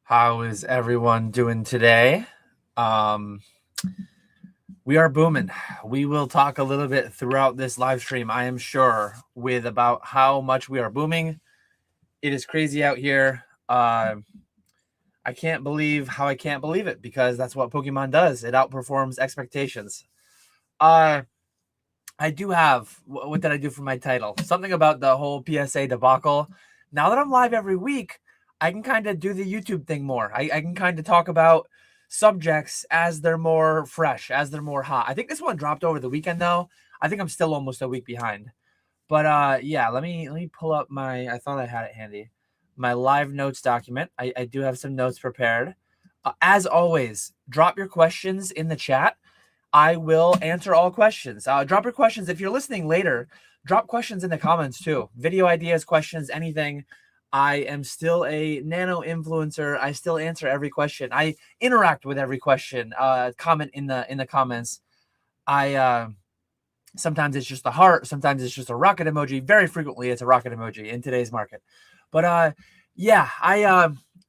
How is everyone doing today? We are booming. We will talk a little bit throughout this live stream, I am sure, with about how much we are booming. It is crazy out here. I can't believe how I can't believe it, because that's what Pokemon does. It outperforms expectations. I do have, what did I do for my title? Something about the whole PSA debacle. Now that I'm live every week, I can kind of do the YouTube thing more. I can kind of talk about subjects as they're more fresh, as they're more hot. I think this one dropped over the weekend though. I think I'm still almost a week behind. But yeah, let me pull up my, I thought I had it handy, my live notes document. I do have some notes prepared. As always, drop your questions in the chat. I will answer all questions. Drop your questions. If you're listening later, drop questions in the comments too. Video ideas, questions, anything. I am still a nano influencer. I still answer every question. I interact with every question. Comment in the comments. Sometimes it's just a heart. Sometimes it's just a rocket emoji. Very frequently, it's a rocket emoji in today's market. But yeah,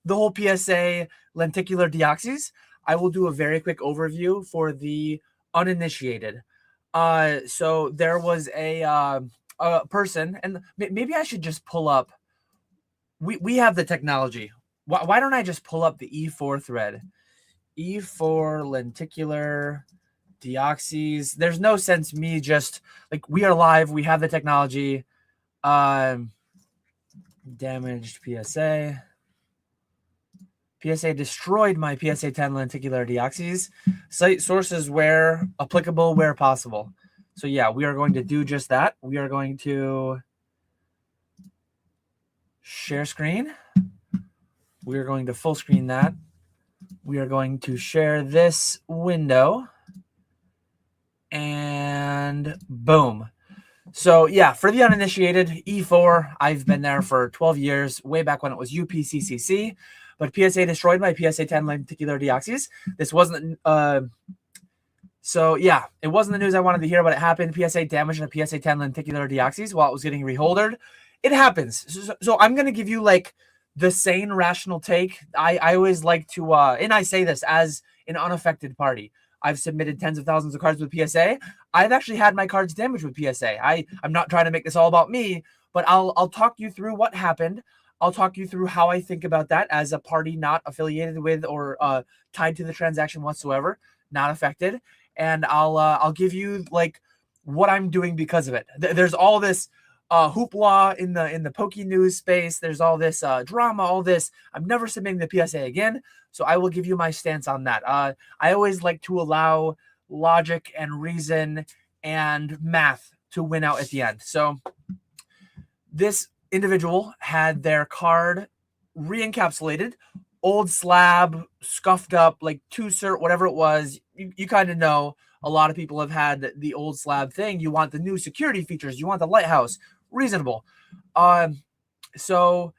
the whole PSA lenticular deoxys. I will do a very quick overview for the uninitiated. So there was a person, and maybe I should just pull up. We have the technology. Why don't I just pull up the E4 thread? E4 lenticular deoxys. There's no sense me just like, we are live. We have the technology. Damaged PSA. PSA destroyed my PSA 10 lenticular deoxys. Cite sources where applicable, where possible. So yeah, we are going to do just that. We are going to share screen. We are going to full screen that. We are going to share this window. And boom. So yeah, for the uninitiated, E4, I've been there for 12 years, way back when it was UPCCC. But PSA destroyed my PSA 10 lenticular deoxys. This wasn't, so yeah, it wasn't the news I wanted to hear, but it happened. PSA damaged the PSA 10 lenticular deoxys while it was getting reholdered. It happens. So I'm going to give you like the sane, rational take. I always like to, and I say this as an unaffected party. I've submitted tens of thousands of cards with PSA. I've actually had my cards damaged with PSA. I'm not trying to make this all about me, but I'll talk you through what happened. I'll talk you through how I think about that as a party not affiliated with or tied to the transaction whatsoever, not affected. And I'll give you like what I'm doing because of it. There's all this hoopla in the Poke News space. There's all this drama, all this. I'm never submitting the PSA again. So I will give you my stance on that. I always like to allow logic and reason and math to win out at the end. So this individual had their card re-encapsulated, old slab, scuffed up, like 2-cert, whatever it was. You kind of know a lot of people have had the old slab thing. You want the new security features. You want the lighthouse. Reasonable. So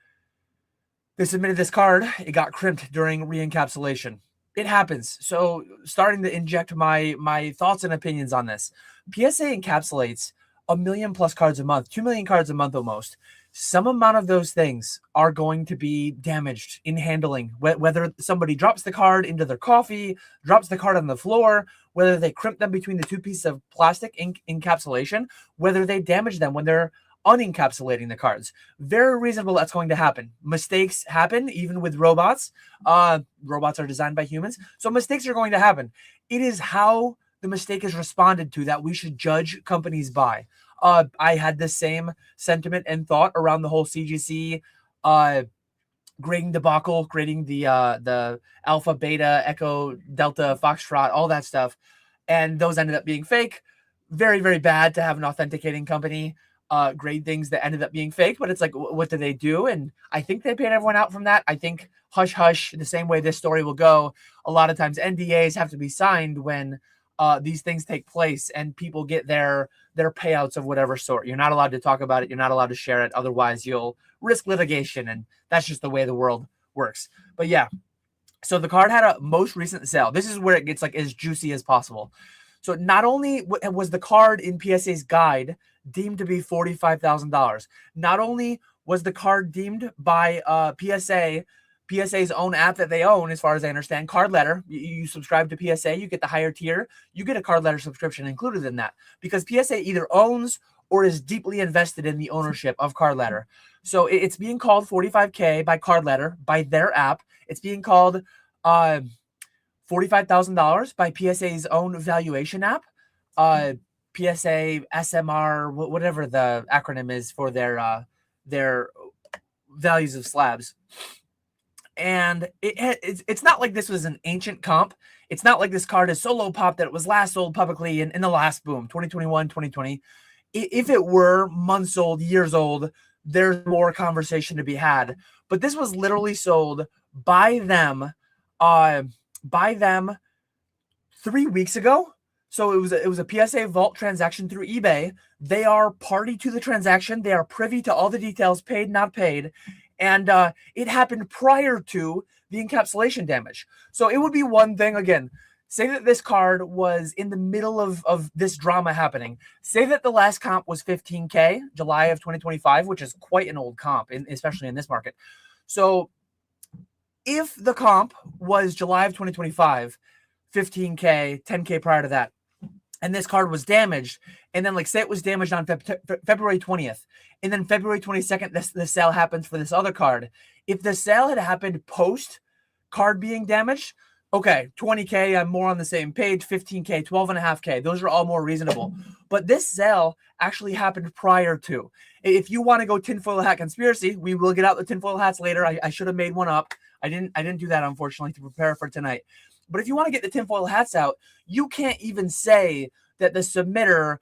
they submitted this card. It got crimped during re-encapsulation. It happens. So starting to inject my thoughts and opinions on this. PSA encapsulates 1 million plus cards a month, 2 million cards a month almost. Some amount of those things are going to be damaged in handling, whether somebody drops the card into their coffee, drops the card on the floor, whether they crimp them between the two pieces of plastic encapsulation, whether they damage them when they're unencapsulating the cards. Very reasonable that's going to happen. Mistakes happen even with robots. Robots are designed by humans, so mistakes are going to happen. It is how the mistake is responded to that we should judge companies by. I had the same sentiment and thought around the whole CGC grading debacle, grading the alpha, beta, echo, delta, foxtrot, all that stuff. And those ended up being fake. Very, very bad to have an authenticating company grade things that ended up being fake. But it's like, what do they do? And I think they paid everyone out from that. I think hush, hush, the same way this story will go. A lot of times NDAs have to be signed when these things take place and people get their payouts of whatever sort. You're not allowed to talk about it. You're not allowed to share it. Otherwise, you'll risk litigation. And that's just the way the world works. But yeah, so the card had a most recent sale. This is where it gets like as juicy as possible. So not only was the card in PSA's guide deemed to be $45,000, not only was the card deemed by PSA PSA's own app that they own, as far as I understand, Card Letter. You subscribe to PSA, you get the higher tier, you get a Card Letter subscription included in that, because PSA either owns or is deeply invested in the ownership of Card Letter. So it's being called 45K by Card Letter, by their app. It's being called $45,000 by PSA's own valuation app. PSA SMR, whatever the acronym is for their values of slabs. And it's not like this was an ancient comp. It's not like this card is so low pop that it was last sold publicly in the last boom, 2021, 2020. If it were months old, years old, there's more conversation to be had. But this was literally sold by them 3 weeks ago. So it was a PSA Vault transaction through eBay. They are party to the transaction. They are privy to all the details, paid, not paid. And it happened prior to the encapsulation damage. So it would be one thing, again, say that this card was in the middle of this drama happening. Say that the last comp was 15K, July of 2025, which is quite an old comp, especially in this market. So if the comp was July of 2025, 15K, 10K prior to that, and this card was damaged, and then like say it was damaged on February 20th, and then February 22nd, the sale happens for this other card. If the sale had happened post card being damaged, okay, 20K, I'm more on the same page, 15K, 12.5K, those are all more reasonable. But this sale actually happened prior to. If you want to go tinfoil hat conspiracy, we will get out the tinfoil hats later. I should have made one up. I didn't do that, unfortunately, to prepare for tonight. But if you want to get the tinfoil hats out, you can't even say that the submitter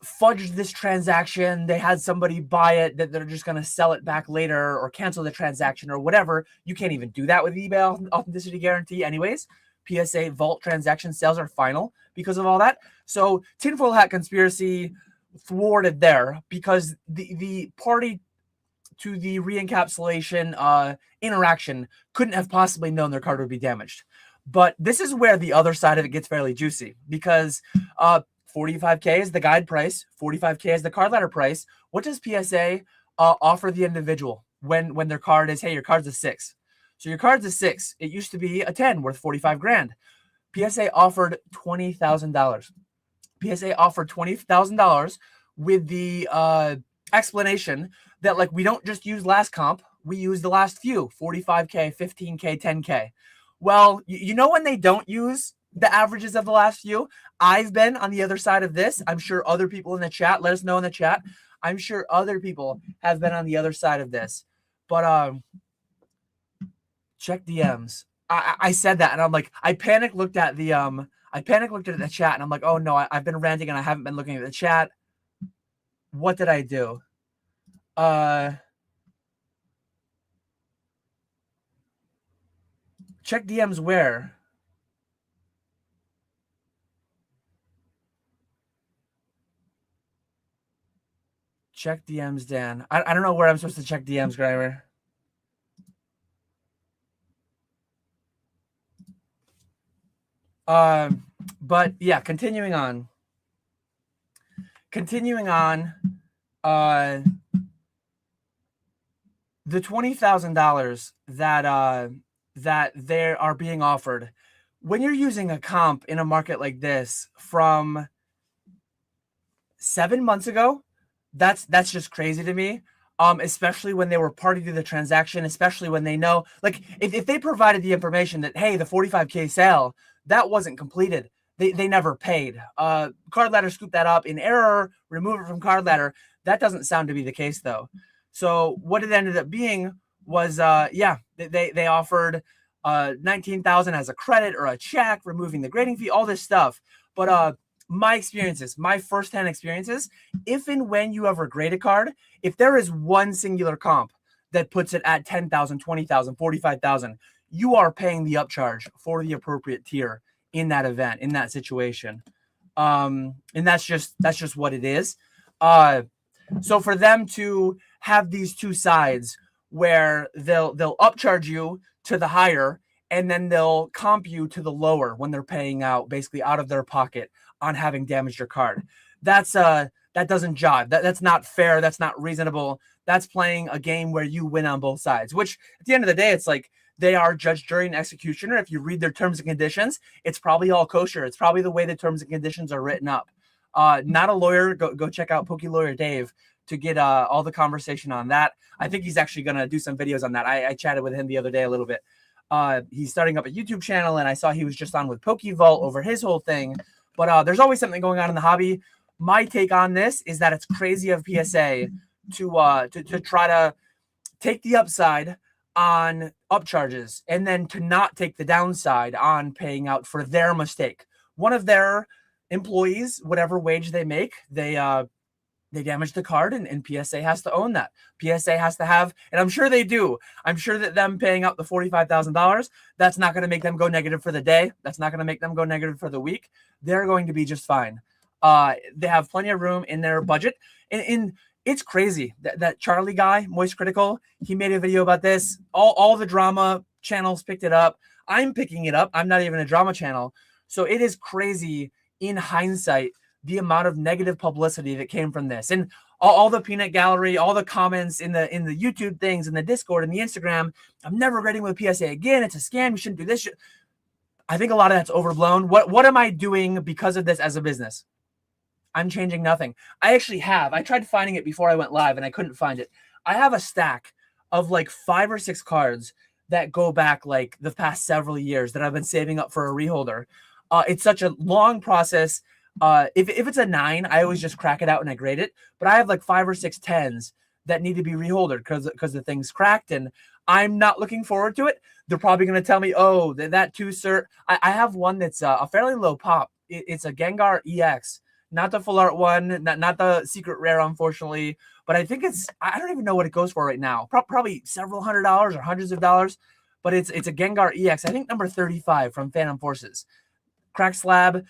fudged this transaction. They had somebody buy it, that they're just going to sell it back later or cancel the transaction or whatever. You can't even do that with eBay authenticity guarantee anyways. PSA Vault transaction sales are final because of all that. So tinfoil hat conspiracy thwarted there because the party to the re-encapsulation interaction couldn't have possibly known their card would be damaged. But this is where the other side of it gets fairly juicy because 45K is the guide price, 45K is the card letter price. What does PSA offer the individual when their card is, hey, your card's a 6? So your card's a 6. It used to be a 10 worth 45 grand. PSA offered $20,000. PSA offered $20,000 with the explanation that like we don't just use last comp, we use the last few, 45K, 15K, 10K. Well, you know when they don't use the averages of the last few? I've been on the other side of this. I'm sure other people in the chat, let us know in the chat. I'm sure other people have been on the other side of this. But check DMs. I said that and I'm like, I panic looked at the chat and I'm like, oh no, I've been ranting and I haven't been looking at the chat. What did I do? Check DMs where? Check DMs, Dan. I don't know where I'm supposed to check DMs, Grimer. But yeah, continuing on. The $20,000 that they are being offered when you're using a comp in a market like this from 7 months ago, that's just crazy to me. Especially when they were party to the transaction, especially when they know, like if they provided the information that, hey, the 45K sale, that wasn't completed. They never paid. Card Ladder scooped that up in error, remove it from Card Ladder. That doesn't sound to be the case though. So what it ended up being was, they offered $19,000 as a credit or a check, removing the grading fee, all this stuff. But my experiences, my firsthand experiences, if and when you ever grade a card, if there is one singular comp that puts it at 10,000, 20,000, 45,000, you are paying the upcharge for the appropriate tier in that event, in that situation. And that's just what it is. So for them to have these two sides where they'll upcharge you to the higher and then they'll comp you to the lower when they're paying out basically out of their pocket on having damaged your card. That doesn't jive. That's not fair. That's not reasonable. That's playing a game where you win on both sides, which at the end of the day, it's like They are judge, jury, and executioner. If you read their terms and conditions, it's probably all kosher. It's probably the way the terms and conditions are written up. Not a lawyer. Go check out Pokey Lawyer Dave to get all the conversation on that. I think he's actually going to do some videos on that. I chatted with him the other day a little bit. He's starting up a YouTube channel, and I saw he was just on with PokeVault over his whole thing. But there's always something going on in the hobby. My take on this is that it's crazy of PSA to try to take the upside on upcharges and then to not take the downside on paying out for their mistake. One of their employees, whatever wage they make, they damaged the card, and PSA has to own that. PSA has to have, and I'm sure they do. I'm sure that them paying out the $45,000, that's not going to make them go negative for the day. That's not going to make them go negative for the week. They're going to be just fine. They have plenty of room in their budget. And it's crazy that Charlie guy, Moist Critical, he made a video about this. All the drama channels picked it up. I'm picking it up. I'm not even a drama channel. So it is crazy in hindsight, the amount of negative publicity that came from this, and all the peanut gallery, all the comments in the YouTube things, in the Discord, and the Instagram. I'm never grading with PSA again. It's a scam. You shouldn't do this. I think a lot of that's overblown. What am I doing because of this as a business? I'm changing nothing. I tried finding it before I went live and I couldn't find it. I have a stack of like 5 or 6 cards that go back like the past several years that I've been saving up for a reholder. It's such a long process. If it's a 9, I always just crack it out and I grade it. But I have like 5 or 6 10s that need to be reholdered because the thing's cracked, and I'm not looking forward to it. They're probably going to tell me, oh, that too, sir. I have one that's a fairly low pop. It's a Gengar EX, not the full art one, not the secret rare, unfortunately. But I think I don't even know what it goes for right now. Probably several $100s or hundreds of dollars. But it's a Gengar EX, I think number 35 from Phantom Forces. Cracked slab.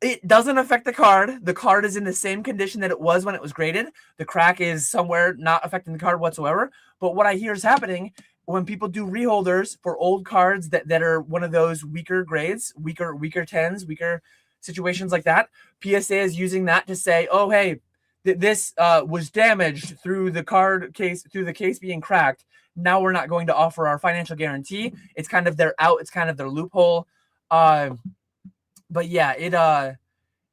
It doesn't affect the card. The card is in the same condition that it was when it was graded. The crack is somewhere not affecting the card whatsoever. But what I hear is happening when people do reholders for old cards that are one of those weaker grades, weaker 10s, weaker situations like that. PSA is using that to say, oh, hey, this was damaged through the card case, through the case being cracked. Now we're not going to offer our financial guarantee. It's kind of their out. It's kind of their loophole. But yeah,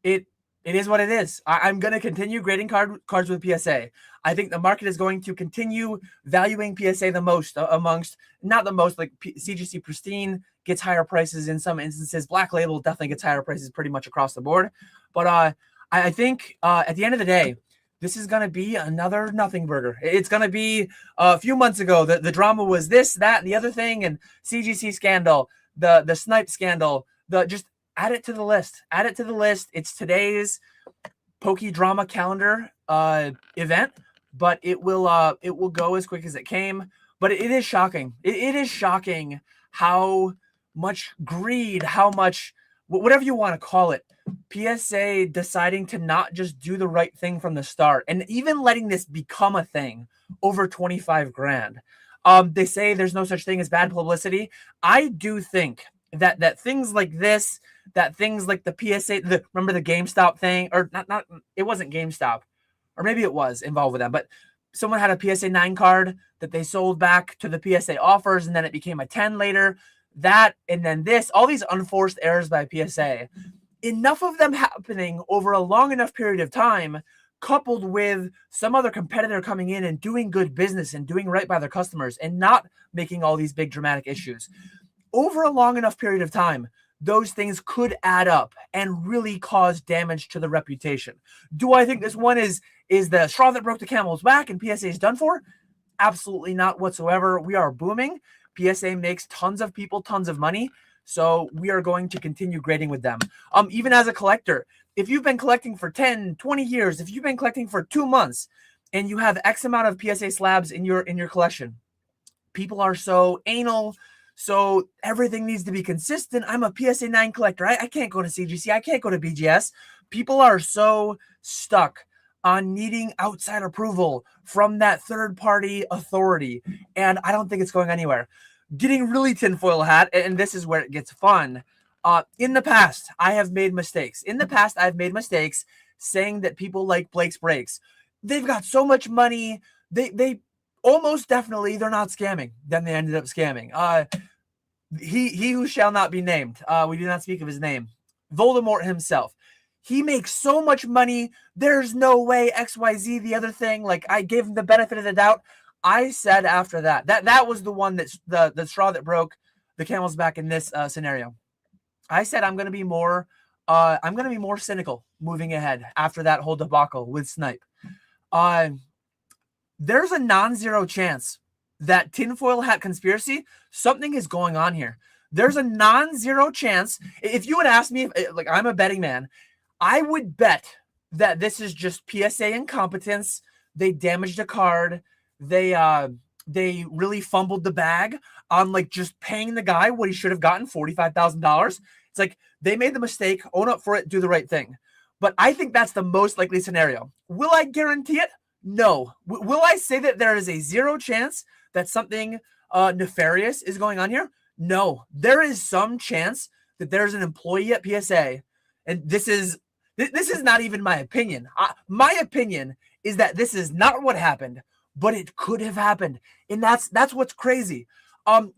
it is what it is. I'm going to continue grading cards with PSA. I think the market is going to continue valuing PSA the most amongst, not the most, like CGC Pristine gets higher prices in some instances. Black Label definitely gets higher prices pretty much across the board. But I think at the end of the day, this is going to be another nothing burger. It's going to be a few months ago. The drama was this, that, and the other thing, and CGC scandal, the snipe scandal, just add it to the list. Add it to the list. It's today's Pokey Drama calendar event, but it will go as quick as it came. But it is shocking. It is shocking how much greed, how much, whatever you want to call it, PSA deciding to not just do the right thing from the start, and even letting this become a thing over 25 grand. They say there's no such thing as bad publicity. I do think that things like this, that things like the PSA, remember the GameStop thing, or not, it wasn't GameStop, or maybe it was involved with them, but someone had a PSA 9 card that they sold back to the PSA offers, and then it became a 10 later. That, and then this, all these unforced errors by PSA, enough of them happening over a long enough period of time, coupled with some other competitor coming in and doing good business and doing right by their customers and not making all these big dramatic issues. Over a long enough period of time, those things could add up and really cause damage to the reputation. Do I think this one is the straw that broke the camel's back and PSA is done for? Absolutely not whatsoever. We are booming. PSA makes tons of people tons of money, so we are going to continue grading with them. Even as a collector, if you've been collecting for 10, 20 years, if you've been collecting for 2 months, and you have X amount of PSA slabs in your collection, people are so anal. So everything needs to be consistent. I'm a PSA 9 collector. I can't go to CGC. I can't go to BGS. People are so stuck on needing outside approval from that third-party authority, and I don't think it's going anywhere. Getting really tinfoil hat, and this is where it gets fun. In the past, I have made mistakes. I've made mistakes saying that people like Blake's Breaks. They've got so much money. They almost definitely they're not scamming. Then they ended up scamming. He who shall not be named. We do not speak of his name. Voldemort himself. He makes so much money. There's no way XYZ, the other thing. Like, I gave him the benefit of the doubt. I said after that was the one that's the straw that broke the camel's back in this scenario. I said I'm gonna be more cynical moving ahead after that whole debacle with Snipe. There's a non-zero chance that tinfoil hat conspiracy, something is going on here. There's a non-zero chance. If you would ask me, like, I'm a betting man, I would bet that this is just PSA incompetence. They damaged a card. They really fumbled the bag on, like, just paying the guy what he should have gotten, $45,000. It's like they made the mistake, own up for it, do the right thing. But I think that's the most likely scenario. Will I guarantee it? No. Will I say that there is a zero chance that something nefarious is going on here? No. There is some chance that there's an employee at PSA, and this is not even my opinion. My opinion is that this is not what happened, but it could have happened, and that's what's crazy.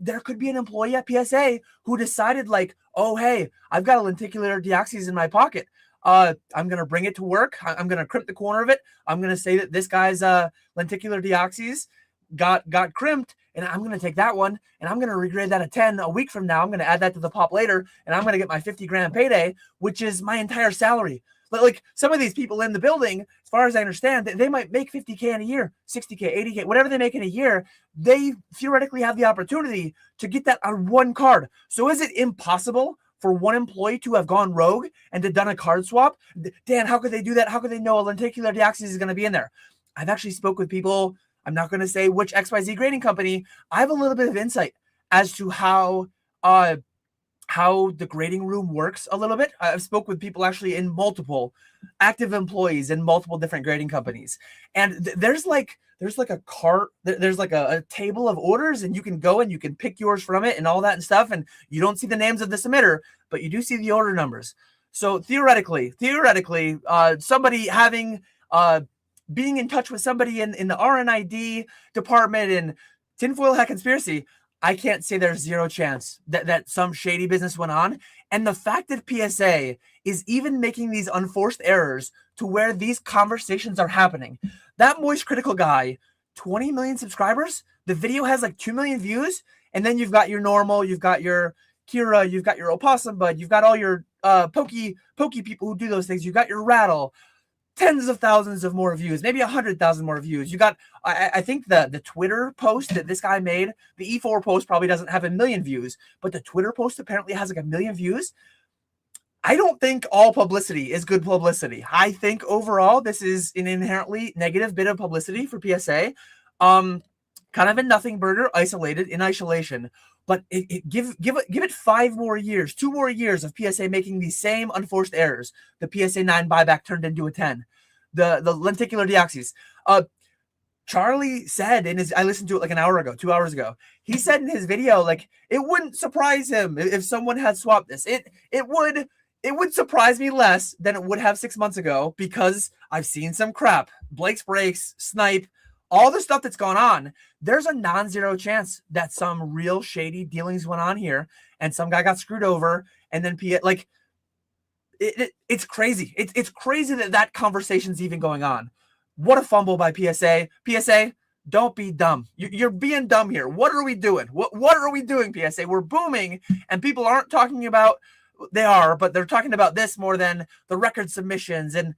There could be an employee at PSA who decided, like, oh, hey, I've got a lenticular deoxys in my pocket. I'm going to bring it to work. I'm going to crimp the corner of it. I'm going to say that this guy's lenticular deoxys got crimped, and I'm going to take that one, and I'm going to regrade that a 10 a week from now. I'm going to add that to the pop later, and I'm going to get my 50 grand payday, which is my entire salary. But, like, some of these people in the building, as far as I understand, they might make 50K in a year, 60K, 80K, whatever they make in a year. They theoretically have the opportunity to get that on one card. So is it impossible for one employee to have gone rogue and to done a card swap? Dan, how could they do that? How could they know a lenticular deoxys is going to be in there? I've actually spoke with people. I'm not going to say which XYZ grading company. I have a little bit of insight as to how the grading room works a little bit. I've spoke with people actually in multiple active employees in multiple different grading companies. And there's like a cart, there's like a table of orders, and you can go and you can pick yours from it and all that and stuff. And you don't see the names of the submitter, but you do see the order numbers. So theoretically, somebody having, being in touch with somebody in the RNID department in tinfoil hat conspiracy, I can't say there's zero chance that some shady business went on. And the fact that PSA is even making these unforced errors to where these conversations are happening. That Moist Critical guy, 20 million subscribers. The video has like 2 million views. And then you've got your normal, you've got your Kira, you've got your Opossum Bud, you've got all your pokey people who do those things. You've got your Rattle. Tens of thousands of more views, maybe 100,000 more views. You got, I think the Twitter post that this guy made, the E4 post probably doesn't have 1 million views, but the Twitter post apparently has like 1 million views. I don't think all publicity is good publicity. I think overall this is an inherently negative bit of publicity for PSA. Kind of a nothing burger, isolated in isolation. But give it 5 more years, 2 more years of PSA making these same unforced errors. The PSA 9 buyback turned into a 10. The lenticular deoxys. Charlie said in his, I listened to it like an hour ago, 2 hours ago. He said in his video, like, it wouldn't surprise him if someone had swapped this. It would surprise me less than it would have 6 months ago, because I've seen some crap. Blake's Breaks, Snipe, all the stuff that's gone on. There's a non-zero chance that some real shady dealings went on here and some guy got screwed over, and then it's crazy. It's crazy that conversation's even going on. What a fumble by PSA. PSA, don't be dumb. You're being dumb here. What are we doing? What are we doing, PSA? We're booming, and people aren't talking about, they are, but they're talking about this more than the record submissions. And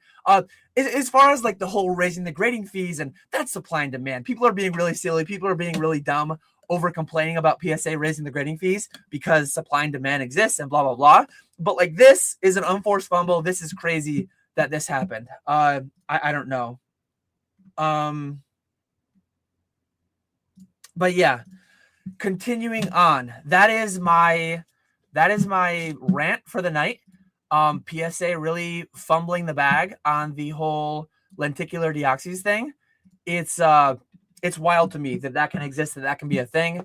as far as like the whole raising the grading fees, and that's supply and demand. People are being really silly. People are being really dumb over complaining about PSA raising the grading fees because supply and demand exists and blah, blah, blah. But like, this is an unforced fumble. This is crazy that this happened. I don't know. But yeah, continuing on, that is my rant for the night. PSA really fumbling the bag on the whole lenticular deoxys thing. It's wild to me that can exist, that can be a thing.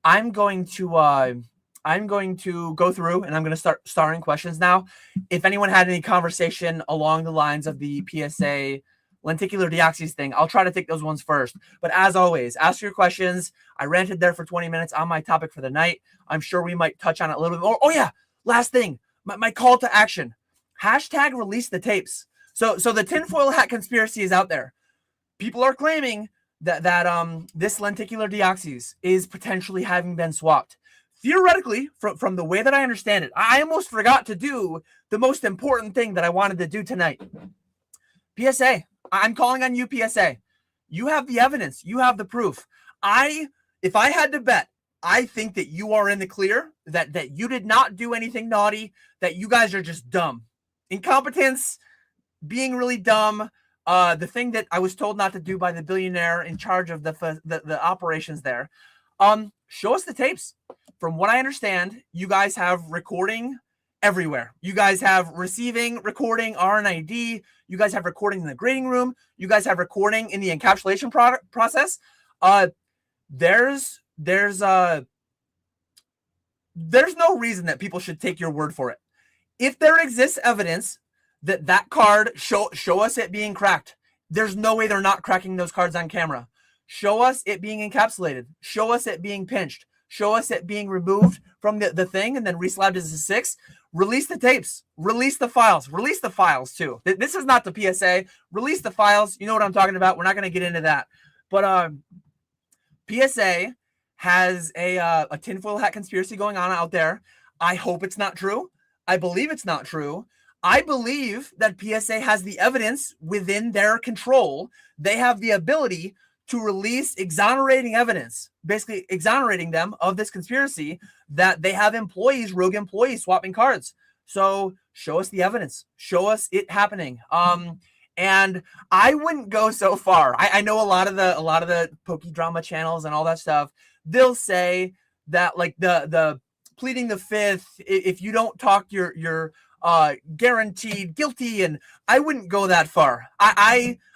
I'm going to go through and I'm going to start starring questions now. If anyone had any conversation along the lines of the PSA lenticular deoxys thing. I'll try to take those ones first. But as always, ask your questions. I ranted there for 20 minutes on my topic for the night. I'm sure we might touch on it a little bit more. Oh yeah, last thing, my call to action. Hashtag release the tapes. So the tinfoil hat conspiracy is out there. People are claiming that this lenticular deoxys is potentially having been swapped. Theoretically, from the way that I understand it, I almost forgot to do the most important thing that I wanted to do tonight. PSA, I'm calling on you, PSA. You have the evidence. You have the proof. If I had to bet, I think that you are in the clear, that you did not do anything naughty, that you guys are just dumb. Incompetence, being really dumb, the thing that I was told not to do by the billionaire in charge of the operations there. Show us the tapes. From what I understand, you guys have recording everywhere. You guys have receiving, recording, RNID. You guys have recording in the grading room. You guys have recording in the encapsulation process. There's no reason that people should take your word for it. If there exists evidence that card, show us it being cracked. There's no way they're not cracking those cards on camera. Show us it being encapsulated. Show us it being pinched. Show us it being removed from the thing and then reslabbed as a 6. Release the tapes. Release the files. Release the files too. This is not the PSA. Release the files. You know what I'm talking about. We're not going to get into that. But PSA has a tinfoil hat conspiracy going on out there. I hope it's not true. I believe it's not true. I believe that PSA has the evidence within their control. They have the ability to release exonerating evidence, basically exonerating them of this conspiracy that they have employees, rogue employees swapping cards. So show us the evidence. Show us it happening. And I wouldn't go so far. I know a lot of the Poke Drama channels and all that stuff, they'll say that like the pleading the fifth, if you don't talk, you're guaranteed guilty. And I wouldn't go that far.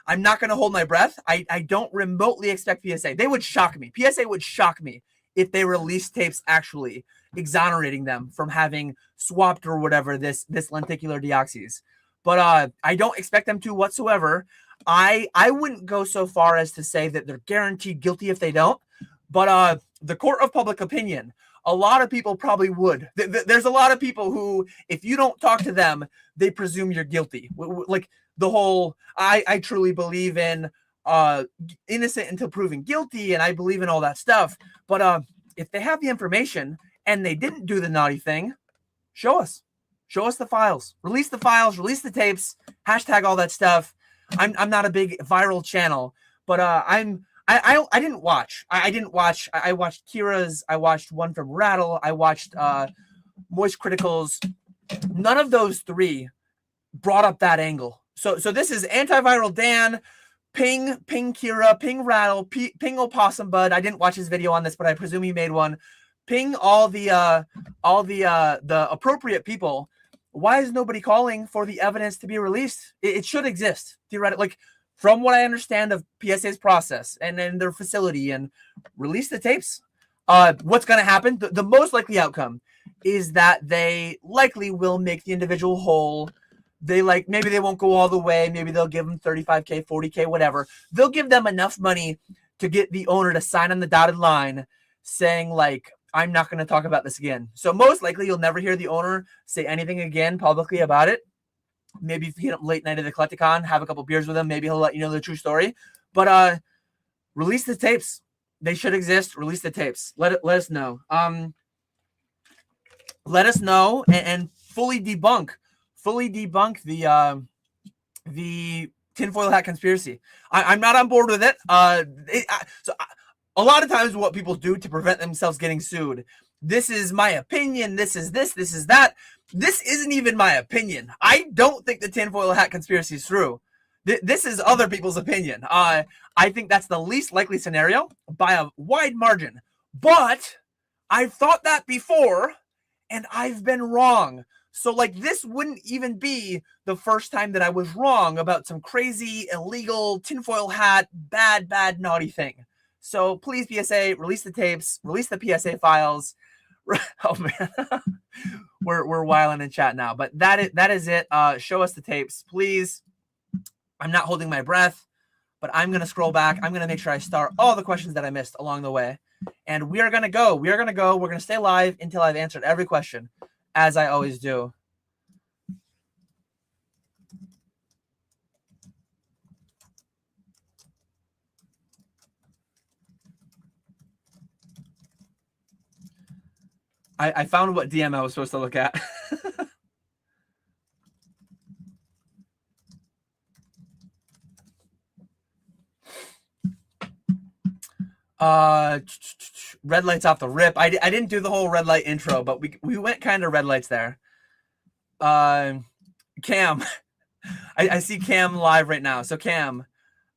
I'm not going to hold my breath. I don't remotely expect PSA. They would shock me. PSA would shock me if they released tapes actually exonerating them from having swapped or whatever this lenticular deoxys. But I don't expect them to whatsoever. I wouldn't go so far as to say that they're guaranteed guilty if they don't. But the court of public opinion, a lot of people probably would. There's a lot of people who, if you don't talk to them, they presume you're guilty. Like the whole, I truly believe in innocent until proven guilty, and I believe in all that stuff. But if they have the information and they didn't do the naughty thing, show us. Show us the files. Release the files. Release the tapes. Hashtag all that stuff. I'm not a big viral channel, but I didn't watch. I didn't watch. I watched Kira's. I watched one from Rattle. I watched Moist Critical's. None of those three brought up that angle. So this is Antiviral Dan, Ping Kira, Ping Rattle, Ping Opossum Bud. I didn't watch his video on this, but I presume he made one. Ping all the appropriate people. Why is nobody calling for the evidence to be released? It should exist theoretically. Like, from what I understand of PSA's process and their facility, and release the tapes. What's going to happen? The most likely outcome is that they likely will make the individual whole. Maybe they won't go all the way. Maybe they'll give them $35K, $40K, whatever. They'll give them enough money to get the owner to sign on the dotted line saying, like, I'm not going to talk about this again. So most likely you'll never hear the owner say anything again publicly about it. Maybe if you hit him late night at the Collecticon, have a couple beers with him, maybe he'll let you know the true story. But release the tapes. They should exist. Release the tapes. Let us know. Let us know and fully debunk the tinfoil hat conspiracy. I'm not on board with it. A lot of times what people do to prevent themselves getting sued, this is my opinion, this is that. This isn't even my opinion. I don't think the tinfoil hat conspiracy is true. This is other people's opinion. I think that's the least likely scenario by a wide margin. But I've thought that before, and I've been wrong. So, like, this wouldn't even be the first time that I was wrong about some crazy, illegal, tinfoil hat, bad, naughty thing. So please, PSA, release the tapes, release the PSA files. Oh man, we're wilding in chat now, but that is it. Show us the tapes, please. I'm not holding my breath, but I'm going to scroll back. I'm going to make sure I start all the questions that I missed along the way. And we are going to go. We're going to stay live until I've answered every question, as I always do. I found what DM I was supposed to look at. Red lights off the rip. I didn't do the whole red light intro, but we went kind of red lights there. Cam, I see Cam live right now. So Cam,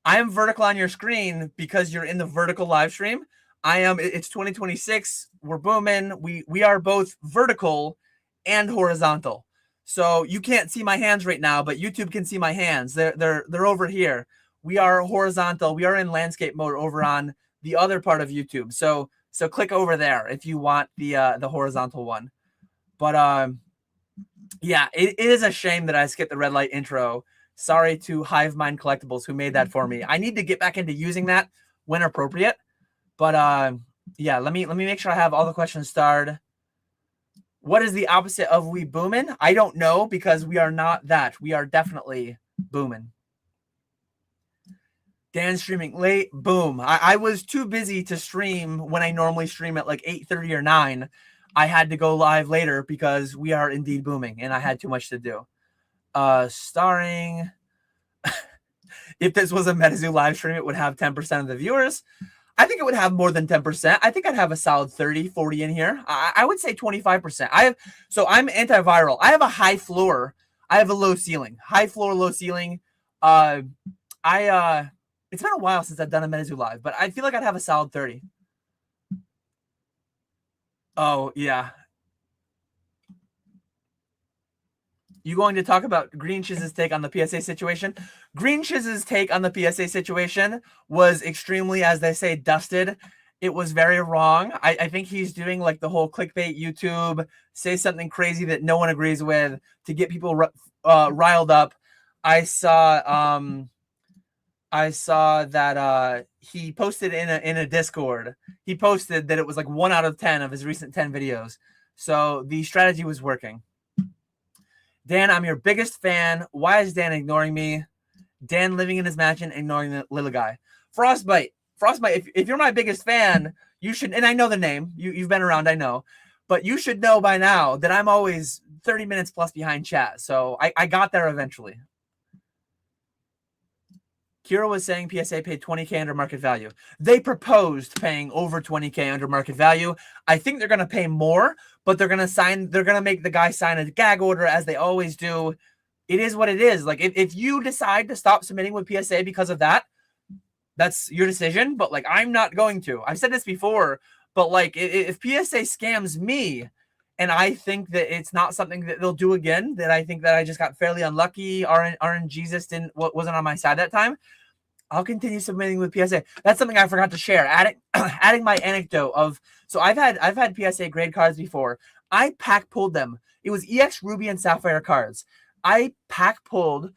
I am vertical on your screen because you're in the vertical live stream. I am. It's 2026. We're booming. We are both vertical and horizontal. So you can't see my hands right now, but YouTube can see my hands. They're over here. We are horizontal. We are in landscape mode over on the other part of YouTube. So click over there if you want the horizontal one. But yeah, it is a shame that I skipped the red light intro. Sorry to Hive Mind Collectibles who made that for me. I need to get back into using that when appropriate. But yeah, let me make sure I have all the questions starred. What is the opposite of we booming? I don't know, because we are not that. We are definitely booming. Dan streaming late. Boom. I was too busy to stream when I normally stream at like 8:30 or 9. I had to go live later because we are indeed booming and I had too much to do. Starring. If this was a MetaZoo live stream, it would have 10% of the viewers. I think it would have more than 10%. I think I'd have a solid 30, 40 in here. I would say 25%. So I'm antiviral. I have a high floor. I have a low ceiling. High floor, low ceiling. It's been a while since I've done a MetaZoo live, but I feel like I'd have a solid 30. Oh, yeah. You going to talk about Green Chiz's take on the PSA situation? Green Chiz's take on the PSA situation was extremely, as they say, dusted. It was very wrong. I think he's doing like the whole clickbait YouTube, say something crazy that no one agrees with to get people riled up. I saw that he posted in a Discord. He posted that it was like 1 out of 10 of his recent 10 videos. So the strategy was working. Dan, I'm your biggest fan. Why is Dan ignoring me? Dan living in his mansion, ignoring the little guy. Frostbite. If you're my biggest fan, you should, and I know the name. You've been around, I know. But you should know by now that I'm always 30 minutes plus behind chat. So I got there eventually. Kira was saying PSA paid 20K under market value. They proposed paying over 20K under market value. I think they're going to pay more, but they're going to make the guy sign a gag order as they always do. It is what it is. Like if you decide to stop submitting with PSA because of that, that's your decision. But like, I'm not going to. I've said this before, but like if PSA scams me and I think that it's not something that they'll do again, that I think that I just got fairly unlucky, RNGesus wasn't on my side that time, I'll continue submitting with PSA. That's something I forgot to share. Adding my anecdote of, so I've had PSA grade cards before. I pack pulled them. It was EX Ruby and Sapphire cards. I pack pulled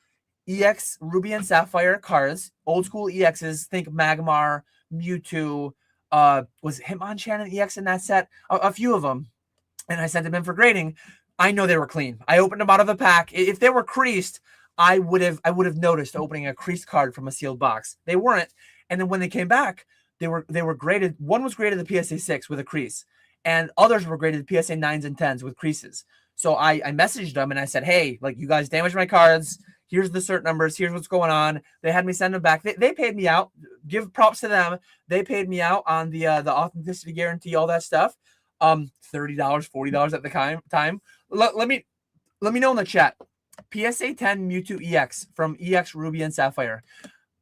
EX Ruby and Sapphire cards, old school EXs. Think Magmar, Mewtwo. Was Hitmonchan EX in that set? A few of them, and I sent them in for grading. I know they were clean. I opened them out of a pack. If they were creased, I would have noticed opening a creased card from a sealed box. They weren't, and then when they came back, they were graded. One was graded the PSA 6 with a crease, and others were graded PSA 9s and 10s with creases. So I messaged them and I said, hey, like, you guys damaged my cards. Here's the cert numbers. Here's what's going on. They had me send them back. They paid me out. Give props to them. They paid me out on the authenticity guarantee, all that stuff. $30, $40 at the time. Let me know in the chat. PSA 10 Mewtwo EX from EX Ruby and Sapphire.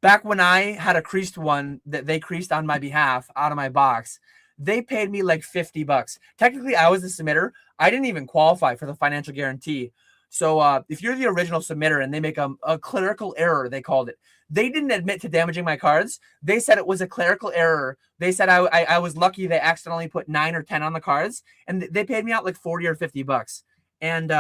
Back when I had a creased one that they creased on my behalf out of my box, they paid me like $50. Technically, I was the submitter. I didn't even qualify for the financial guarantee. So if you're the original submitter and they make a clerical error, they called it. They didn't admit to damaging my cards. They said it was a clerical error. They said I was lucky they accidentally put 9 or 10 on the cards, and they paid me out like $40 or $50. And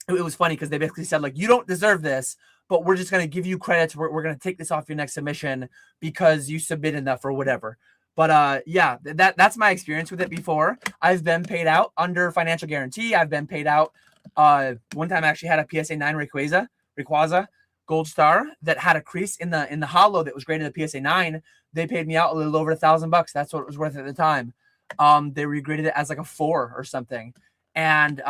it was funny because they basically said, like, you don't deserve this, but we're just going to give you credits. We're going to take this off your next submission because you submitted enough or whatever. But yeah, that's my experience with it before. I've been paid out under financial guarantee. I've been paid out. One time I actually had a PSA 9 Rayquaza Gold Star that had a crease in the hollow that was graded a PSA 9. They paid me out a little over $1,000. That's what it was worth at the time. They regraded it as like a 4 or something. And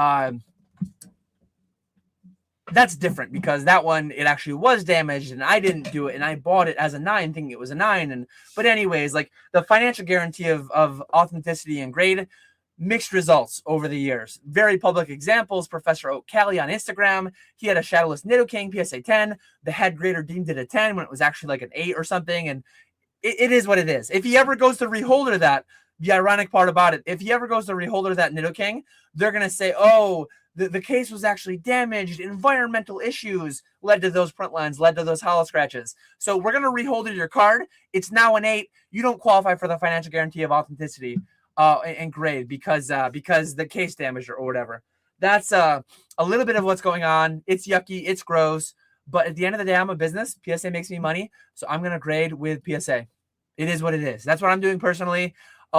that's different because that one, it actually was damaged and I didn't do it. And I bought it as a 9 thinking it was a 9. But anyways, like the financial guarantee of authenticity and grade, mixed results over the years. Very public examples. Professor Oak Kelly on Instagram, he had a Shadowless Nidoking PSA 10. The head grader deemed it a 10 when it was actually like an 8 or something. And it is what it is. If he ever goes to reholder that, the ironic part about it, if he ever goes to reholder that Nidoking, they're going to say, oh, the case was actually damaged. Environmental issues led to those print lines, led to those hollow scratches. So we're going to reholder your card. It's now an 8. You don't qualify for the financial guarantee of authenticity and grade because the case damaged or whatever. That's a little bit of what's going on. It's yucky. It's gross. But at the end of the day, I'm a business. PSA makes me money. So I'm going to grade with PSA. It is what it is. That's what I'm doing personally.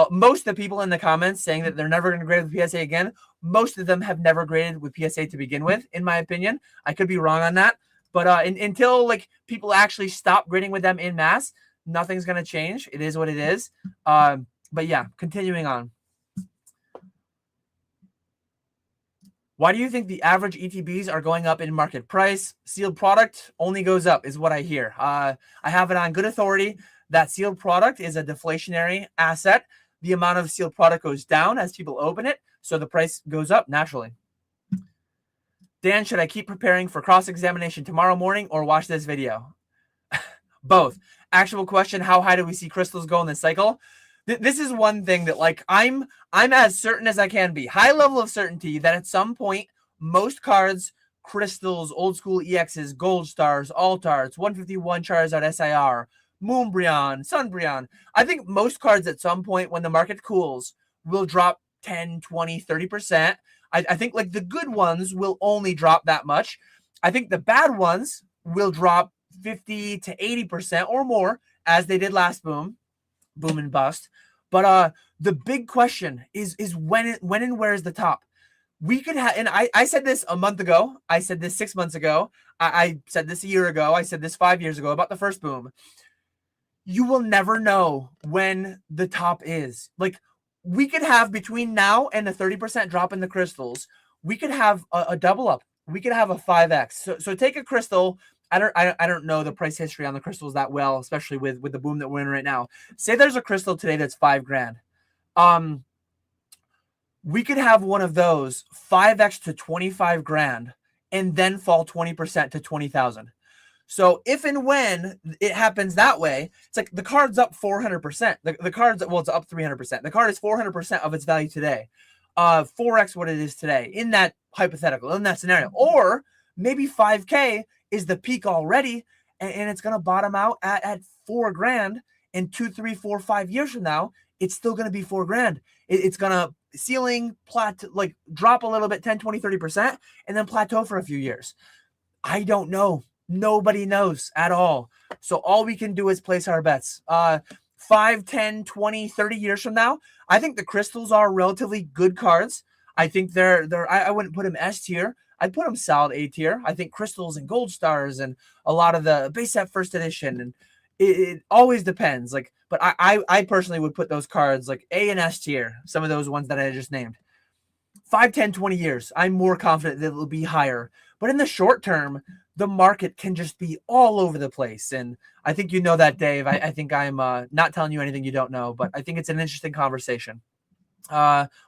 Most of the people in the comments saying that they're never going to grade with PSA again, most of them have never graded with PSA to begin with, in my opinion. I could be wrong on that. But until like people actually stop grading with them in mass, nothing's going to change. It is what it is. But yeah, continuing on. Why do you think the average ETBs are going up in market price? Sealed product only goes up is what I hear. I have it on good authority that sealed product is a deflationary asset. The amount of sealed product goes down as people open it, so the price goes up naturally. Dan, should I keep preparing for cross-examination tomorrow morning or watch this video? Both. Actual question, how high do we see crystals go in this cycle? This is one thing that like I'm as certain as I can be. High level of certainty that at some point, most cards, crystals, old school EXs, gold stars, altarts, 151 Charizard SIR, Moonbreon, Sunbreon. I think most cards at some point when the market cools will drop 10, 20, 30%. I think like the good ones will only drop that much. I think the bad ones will drop 50 to 80% or more as they did last boom and bust. But the big question is when and where is the top? We could have, and I said this a month ago. I said this 6 months ago. I said this a year ago. I said this 5 years ago about the first boom. You will never know when the top is. Like we could have between now and a 30% drop in the crystals, we could have a double up. We could have a 5x. So take a crystal. I don't know the price history on the crystals that well, especially with the boom that we're in right now. Say there's a crystal today that's $5,000. We could have one of those 5x to 25 grand and then fall 20% to 20,000. So if and when it happens that way, it's like the card's up 400%. The card's, well, it's up 300%. The card is 400% of its value today. 4x what it is today in that hypothetical, in that scenario. Or maybe 5K is the peak already and it's going to bottom out at 4 grand. And 2, 3, 4, 5 years from now, it's still going to be 4 grand. It's going to ceiling, like drop a little bit, 10, 20, 30%, and then plateau for a few years. I don't know. Nobody knows at all. So all we can do is place our bets. 5, 10, 20, 30 years from now, I think the crystals are relatively good cards. I think I wouldn't put them S tier. I'd put them solid A tier. I think crystals and gold stars and a lot of the base set first edition, and it always depends. Like, but I personally would put those cards like A and S tier, some of those ones that I just named. 5, 10, 20 years, I'm more confident that it'll be higher. But in the short term, the market can just be all over the place. And I think you know that, Dave. I think I'm not telling you anything you don't know, but I think it's an interesting conversation.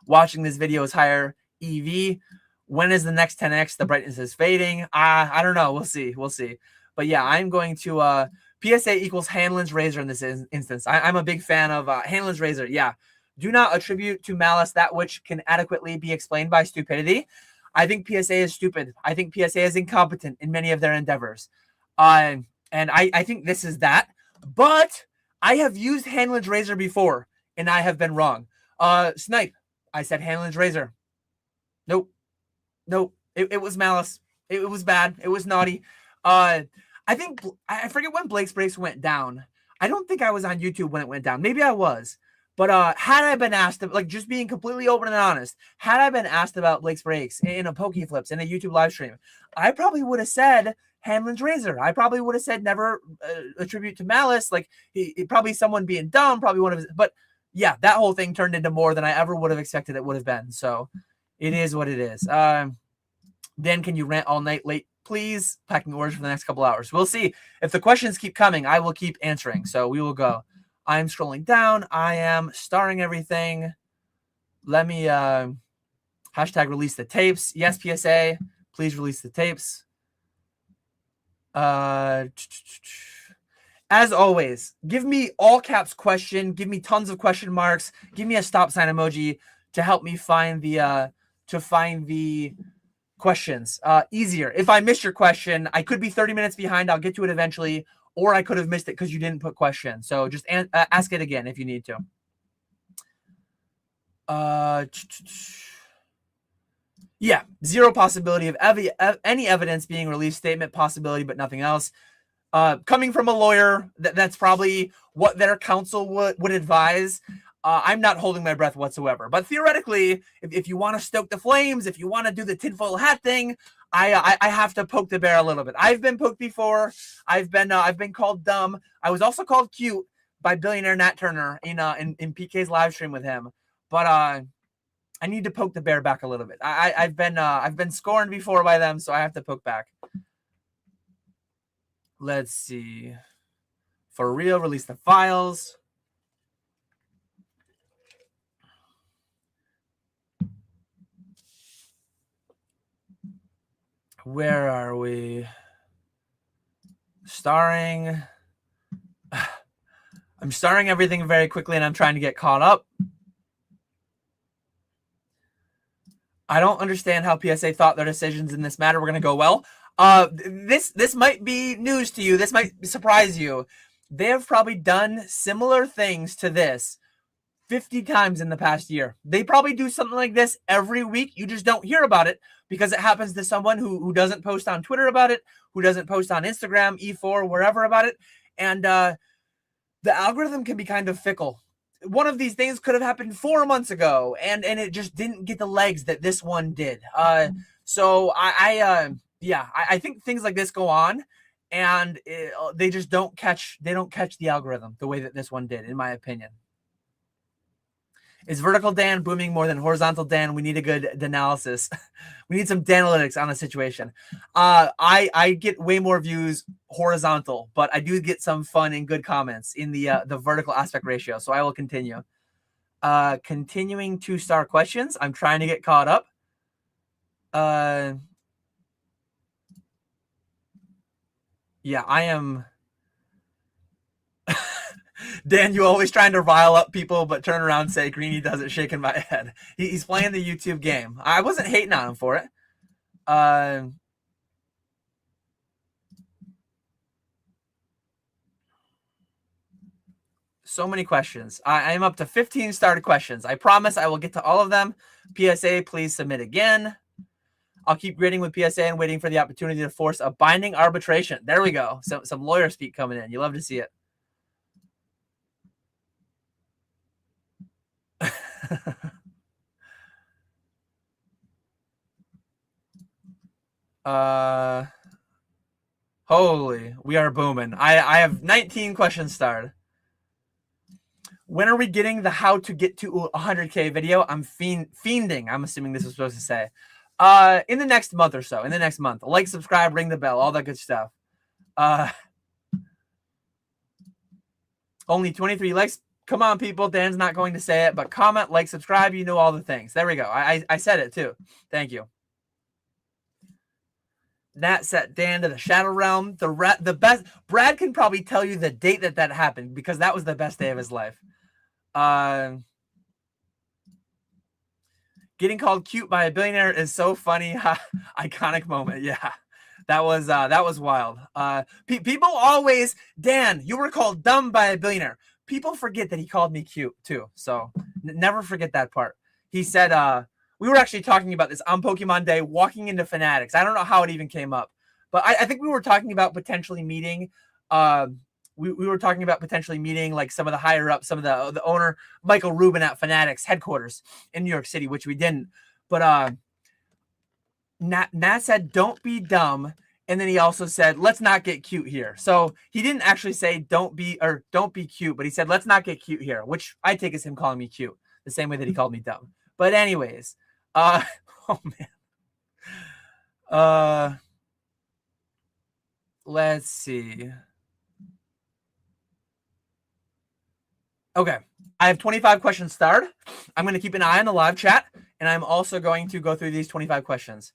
Watching this video is higher EV. When is the next 10x? The brightness is fading. I don't know. We'll see. But yeah, I'm going to PSA equals Hanlon's razor in this instance. I'm a big fan of Hanlon's razor. Yeah. Do not attribute to malice that which can adequately be explained by stupidity. I think PSA is stupid. I think PSA is incompetent in many of their endeavors. And I think this is that. But I have used Hanlon's razor before, and I have been wrong. Snipe, I said Hanlon's razor. Nope. It was malice. It was bad. It was naughty. I think I forget when Blake's Breaks went down. I don't think I was on YouTube when it went down. Maybe I was. But had I been asked, like just being completely open and honest, had I been asked about Blake's Breaks in a Poke Flips in a YouTube live stream, I probably would have said Hamlin's Razor. I probably would have said never attribute to malice. Like he probably someone being dumb, probably one of his. But yeah, that whole thing turned into more than I ever would have expected it would have been. So it is what it is. Dan, can you rant all night late, please? Packing orders for the next couple hours. We'll see. If the questions keep coming, I will keep answering. So we will go. I'm scrolling down. I am starring everything. Let me hashtag release the tapes. Yes, PSA. Please release the tapes. As always, give me all caps question. Give me tons of question marks. Give me a stop sign emoji to help me find the questions easier. If I missed your question, I could be 30 minutes behind. I'll get to it eventually, or I could have missed it because you didn't put question. So just ask it again if you need to. Yeah, zero possibility of any evidence being released. Statement possibility, but nothing else. Coming from a lawyer, that's probably what their counsel would advise. I'm not holding my breath whatsoever. But theoretically, if you want to stoke the flames, if you want to do the tinfoil hat thing, I have to poke the bear a little bit. I've been poked before. I've been called dumb. I was also called cute by billionaire Nat Turner in PK's live stream with him. But I need to poke the bear back a little bit. I've been scorned before by them, so I have to poke back. Let's see. For real, release the files. Where are we? Starring. I'm starring everything very quickly, and I'm trying to get caught up. I don't understand how PSA thought their decisions in this matter were going to go well. This might be news to you. This might surprise you. They have probably done similar things to this 50 times in the past year. They probably do something like this every week. You just don't hear about it because it happens to someone who doesn't post on Twitter about it, who doesn't post on Instagram, E4, wherever about it. And the algorithm can be kind of fickle. One of these things could have happened 4 months ago, and it just didn't get the legs that this one did. So I think things like this go on, and they just don't catch the algorithm the way that this one did, in my opinion. Is vertical Dan booming more than horizontal Dan? We need a good analysis. We need some Danalytics on the situation. I get way more views horizontal, but I do get some fun and good comments in the vertical aspect ratio. So I will continue. Continuing 2-star questions. I'm trying to get caught up. Yeah, I am. Dan, you always trying to rile up people, but turn around and say Greeny does it, shaking my head. He's playing the YouTube game. I wasn't hating on him for it. So many questions. I am up to 15 started questions. I promise I will get to all of them. PSA, please submit again. I'll keep grading with PSA and waiting for the opportunity to force a binding arbitration. There we go. Some lawyer speak coming in. You love to see it. Holy, we are booming. I have 19 questions started. When are we getting the how to get to 100K video? I'm fiending. I'm assuming this is supposed to say. In the next month or so. In the next month. Like, subscribe, ring the bell, all that good stuff. Only 23 likes. Come on, people. Dan's not going to say it, but comment, like, subscribe. You know all the things. There we go. I said it too. Thank you. Nat set Dan to the Shadow Realm. The best. Brad can probably tell you the date that happened because that was the best day of his life. Getting called cute by a billionaire is so funny. Iconic moment. Yeah, that was wild. People always, Dan, you were called dumb by a billionaire. People forget that he called me cute too. So never forget that part. He said, we were actually talking about this on Pokemon Day, walking into Fanatics. I don't know how it even came up, But I think we were talking about potentially meeting. We were talking about potentially meeting like some of the higher up, some of the owner, Michael Rubin at Fanatics headquarters in New York City, which we didn't. But Nat said, "Don't be dumb." And then he also said, "Let's not get cute here." So he didn't actually say don't be cute, but he said, "Let's not get cute here," which I take as him calling me cute, the same way that he called me dumb. But anyways, oh man. Let's see. Okay. I have 25 questions starred. I'm going to keep an eye on the live chat, and I'm also going to go through these 25 questions.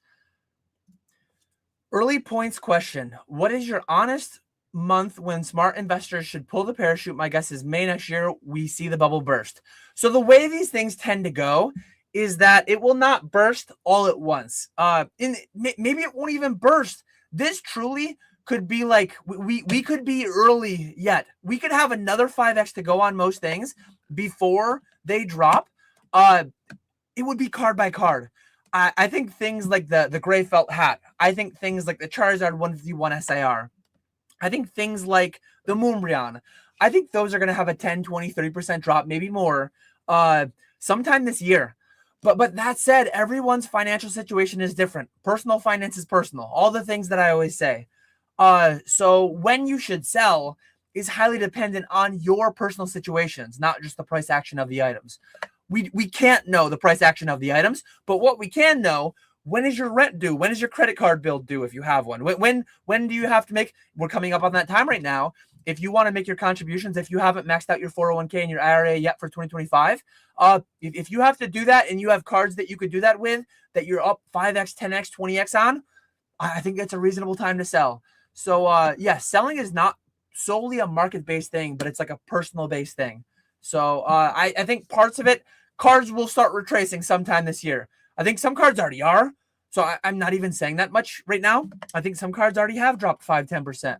Early points question. What is your honest month when smart investors should pull the parachute? My guess is May next year, we see the bubble burst. So the way these things tend to go is that it will not burst all at once. Maybe it won't even burst. This truly could be like, we could be early yet. We could have another 5x to go on most things before they drop. It would be card by card. I think things like the gray felt hat. I think things like the Charizard 151 SIR. I think things like the Moonbryon. I think those are going to have a 10, 20, 30% drop, maybe more, sometime this year. But that said, everyone's financial situation is different. Personal finance is personal. All the things that I always say. So when you should sell is highly dependent on your personal situations, not just the price action of the items. We can't know the price action of the items, but what we can know, when is your rent due? When is your credit card bill due if you have one? When do you have to make, we're coming up on that time right now. If you want to make your contributions, if you haven't maxed out your 401k and your IRA yet for 2025, if you have to do that and you have cards that you could do that with, that you're up 5x, 10x, 20x on, I think it's a reasonable time to sell. So yeah, selling is not solely a market-based thing, but it's like a personal-based thing. So I think parts of it, cards will start retracing sometime this year. I think some cards already are. So I'm not even saying that much right now. I think some cards already have dropped 5, 10%.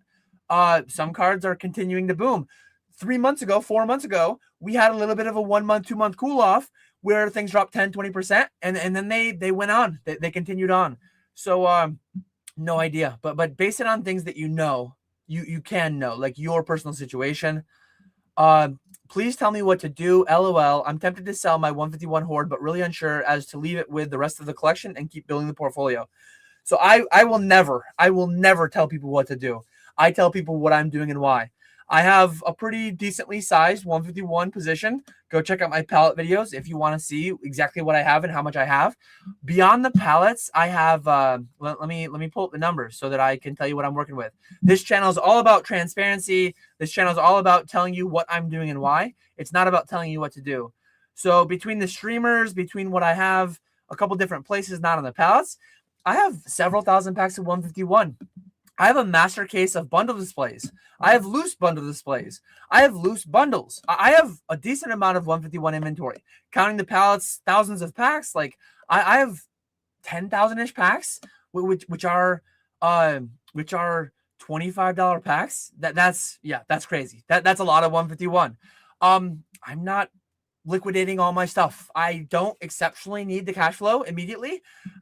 Some cards are continuing to boom. 3 months ago, 4 months ago, we had a little bit of a 1 month, 2 month cool off where things dropped 10, 20%. And then they went on. They continued on. So no idea. But base it on things that you know, you can know, like your personal situation. Please tell me what to do. LOL. I'm tempted to sell my 151 Horde, but really unsure as to leave it with the rest of the collection and keep building the portfolio. So I will never tell people what to do. I tell people what I'm doing and why. I have a pretty decently sized 151 position. Go check out my pallet videos if you want to see exactly what I have and how much I have. Beyond the pallets, I have let me pull up the numbers so that I can tell you what I'm working with. This channel is all about transparency. This channel is all about telling you what I'm doing and why. It's not about telling you what to do. So between the streamers, between what I have, a couple different places, not on the pallets, I have several thousand packs of 151. I have a master case of bundle displays. I have loose bundle displays. I have loose bundles. I have a decent amount of 151 inventory. Counting the pallets, thousands of packs. Like I have 10,000-ish packs, which are $25 packs. That's crazy. That's a lot of 151. I'm not liquidating all my stuff. I don't exceptionally need the cash flow immediately.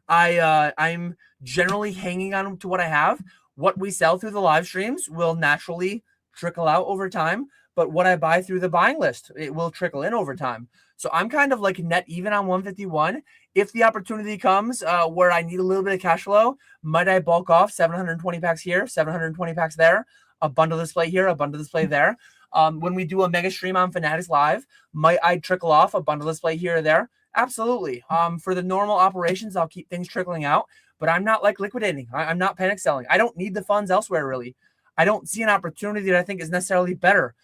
I'm generally hanging on to what I have. What we sell through the live streams will naturally trickle out over time, but what I buy through the buying list, it will trickle in over time. So I'm kind of like net even on 151. If the opportunity comes where I need a little bit of cash flow, might I bulk off 720 packs here, 720 packs there, a bundle display here, a bundle display there. When we do a mega stream on Fanatics Live, might I trickle off a bundle display here or there? Absolutely. For the normal operations, I'll keep things trickling out, but I'm not like liquidating. I'm not panic selling. I don't need the funds elsewhere, really. I don't see an opportunity that I think is necessarily better.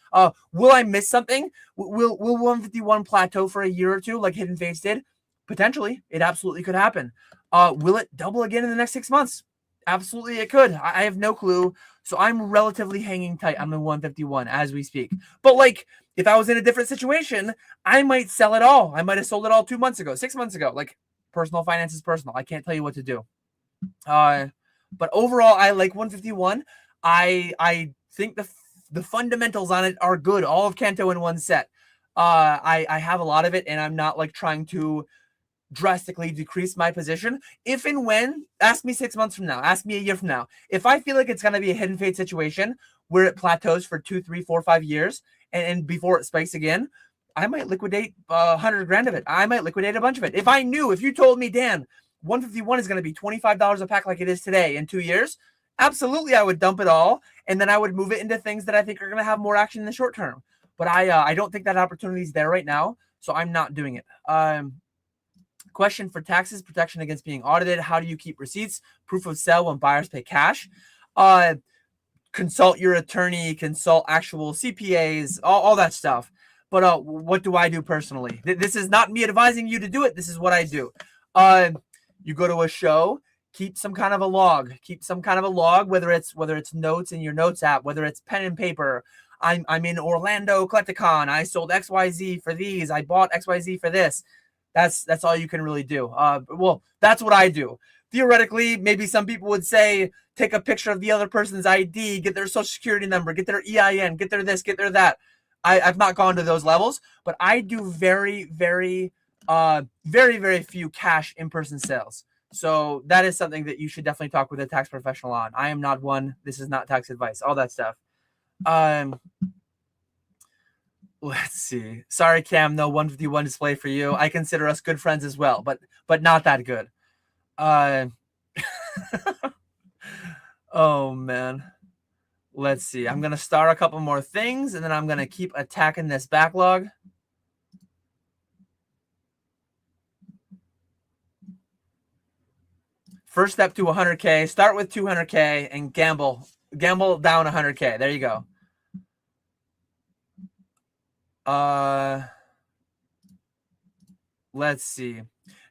Will I miss something? Will 151 plateau for a year or two like Hidden Fates did? Potentially. It absolutely could happen. Will it double again in the next 6 months? Absolutely, it could. I have no clue. So I'm relatively hanging tight on the 151 as we speak. But like, if I was in a different situation, I might sell it all. I might have sold it all 2 months ago, 6 months ago. Like, personal finance is personal. I can't tell you what to do. But overall, I like 151. I think the fundamentals on it are good. All of Kanto in one set. I have a lot of it, and I'm not like trying to drastically decrease my position. If and when, ask me 6 months from now, ask me a year from now, if I feel like it's going to be a hidden fate situation where it plateaus for 2, 3, 4, 5 years and before it spikes again, I might liquidate 100 grand of it. I might liquidate a bunch of it. If you told me, Dan, 151 is going to be $25 a pack like it is today in 2 years, absolutely I would dump it all, and then I would move it into things that I think are going to have more action in the short term. But I don't think that opportunity is there right now, so I'm not doing it. Question for taxes, protection against being audited. How do you keep receipts, proof of sale when buyers pay cash? Consult your attorney, consult actual CPAs, all that stuff. But what do I do personally? This is not me advising you to do it. This is what I do. You go to a show, keep some kind of a log. Keep some kind of a log, whether it's notes in your notes app, whether it's pen and paper. I'm in Orlando Collecticon. I sold XYZ for these. I bought XYZ for this. That's all you can really do. Well, that's what I do. Theoretically, maybe some people would say, take a picture of the other person's ID, get their social security number, get their EIN, get their this, get their that. I've not gone to those levels, but I do very, very, very, very few cash in-person sales. So that is something that you should definitely talk with a tax professional on. I am not one. This is not tax advice, all that stuff. Let's see. Sorry, Cam, no 151 display for you. I consider us good friends as well, but not that good. Oh, man. Let's see. I'm going to start a couple more things, and then I'm going to keep attacking this backlog. First step to 100K. Start with 200K and gamble. Gamble down 100K. There you go. Let's see.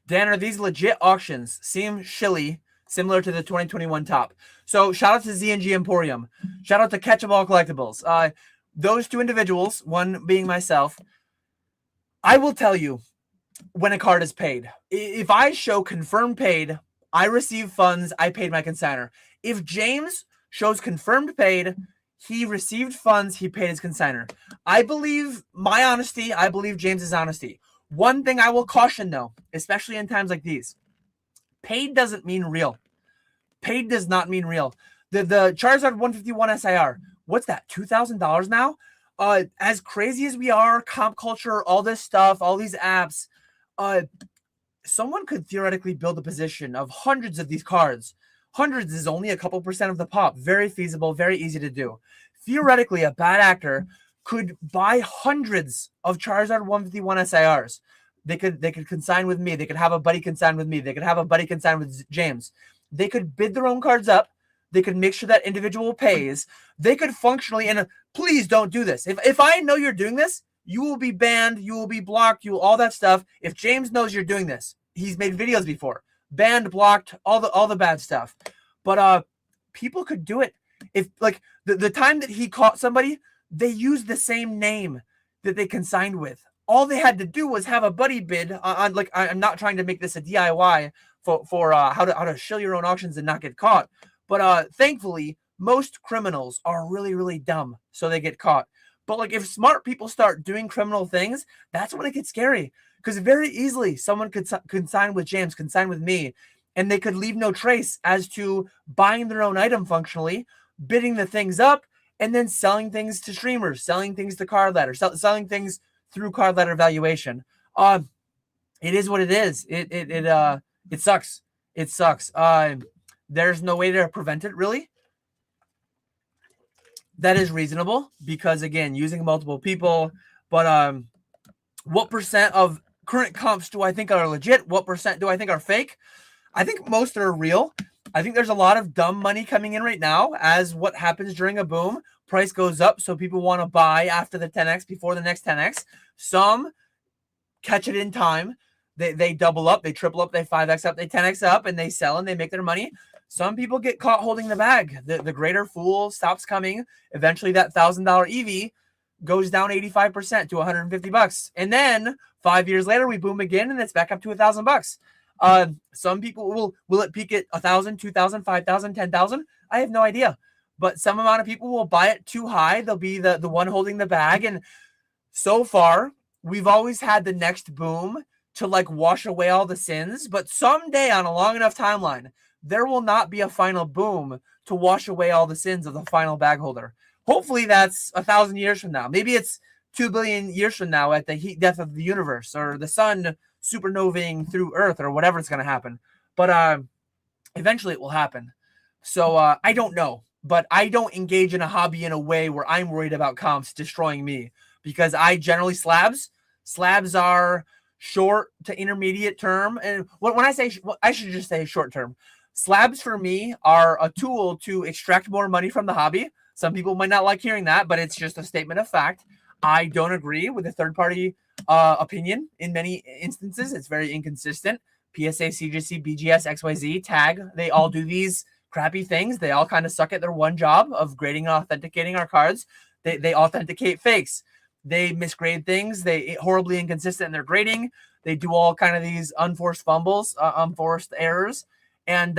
Dan, are these legit auctions? Seem shilly, similar to the 2021 top. So shout out to Z&G Emporium. Shout out to Catchable Collectibles. Those two individuals, one being myself, I will tell you when a card is paid. If I show confirmed paid, I receive funds, I paid my consignor. If James shows confirmed paid, he received funds, he paid his consignor. I believe my honesty, I believe James's honesty. One thing I will caution, though, especially in times like these, paid doesn't mean real. Paid does not mean real. The Charizard 151 SIR, what's that, $2,000 now? As crazy as we are, comp culture, all this stuff, all these apps, someone could theoretically build a position of hundreds of these cards. Hundreds is only a couple percent of the pop. Very feasible, very easy to do. Theoretically, a bad actor could buy hundreds of Charizard 151 SIRs. They could consign with me. They could have a buddy consign with me. They could have a buddy consign with James. They could bid their own cards up. They could make sure that individual pays. They could functionally, and please don't do this. If I know you're doing this, you will be banned. You will be blocked. All that stuff. If James knows you're doing this, he's made videos before. Banned, blocked, all the bad stuff. But people could do it. If like the time that he caught somebody, they used the same name that they consigned with. All they had to do was have a buddy bid on like, I'm not trying to make this a DIY for how to shill your own auctions and not get caught. But thankfully, most criminals are really, really dumb, so they get caught. But like if smart people start doing criminal things, that's when it gets scary. Because very easily someone could consign with James, consign with me, and they could leave no trace as to buying their own item functionally, bidding the things up, and then selling things to streamers, selling things to card letter, selling things through card letter valuation. It is what it is. It sucks. It sucks. There's no way to prevent it, really. That is reasonable because, again, using multiple people. But what percent of current comps do I think are legit? What percent do I think are fake? I think most are real. I think there's a lot of dumb money coming in right now as what happens during a boom. Price goes up, so people want to buy after the 10x, before the next 10x. Some catch it in time. They double up, they triple up, they 5x up, they 10x up, and they sell and they make their money. Some people get caught holding the bag. The greater fool stops coming. Eventually, that $1,000 EV goes down 85% to $150. And then 5 years later, we boom again, and it's back up to $1,000. Some people will it peak at 1,000, 2,000, 5,000, 10,000? I have no idea. But some amount of people will buy it too high. They'll be the one holding the bag. And so far, we've always had the next boom to like wash away all the sins, but someday on a long enough timeline, there will not be a final boom to wash away all the sins of the final bag holder. Hopefully that's 1,000 years from now. Maybe it's 2 billion years from now at the heat death of the universe, or the sun supernovaing through Earth, or whatever's going to happen. But eventually it will happen. So I don't know, but I don't engage in a hobby in a way where I'm worried about comps destroying me, because I generally slabs are short to intermediate term. And when I say, I should just say short term. Slabs for me are a tool to extract more money from the hobby. Some people might not like hearing that, but it's just a statement of fact. I don't agree with the third-party opinion in many instances. It's very inconsistent. PSA, CGC, BGS, XYZ, tag, they all do these crappy things. They all kind of suck at their one job of grading and authenticating our cards. They authenticate fakes. They misgrade things. They horribly inconsistent in their grading. They do all kind of these unforced fumbles, unforced errors. And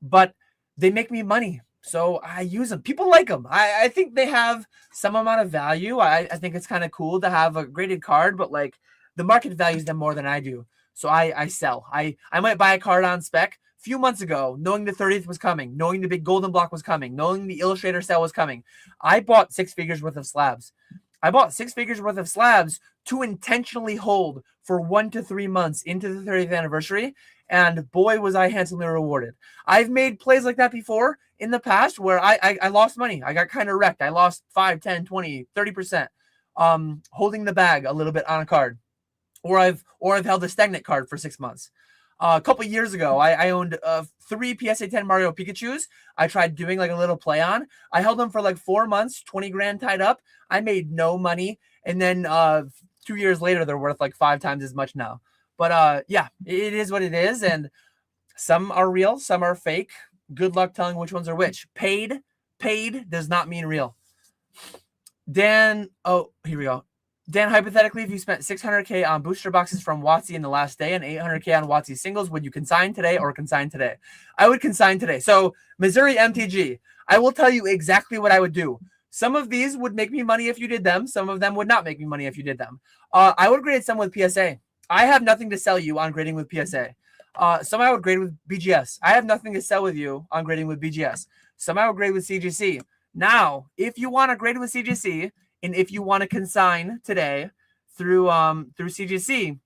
but they make me money, so I use them. People like them. I think they have some amount of value. I think it's kind of cool to have a graded card, but like the market values them more than I do. So I sell. I might buy a card on spec. A few months ago, knowing the 30th was coming, knowing the big golden block was coming, knowing the illustrator sale was coming, I bought 6 figures worth of slabs. I bought 6 figures worth of slabs to intentionally hold for 1 to 3 months into the 30th anniversary. And boy, was I handsomely rewarded. I've made plays like that before in the past where I lost money. I got kind of wrecked. I lost 5, 10, 20, 30% holding the bag a little bit on a card. Or I've held a stagnant card for 6 months. A couple years ago, I owned 3 PSA 10 Mario Pikachus. I tried doing like a little play on. I held them for like 4 months, 20 grand tied up. I made no money. And then 2 years later, they're worth like 5 times as much now. But yeah, it is what it is. And some are real, some are fake. Good luck telling which ones are which. Paid does not mean real. Dan, oh, here we go. Dan, hypothetically, if you spent $600K on booster boxes from WotC in the last day and $800K on WotC singles, would you consign today or consign today? I would consign today. So Missouri MTG, I will tell you exactly what I would do. Some of these would make me money if you did them. Some of them would not make me money if you did them. I would grade some with PSA. I have nothing to sell you on grading with PSA. Some I would grade with BGS. I have nothing to sell with you on grading with BGS. Some I would grade with CGC. Now, if you want to grade with CGC, and if you want to consign today through CGC,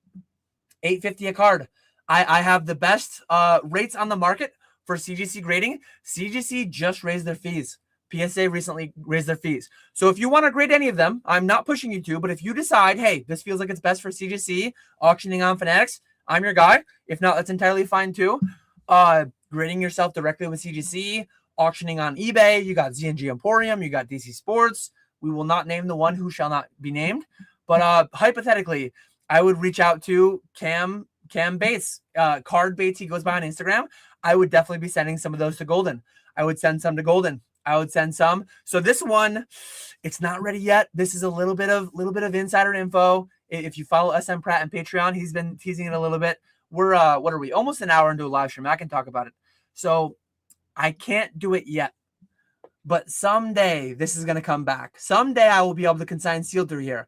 $850 a card. I have the best rates on the market for CGC grading. CGC just raised their fees. PSA recently raised their fees. So if you want to grade any of them, I'm not pushing you to, but if you decide, hey, this feels like it's best for CGC, auctioning on Fanatics, I'm your guy. If not, that's entirely fine too. Grading yourself directly with CGC, auctioning on eBay, you got ZNG Emporium, you got DC Sports. We will not name the one who shall not be named. But hypothetically, I would reach out to Cam Bates, Card Bates, he goes by on Instagram. I would definitely be sending some of those to Golden. I would send some to Golden. I would send some. So this one, it's not ready yet. This is a little bit of insider info. If you follow SM Pratt on Patreon, he's been teasing it a little bit. We're what are we? Almost an hour into a live stream. I can talk about it. So I can't do it yet. But someday this is going to come back. Someday I will be able to consign sealed through here.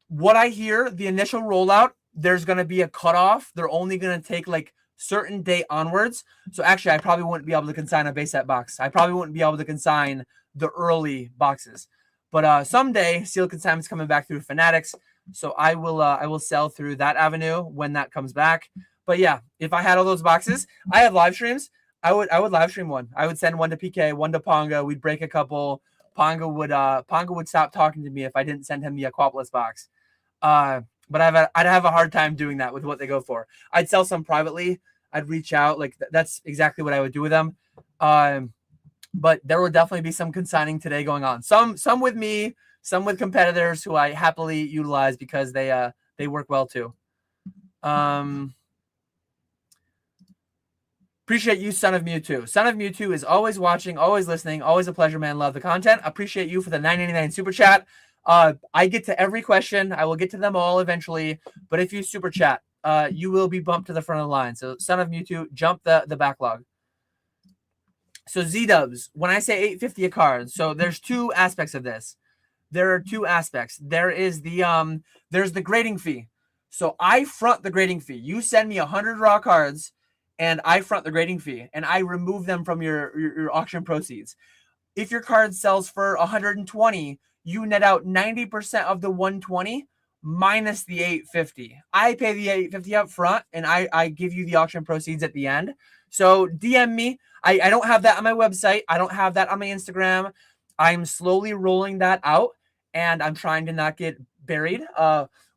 What I hear, the initial rollout, there's going to be a cutoff. They're only going to take like certain date onwards. So actually, I probably wouldn't be able to consign a base set box. I probably wouldn't be able to consign the early boxes. But someday, sealed consignment's coming back through Fanatics. So I will sell through that avenue when that comes back. But yeah, if I had all those boxes, I have live streams. I would live stream one. I would send one to PK, one to Ponga. We'd break a couple. Ponga would stop talking to me if I didn't send him the Aquapolis box. But I'd have a hard time doing that with what they go for. I'd sell some privately. I'd reach out. Like that's exactly what I would do with them. But there will definitely be some consigning today going on. Some with me, some with competitors who I happily utilize because they work well too. Appreciate you, Son of Mewtwo. Son of Mewtwo is always watching, always listening, always a pleasure, man. Love the content. Appreciate you for the $9.99 super chat. I get to every question. I will get to them all eventually. But if you super chat, you will be bumped to the front of the line. So Son of Mewtwo, jump the backlog. So Z-Dubs, when I say $850 a card, so there's two aspects of this. There are two aspects. There is there's the grading fee. So I front the grading fee. You send me 100 raw cards and I front the grading fee and I remove them from your auction proceeds. If your card sells for 120, you net out 90% of the 120 minus the 850. I pay the 850 up front and I give you the auction proceeds at the end. So DM me. I don't have that on my website. I don't have that on my Instagram. I'm slowly rolling that out and I'm trying to not get buried.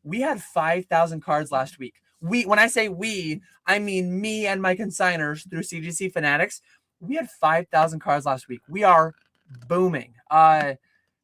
We had 5,000 cards last week. When I say we, I mean me and my consigners through CGC Fanatics. We had 5,000 cards last week. We are booming.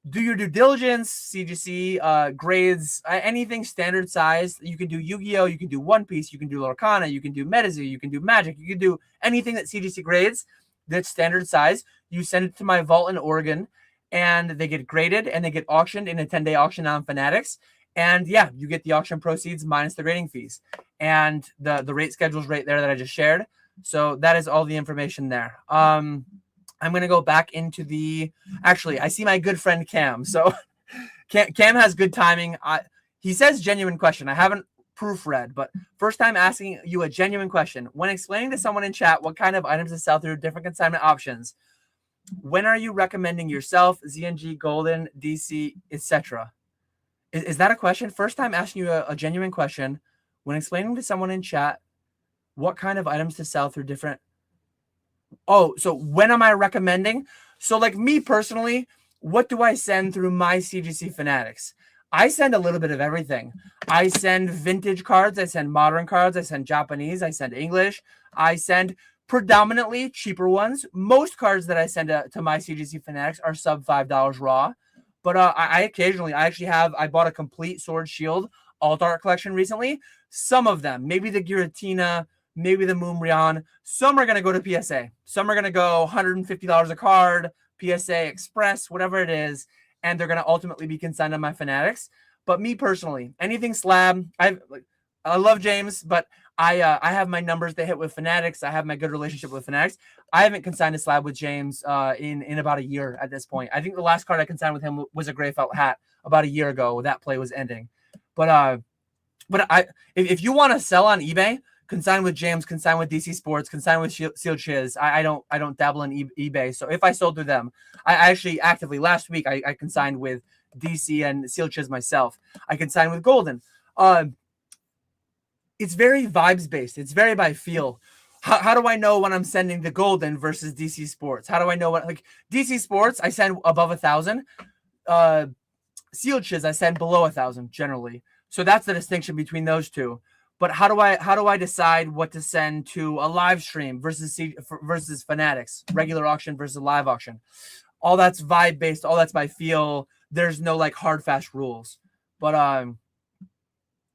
Do your due diligence, CGC, grades, anything standard size. You can do Yu-Gi-Oh, you can do One Piece, you can do Lorcana, you can do Metazoo, you can do Magic, you can do anything that CGC grades that's standard size. You send it to my vault in Oregon, and they get graded, and they get auctioned in a 10-day auction on Fanatics. And yeah, you get the auction proceeds minus the grading fees. And the rate schedule's right there that I just shared. So that is all the information there. I'm going to go back into actually, I see my good friend Cam. So Cam has good timing. He says genuine question. I haven't proofread, but first time asking you a genuine question. When explaining to someone in chat what kind of items to sell through different consignment options, when are you recommending yourself, ZNG, Golden, DC, etc.? Is that a question? First time asking you a genuine question. When explaining to someone in chat what kind of items to sell through different... Oh, so when am I recommending? So like me personally, what do I send through my CGC Fanatics? I send a little bit of everything. I send vintage cards. I send modern cards. I send Japanese. I send English. I send predominantly cheaper ones. Most cards that I send to my CGC Fanatics are sub $5 raw. But I occasionally, I bought a complete Sword Shield alt art collection recently. Some of them, maybe the Giratina, maybe the Moonbryon. Some are going to go to PSA. Some are going to go $150 a card, PSA Express, whatever it is. And they're going to ultimately be consigned on my Fanatics. But me personally, anything slab, I love James, but I have my numbers they hit with Fanatics. I have my good relationship with Fanatics. I haven't consigned a slab with James in about a year at this point. I think the last card I consigned with him was a gray felt hat about a year ago. That play was ending. But if you want to sell on eBay, consign with James, consign with DC Sports, consign with Sealed Chiz. I don't dabble in eBay. So if I sold through them, I actually actively last week I consigned with DC and Sealed Chiz myself. I consigned with Golden. It's very vibes based. It's very by feel. How do I know when I'm sending the Golden versus DC Sports? How do I know what, like DC Sports, I send above 1,000. Sealed Chiz, I send below 1,000 generally. So that's the distinction between those two. But how do I decide what to send to a live stream versus Fanatics, regular auction versus live auction? All that's vibe based. All that's by feel. There's no like hard fast rules. But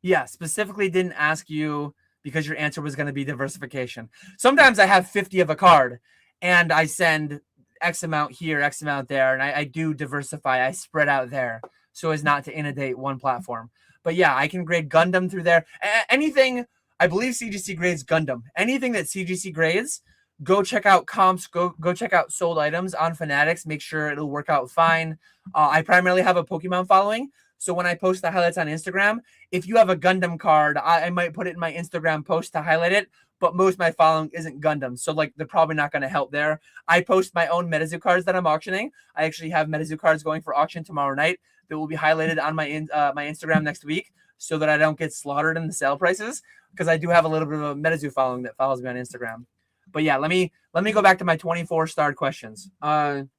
yeah, specifically didn't ask you because your answer was going to be diversification. Sometimes I have 50 of a card and I send X amount here, X amount there, and I do diversify. I spread out there so as not to inundate one platform. But yeah, I can grade Gundam through there. Anything, I believe CGC grades Gundam. Anything that CGC grades, go check out comps, go check out sold items on Fanatics. Make sure it'll work out fine. I primarily have a Pokemon following. So when I post the highlights on Instagram, if you have a Gundam card, I might put it in my Instagram post to highlight it. But most of my following isn't Gundam. So like they're probably not going to help there. I post my own Metazoo cards that I'm auctioning. I actually have Metazoo cards going for auction tomorrow night that will be highlighted on my Instagram next week so that I don't get slaughtered in the sale prices, because I do have a little bit of a Metazoo following that follows me on Instagram. But yeah, let me go back to my 24 starred questions. And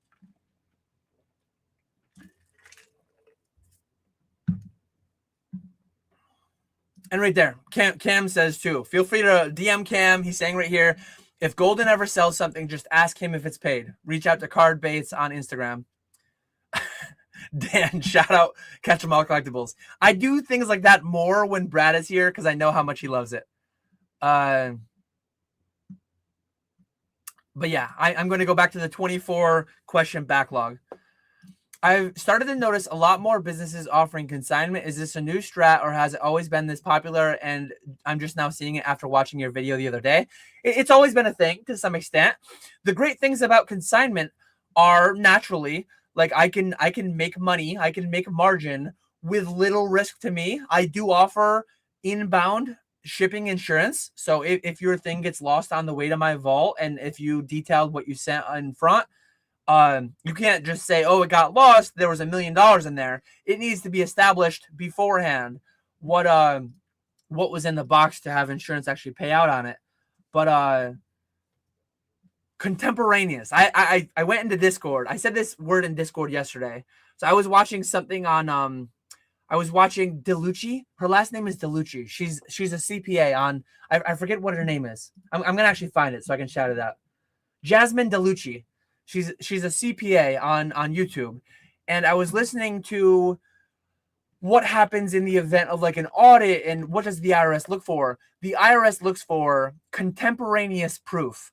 right there, Cam says too, feel free to DM Cam. He's saying right here, if Golden ever sells something, just ask him if it's paid. Reach out to Card Baits on Instagram. Dan, shout out Catch 'em All Collectibles. I do things like that more when Brad is here because I know how much he loves it. But yeah, I'm going to go back to the 24 question backlog. I've started to notice a lot more businesses offering consignment. Is this a new strat or has it always been this popular and I'm just now seeing it after watching your video the other day? It's always been a thing to some extent. The great things about consignment are naturally, like I can make money, I can make margin with little risk to me. I do offer inbound shipping insurance. So if your thing gets lost on the way to my vault, and if you detailed what you sent in front, you can't just say, oh, it got lost, there was $1 million in there. It needs to be established beforehand what was in the box to have insurance actually pay out on it. But contemporaneous. I went into Discord. I said this word in Discord yesterday. So I was watching something on I was watching DeLucci. Her last name is DeLucci. She's a CPA on I forget what her name is. I'm gonna actually find it so I can shout it out. Jasmine DeLucci. She's a CPA on YouTube. And I was listening to what happens in the event of like an audit and what does the IRS look for? The IRS looks for contemporaneous proof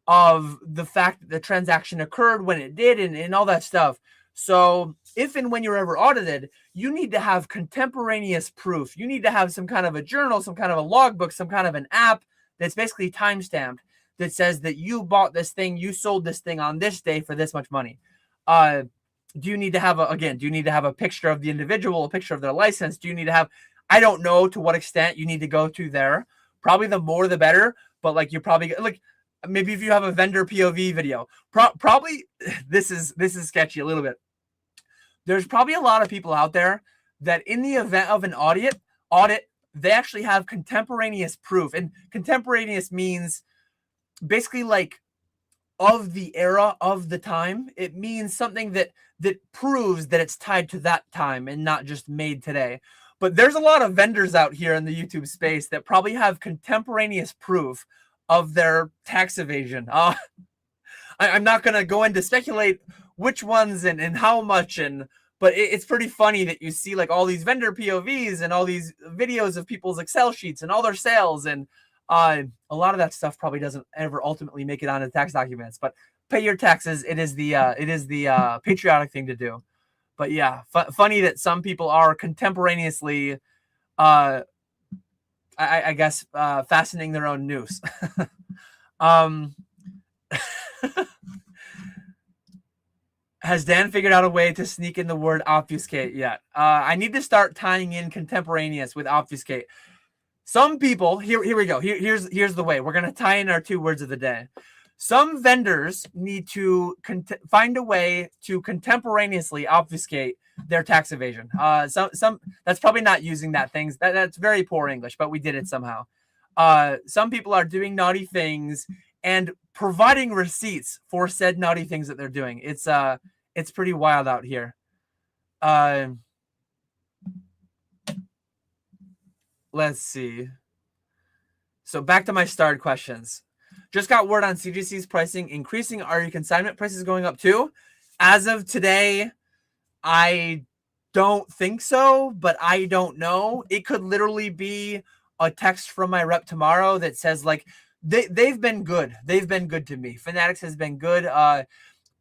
of the fact that the transaction occurred when it did and all that stuff. So if and when you're ever audited, you need to have contemporaneous proof. You need to have some kind of a journal, some kind of a logbook, some kind of an app that's basically time-stamped that says that you bought this thing, you sold this thing on this day for this much money. Do you need to have a picture of the individual, a picture of their license? Do you need to have, I don't know to what extent you need to go to there. Probably the more the better, but like you're probably like, maybe if you have a vendor POV video, probably this is sketchy a little bit. There's probably a lot of people out there that in the event of an audit, they actually have contemporaneous proof. And contemporaneous means basically like of the era of the time. It means something that proves that it's tied to that time and not just made today. But there's a lot of vendors out here in the YouTube space that probably have contemporaneous proof of their tax evasion. I'm not going to go into speculate which ones and how much, but it's pretty funny that you see like all these vendor POVs and all these videos of people's Excel sheets and all their sales, and a lot of that stuff probably doesn't ever ultimately make it onto tax documents. But pay your taxes. It is the patriotic thing to do. But yeah, funny that some people are contemporaneously, I guess, fastening their own noose. Has Dan figured out a way to sneak in the word obfuscate yet? I need to start tying in contemporaneous with obfuscate. Some people, here we go. Here's the way. We're going to tie in our 2 words of the day. Some vendors need to find a way to contemporaneously obfuscate their tax evasion. Some that's probably not using that things. That's very poor English, but we did it somehow. Some people are doing naughty things and providing receipts for said naughty things that they're doing. It's pretty wild out here. Let's see. So back to my starred questions. Just got word on CGC's pricing increasing. Are your consignment prices going up too? As of today, I don't think so, but I don't know. It could literally be a text from my rep tomorrow that says like they've been good. They've been good to me. Fanatics has been good.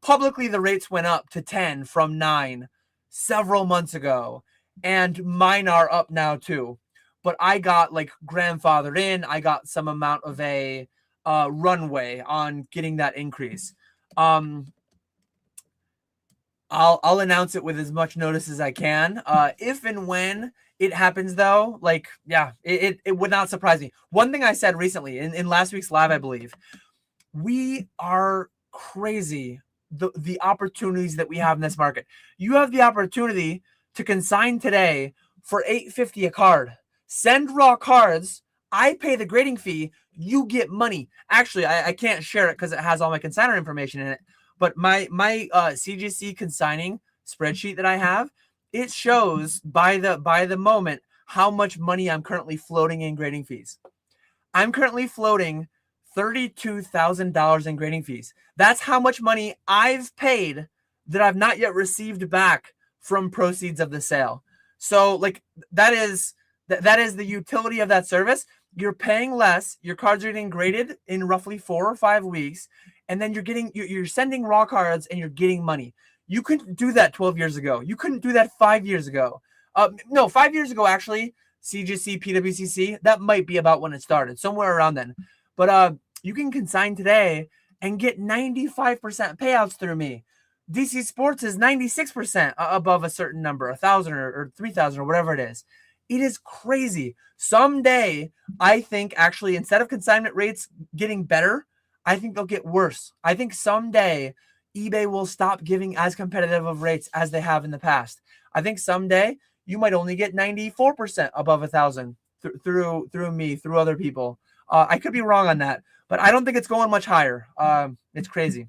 Publicly, the rates went up to 10 from 9 several months ago, and mine are up now too. But I got like grandfathered in. I got some amount of a runway on getting that increase. I'll announce it with as much notice as I can. If and when it happens, though, like, yeah, it would not surprise me. One thing I said recently in last week's live, I believe, we are crazy. The opportunities that we have in this market. You have the opportunity to consign today for $8.50 a card. Send raw cards. I pay the grading fee. You get money. Actually, I can't share it because it has all my consignor information in it. But my CGC consigning spreadsheet that I have, it shows by the moment how much money I'm currently floating in grading fees. I'm currently floating $32,000 in grading fees. That's how much money I've paid that I've not yet received back from proceeds of the sale. So like that is the utility of that service. You're paying less. Your cards are getting graded in roughly 4 or 5 weeks, and then you're sending raw cards and you're getting money. You couldn't do that 12 years ago. You couldn't do that 5 years ago. No, 5 years ago actually. CGC, PWCC, that might be about when it started, somewhere around then. But you can consign today and get 95% payouts through me. DC Sports is 96% above a certain number, 1,000 or 3,000 or whatever it is. It is crazy. Someday, I think actually, instead of consignment rates getting better, I think they'll get worse. I think someday eBay will stop giving as competitive of rates as they have in the past. I think someday you might only get 94% above 1,000 through me, through other people. I could be wrong on that, but I don't think it's going much higher. It's crazy.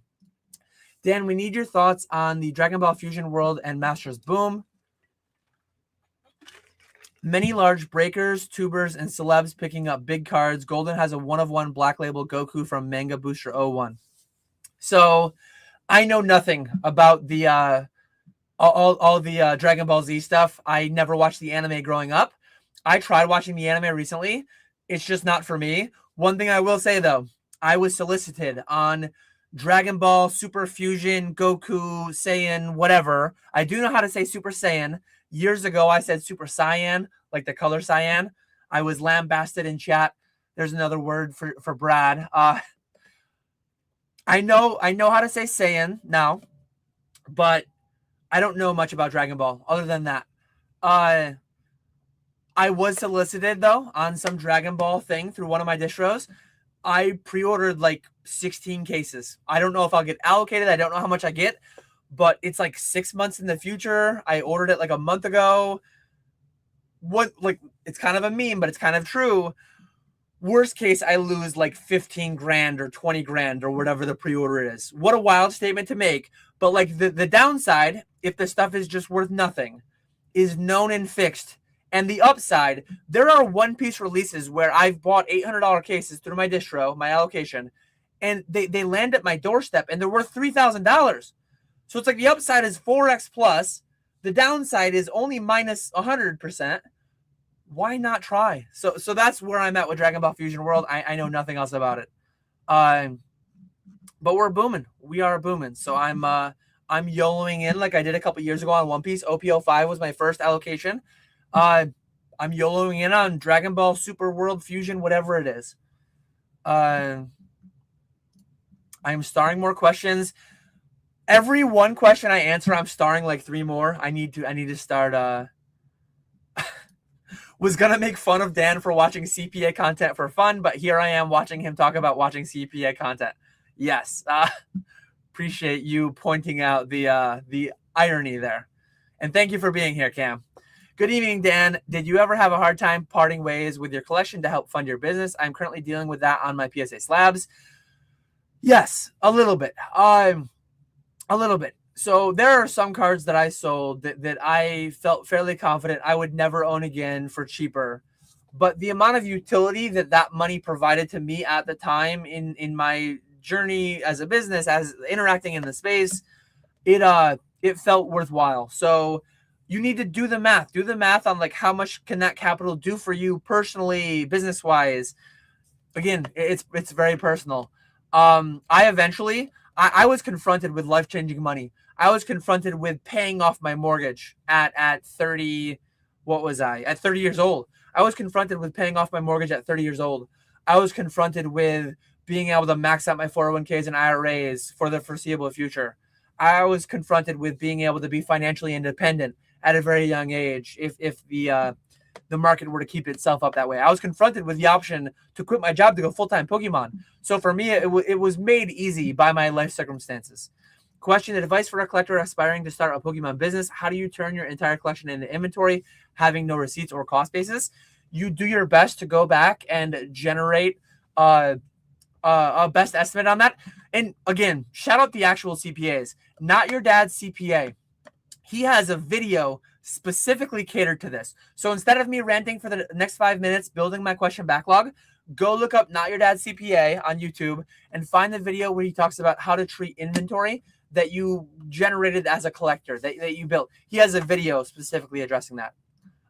Dan, we need your thoughts on the Dragon Ball Fusion World and Masters Boom. Many large breakers, tubers, and celebs picking up big cards. Golden has a 1/1 Black Label Goku from Manga Booster 01. So I know nothing about the all the Dragon Ball Z stuff. I never watched the anime growing up. I tried watching the anime recently. It's just not for me. One thing I will say though, I was solicited on Dragon Ball Super Fusion, Goku, Saiyan, whatever. I do know how to say Super Saiyan. Years ago, I said Super Cyan, like the color cyan. I was lambasted in chat. There's another word for Brad. I know how to say Saiyan now, but I don't know much about Dragon Ball other than that. I was solicited though on some Dragon Ball thing through one of my distros. I pre-ordered like 16 cases. I don't know if I'll get allocated. I don't know how much I get, but it's like 6 months in the future. I ordered it like a month ago. It's kind of a meme, but it's kind of true. Worst case, I lose like 15 grand or 20 grand or whatever the pre-order is. What a wild statement to make. But like the downside, if the stuff is just worth nothing, is known and fixed. And the upside, there are one-piece releases where I've bought $800 cases through my distro, my allocation, and they land at my doorstep and they're worth $3,000. So it's like the upside is 4x plus. The downside is only minus 100%. Why not try? So that's where I'm at with Dragon Ball Fusion World. I know nothing else about it. But we're booming. We are booming. So I'm YOLOing in like I did a couple years ago on One Piece. OP05 was my first allocation. I'm YOLOing in on Dragon Ball Super World Fusion, whatever it is. I'm starring more questions. Every one question I answer, I'm starring like 3 more. I need to start. Was gonna make fun of Dan for watching CPA content for fun, but here I am watching him talk about watching CPA content. Yes, appreciate you pointing out the irony there, and thank you for being here, Cam. Good evening, Dan. Did you ever have a hard time parting ways with your collection to help fund your business? I'm currently dealing with that on my PSA slabs. Yes, a little bit. A little bit. So there are some cards that I sold that I felt fairly confident I would never own again for cheaper. But the amount of utility that money provided to me at the time in my journey as a business, as interacting in the space, it felt worthwhile. So you need to do the math. Do the math on like how much can that capital do for you personally, business wise. Again, it's very personal. I was confronted with life-changing money. I was confronted with paying off my mortgage at 30. What was I? At 30 years old. I was confronted with paying off my mortgage at 30 years old. I was confronted with being able to max out my 401ks and IRAs for the foreseeable future. I was confronted with being able to be financially independent at a very young age if the market were to keep itself up that way. I was confronted with the option to quit my job to go full-time Pokemon. So for me, it was made easy by my life circumstances. Question: advice for a collector aspiring to start a Pokemon business. How do you turn your entire collection into inventory, having no receipts or cost basis? You do your best to go back and generate a best estimate on that. And again, shout out the actual CPAs, not your dad's CPA. He has a video specifically catered to this. So instead of me ranting for the next 5 minutes, building my question backlog, go look up Not Your Dad's CPA on YouTube and find the video where he talks about how to treat inventory that you generated as a collector, that you built. He has a video specifically addressing that.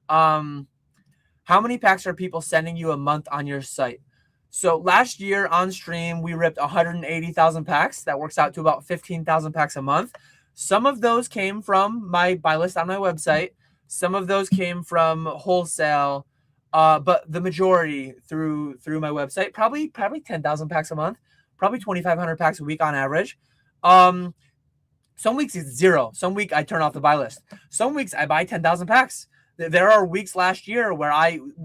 How many packs are people sending you a month on your site? So last year on stream, we ripped 180,000 packs. That works out to about 15,000 packs a month. Some of those came from my buy list on my website. Some of those came from wholesale, but the majority through my website. Probably 10,000 packs a month. Probably 2,500 packs a week on average. Some weeks it's 0. Some week I turn off the buy list. Some weeks I buy 10,000 packs. There are weeks last year where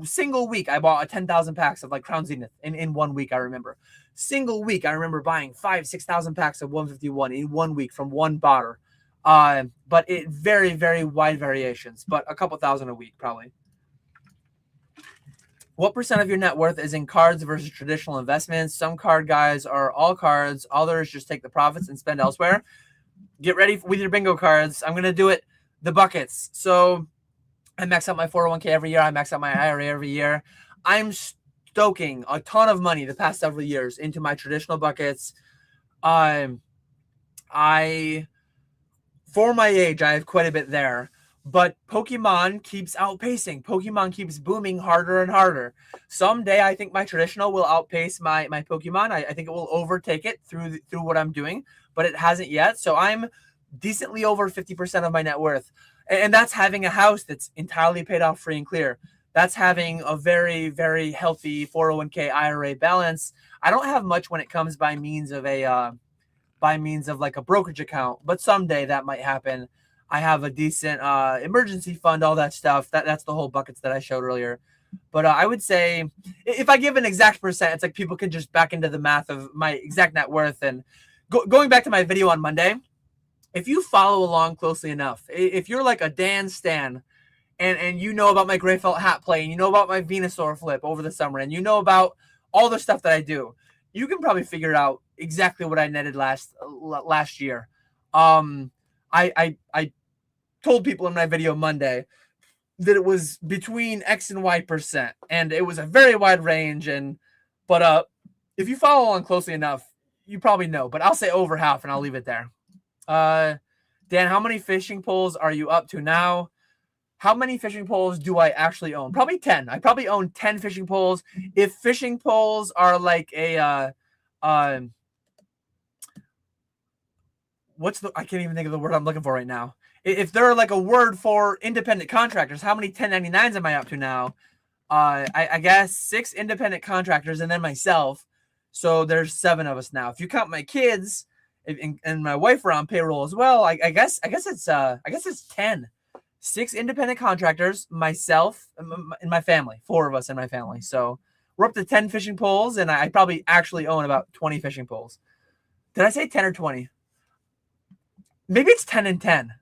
single week, I bought 10,000 packs of like Crown Zenith in 1 week. I remember single week. I remember buying 6,000 packs of 151 in 1 week from one botter. But it very, very wide variations, but a couple thousand a week probably. What percent of your net worth is in cards versus traditional investments? Some card guys are all cards. Others just take the profits and spend elsewhere. Get ready with your bingo cards. I'm going to do it. The buckets. So I max out my 401k every year. I max out my IRA every year. I'm stoking a ton of money the past several years into my traditional buckets. For my age, I have quite a bit there. But Pokemon keeps outpacing. Pokemon keeps booming harder and harder. Someday, I think my traditional will outpace my Pokemon. I think it will overtake it through what I'm doing, but it hasn't yet. So I'm decently over 50% of my net worth. And that's having a house that's entirely paid off free and clear. That's having a very, very healthy 401k IRA balance. I don't have much when it comes by means of like a brokerage account, but someday that might happen. I have a decent emergency fund, all that stuff. That's the whole buckets that I showed earlier. But I would say if I give an exact percent, it's like people can just back into the math of my exact net worth. And going back to my video on Monday, if you follow along closely enough, if you're like a Dan Stan and you know about my gray felt hat play and you know about my Venusaur flip over the summer and you know about all the stuff that I do, you can probably figure out exactly what I netted last year. I told people in my video Monday that it was between X and Y percent, and it was a very wide range. But if you follow along closely enough, you probably know. But I'll say over half, and I'll leave it there. Dan, how many fishing poles are you up to now? How many fishing poles do I actually own? Probably 10. I probably own 10 fishing poles. If fishing poles are like a I can't even think of the word I'm looking for right now. If they're like a word for independent contractors, how many 1099s am I up to now? I guess 6 independent contractors and then myself. So there's 7 of us now. If you count my kids and my wife are on payroll as well, I guess it's 10. 6 independent contractors, myself, and my family. 4 of us in my family. So we're up to 10 fishing poles, and I probably actually own about 20 fishing poles. Did I say 10 or 20? Maybe it's 10 and 10.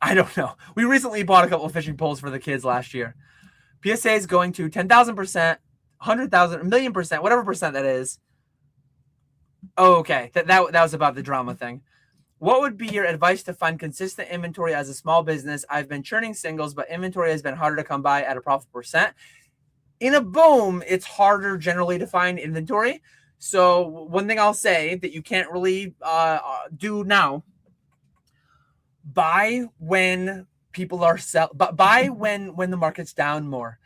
I don't know. We recently bought a couple of fishing poles for the kids last year. PSA is going to 10,000%, 100,000, 1,000,000%, whatever percent that is. Oh, okay. That was about the drama thing. What would be your advice to find consistent inventory as a small business? I've been churning singles, but inventory has been harder to come by at a profit percent. In a boom, it's harder generally to find inventory. So one thing I'll say that you can't really do now, buy when people are buy when the market's down more.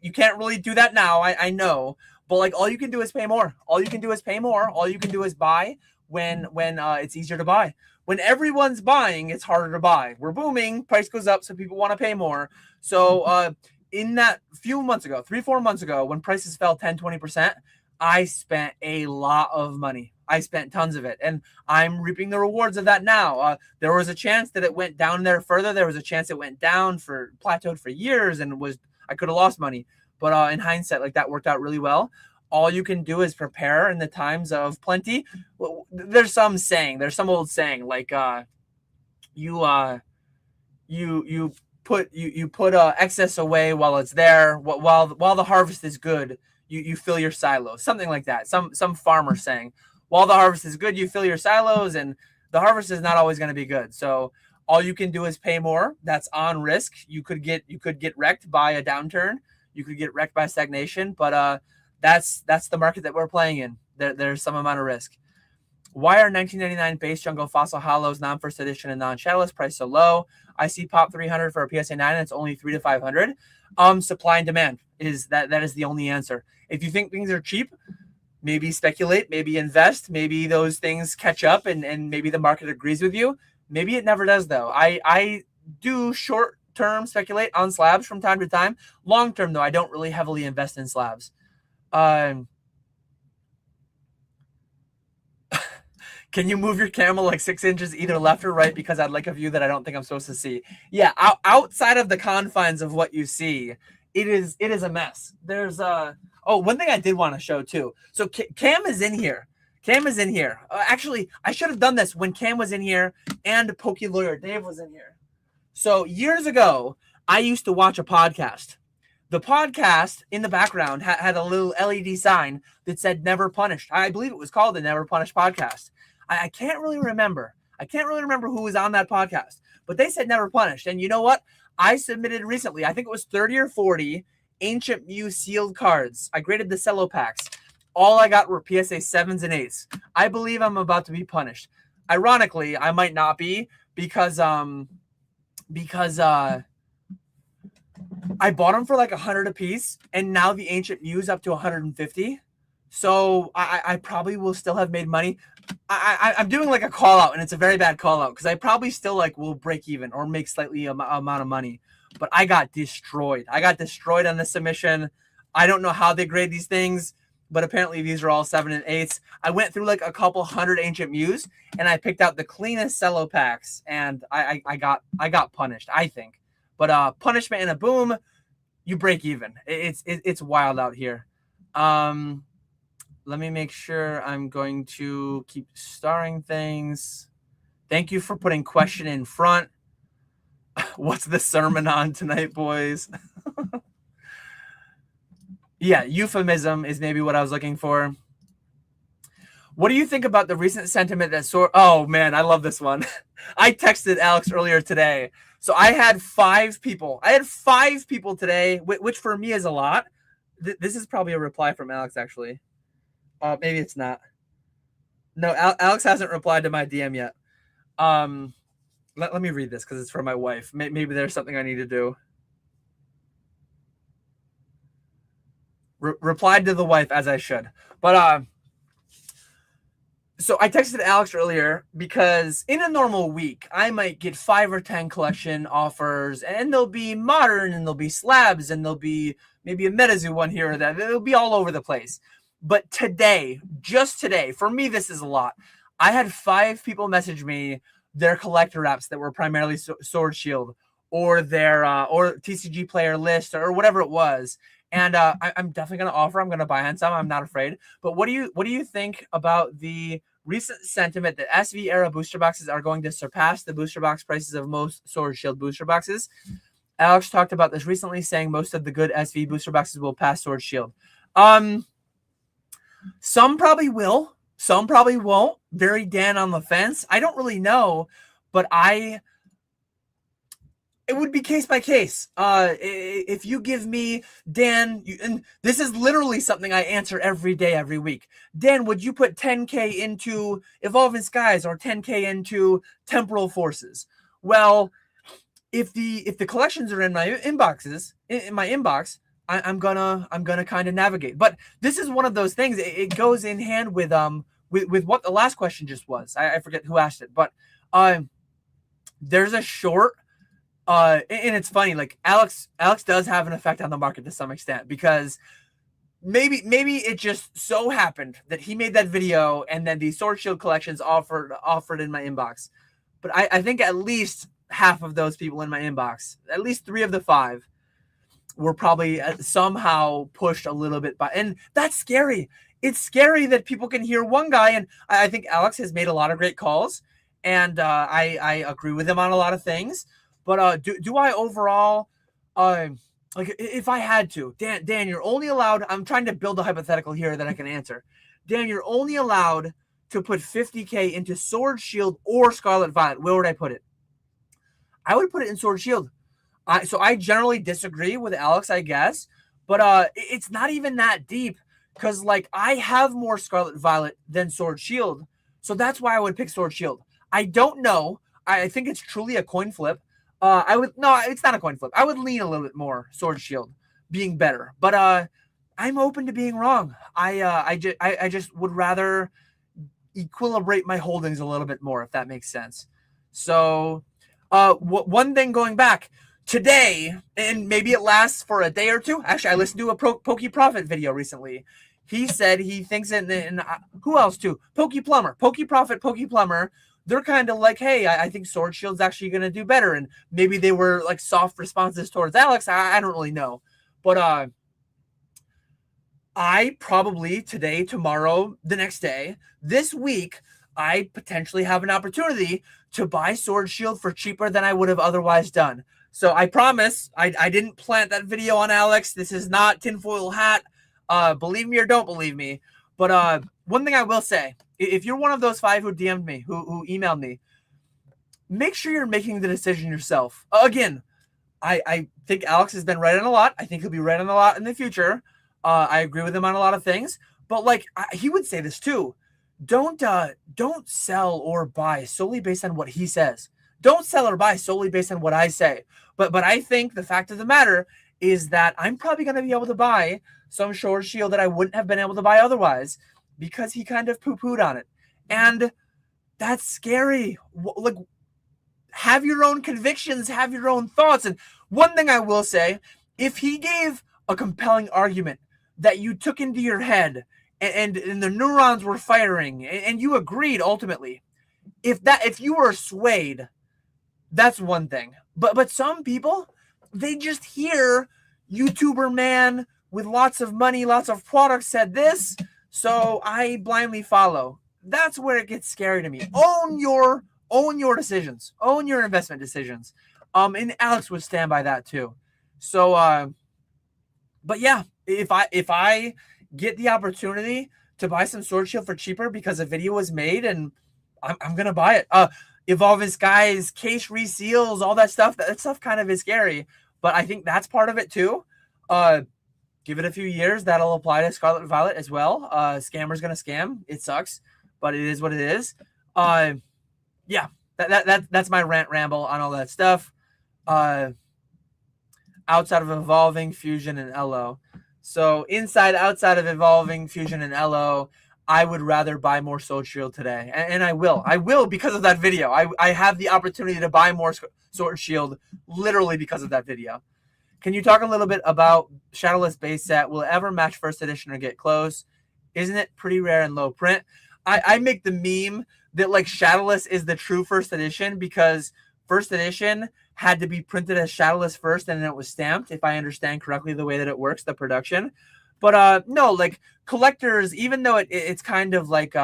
You can't really do that now. I know, but like all you can do is pay more. All you can do is pay more. All you can do is buy when it's easier to buy. When everyone's buying, it's harder to buy. We're booming, price goes up, so people want to pay more. So in that few months ago, 3-4 months ago, when prices fell 10-20%, I spent a lot of money. I spent tons of it, and I'm reaping the rewards of that now. There was a chance that it went down there further. There was a chance it went down plateaued for years, and I could have lost money. But in hindsight, like that worked out really well. All you can do is prepare in the times of plenty. There's some old saying like you put excess away while it's there. While the harvest is good, you fill your silos. Something like that. Some farmer saying. While the harvest is good, you fill your silos, and the harvest is not always going to be good. So all you can do is pay more. That's on risk. You could get wrecked by a downturn. You could get wrecked by stagnation, but that's the market that we're playing in. There's some amount of risk. Why are 1999 base jungle fossil hollows, non-first edition, and non-shadowless priced so low? I see pop 300 for a PSA 9, and it's only 300 to 500. Supply and demand is the only answer. If you think things are cheap, maybe speculate, maybe invest, maybe those things catch up and maybe the market agrees with you. Maybe it never does, though. I do short-term speculate on slabs from time to time. Long-term, though, I don't really heavily invest in slabs. Can you move your camera like 6 inches either left or right, because I'd like a view that I don't think I'm supposed to see? Yeah, outside of the confines of what you see, it is a mess. There's one thing I did want to show too. So Cam is in here. Cam is in here. Actually, I should have done this when Cam was in here and Pokey Lawyer Dave was in here. So years ago, I used to watch a podcast. The podcast in the background had a little LED sign that said "Never Punished." I believe it was called the Never Punished podcast. I can't really remember. I can't really remember who was on that podcast, but they said "Never Punished." And you know what? I submitted recently, I think it was 30 or 40 Ancient Muse sealed cards. I graded the cello packs. All I got were PSA 7s and 8s. I believe I'm about to be punished. Ironically, I might not be because I bought them for like 100 a piece, and now the Ancient Muse up to 150. So I probably will still have made money. I'm doing like a call out, and it's a very bad call out because I probably still like will break even or make slightly amount of money. But I got destroyed. I got destroyed on this submission. I don't know how they grade these things, but apparently these are all 7 and 8s. I went through like a couple hundred Ancient Muse, and I picked out the cleanest cello packs, and I got punished, I think. But punishment and a boom, you break even. It's wild out here. Let me make sure I'm going to keep starring things. Thank you for putting question in front. What's the sermon on tonight, boys? Yeah, euphemism is maybe what I was looking for. What do you think about the recent sentiment that oh man, I love this one. I texted Alex earlier today. So I had 5 people. I had 5 people today, which for me is a lot. This is probably a reply from Alex, actually. Maybe it's not. No, Alex hasn't replied to my DM yet. Let me read this because it's from my wife. Maybe there's something I need to do. Replied to the wife as I should. But so I texted Alex earlier because in a normal week, I might get 5 or 10 collection offers, and they'll be modern, and they'll be slabs, and there'll be maybe a Metazoo one here or there. They'll be all over the place. But today, just today, for me, this is a lot. I had 5 people message me their collector apps that were primarily Sword Shield or their or TCG player list or whatever it was. And I'm definitely going to offer. I'm going to buy on some. I'm not afraid. But what do you think about the recent sentiment that SV era booster boxes are going to surpass the booster box prices of most Sword Shield booster boxes? Alex talked about this recently, saying most of the good SV booster boxes will pass Sword Shield. Some probably will. Some probably won't. Very Dan on the fence. I don't really know, but it would be case by case. If you give me, Dan, and this is literally something I answer every day, every week. Dan, would you put 10K into Evolving Skies or 10K into Temporal Forces? Well, if the collections are in my inboxes, in my inbox, I'm gonna kind of navigate. But this is one of those things. It goes in hand with what the last question just was. I forget who asked it, but there's a short. And it's funny, like Alex does have an effect on the market to some extent, because maybe it just so happened that he made that video and then the Sword Shield collections offered in my inbox. But I think at least half of those people in my inbox, at least 3 of the 5, were probably somehow pushed a little bit by, and that's scary. It's scary that people can hear one guy, and I think Alex has made a lot of great calls, and I agree with him on a lot of things. But do I overall, like if I had to, Dan, you're only allowed, I'm trying to build a hypothetical here that I can answer. Dan, you're only allowed to put 50K into Sword Shield or Scarlet Violet. Where would I put it? I would put it in Sword Shield. So I generally disagree with Alex, I guess, but it's not even that deep, because like I have more Scarlet Violet than Sword Shield, so that's why I would pick Sword Shield. I don't know. I think it's truly a coin flip. It's not a coin flip. I would lean a little bit more Sword Shield being better, but I'm open to being wrong. I just would rather equilibrate my holdings a little bit more, if that makes sense. So one thing going back. Today, and maybe it lasts for a day or two. Actually, I listened to a Pokey Profit video recently. He said he thinks and who else too? Pokey Plumber, Pokey Profit, Pokey Plumber. They're kind of like, hey, I think Sword Shield's actually going to do better. And maybe they were like soft responses towards Alex. I don't really know. But I probably today, tomorrow, the next day, this week, I potentially have an opportunity to buy Sword Shield for cheaper than I would have otherwise done. So I promise I didn't plant that video on Alex. This is not tinfoil hat. Believe me or don't believe me. But one thing I will say, if you're one of those 5 who DM'd me, who emailed me, make sure you're making the decision yourself. Again, I think Alex has been right on a lot. I think he'll be right on a lot in the future. I agree with him on a lot of things. But like he would say this too. Don't sell or buy solely based on what he says. Don't sell or buy solely based on what I say. But I think the fact of the matter is that I'm probably going to be able to buy some Sword Shield that I wouldn't have been able to buy otherwise because he kind of poo-pooed on it. And that's scary. Like, have your own convictions, have your own thoughts. And one thing I will say, if he gave a compelling argument that you took into your head and the neurons were firing and you agreed ultimately, if you were swayed, that's one thing. But some people, they just hear YouTuber man with lots of money, lots of products said this, so I blindly follow. That's where it gets scary to me. Own your decisions. Own your investment decisions. And Alex would stand by that too. So but yeah, if I get the opportunity to buy some Sword Shield for cheaper because a video was made, and I'm gonna buy it. Evolving Skies, case reseals, all that stuff. That stuff kind of is scary, but I think that's part of it too. Give it a few years, that'll apply to Scarlet Violet as well. Scammer's gonna scam. It sucks, but it is what it is. Yeah, that's my rant ramble on all that stuff. Outside of Evolving, Fusion, and LO. So outside of Evolving, Fusion, and LO, I would rather buy more Sword Shield today. And I will because of that video. I have the opportunity to buy more Sword Shield literally because of that video. Can you talk a little bit about Shadowless base set? Will it ever match first edition or get close? Isn't it pretty rare and low print? I make the meme that like Shadowless is the true first edition because first edition had to be printed as Shadowless first and then it was stamped, if I understand correctly the way that it works, the production. But no, like collectors, even though it's kind of like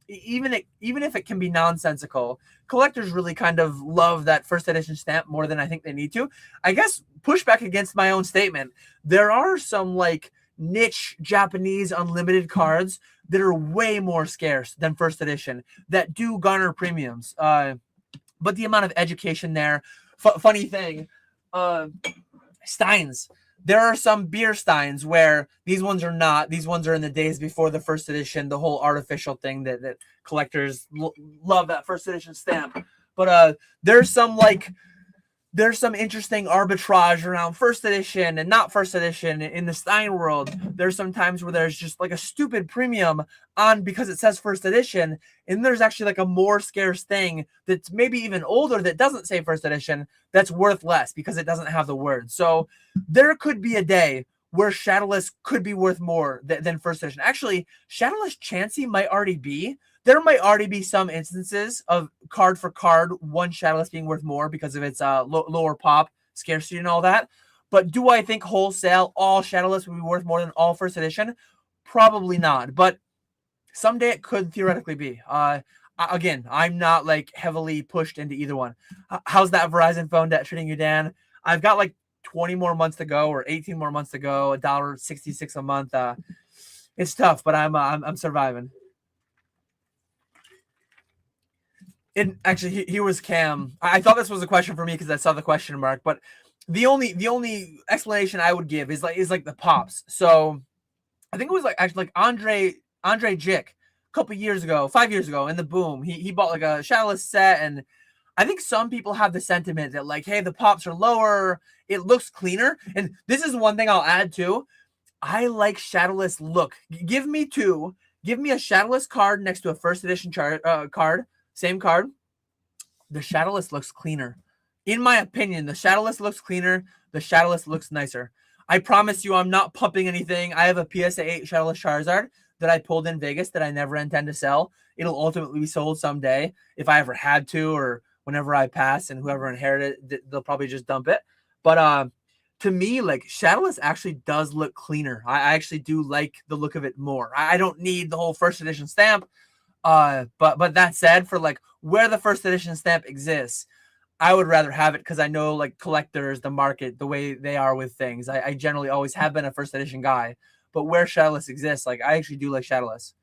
even if it can be nonsensical, collectors really kind of love that first edition stamp more than I think they need to. I guess pushback against my own statement. There are some like niche Japanese unlimited cards that are way more scarce than first edition that do garner premiums. But the amount of education there. Funny thing, Steins. There are some beer Steins where these ones are not. These ones are in the days before the first edition, the whole artificial thing that collectors love, that first edition stamp. But there's some interesting arbitrage around first edition and not first edition in the Stein world. There's some times where there's just like a stupid premium on because it says first edition, and there's actually like a more scarce thing that's maybe even older that doesn't say first edition that's worth less because it doesn't have the word. So there could be a day where Shadowless could be worth more than first edition. Actually, Shadowless Chansey might already be. There might already be some instances of card for card, one Shadowless being worth more because of its lower pop, scarcity, and all that. But do I think wholesale all Shadowless would be worth more than all first edition? Probably not. But someday it could theoretically be. Again, I'm not like heavily pushed into either one. How's that Verizon phone debt treating you, Dan? I've got like 20 more months to go or 18 more months to go. $1.66 a month. It's tough, but I'm surviving. And actually, here was Cam. I thought this was a question for me because I saw the question mark. But the only explanation I would give is like the pops. So I think it was like Andre Jick a couple years ago, 5 years ago, in the boom. He bought like a Shadowless set, and I think some people have the sentiment that like, hey, the pops are lower, it looks cleaner. And this is one thing I'll add too. I like Shadowless look. Give me two. Give me a Shadowless card next to a first edition card. Same card. The Shadowless looks cleaner. In my opinion, the Shadowless looks cleaner. The Shadowless looks nicer. I promise you I'm not pumping anything. I have a PSA 8 Shadowless Charizard that I pulled in Vegas that I never intend to sell. It'll ultimately be sold someday if I ever had to, or whenever I pass and whoever inherited it, they'll probably just dump it. But to me, like, Shadowless actually does look cleaner. I actually do like the look of it more. I don't need the whole first edition stamp. But that said, for like where the first edition stamp exists, I would rather have it because I know, like, collectors, the market, the way they are with things. I generally always have been a first edition guy, but where Shadowless exists, like, I actually do like Shadowless.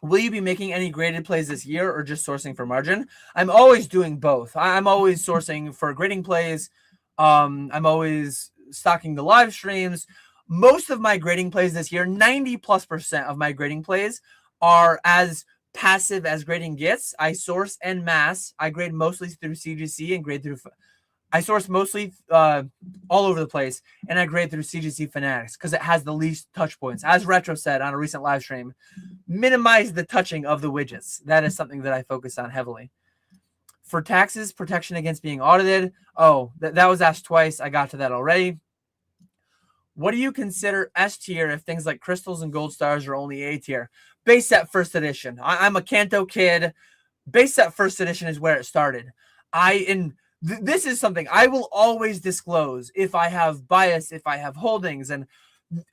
Will you be making any graded plays this year or just sourcing for margin? I'm always doing both. I'm always sourcing for grading plays. I'm always stocking the live streams. Most of my grading plays this year, 90+% of my grading plays are as passive as grading gets. I source en masse. I grade mostly through CGC and grade through. I source mostly all over the place, and I grade through CGC Fanatics because it has the least touch points. As Retro said on a recent live stream, minimize the touching of the widgets. That is something that I focus on heavily. For taxes, protection against being audited. Oh, that was asked twice. I got to that already. What do you consider S tier if things like crystals and gold stars are only A tier? Base set first edition. I'm a Kanto kid. Base set first edition is where it started. This is something I will always disclose if I have bias, if I have holdings, and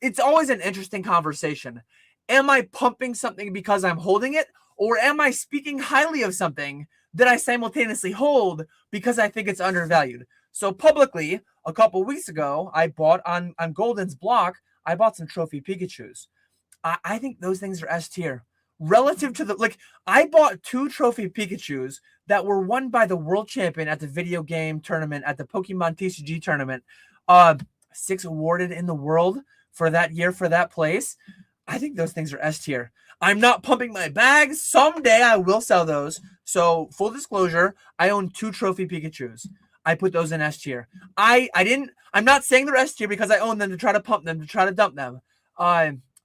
it's always an interesting conversation. Am I pumping something because I'm holding it, or am I speaking highly of something that I simultaneously hold because I think it's undervalued? So publicly, a couple weeks ago, I bought on Golden's block, I bought some trophy Pikachus. I think those things are S tier. Relative to I bought 2 trophy Pikachus that were won by the world champion at the video game tournament, at the Pokemon TCG tournament. 6 awarded in the world for that year for that place. I think those things are S tier. I'm not pumping my bags. Someday I will sell those. So full disclosure, I own 2 trophy Pikachus. I put those in S tier. I'm not saying they're S tier because I own them to try to pump them, to try to dump them.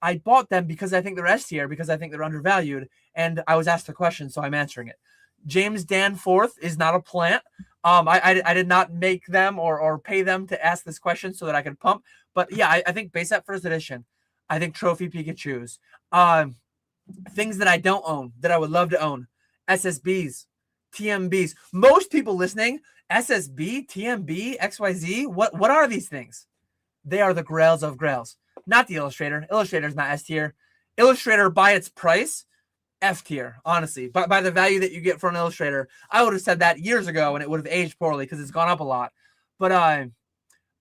I bought them because I think they're S tier, because I think they're undervalued, and I was asked a question, so I'm answering it. James Danforth is not a plant. I did not make them or pay them to ask this question so that I could pump. But yeah, I think base set first edition. I think trophy Pikachus. Things that I don't own that I would love to own. SSBs, TMBs. Most people listening, SSB, TMB, XYZ, what are these things? They are the grails of grails. Not the Illustrator. Illustrator's not S tier. Illustrator, by its price, F tier, honestly. By the value that you get for an Illustrator, I would have said that years ago and it would have aged poorly because it's gone up a lot. But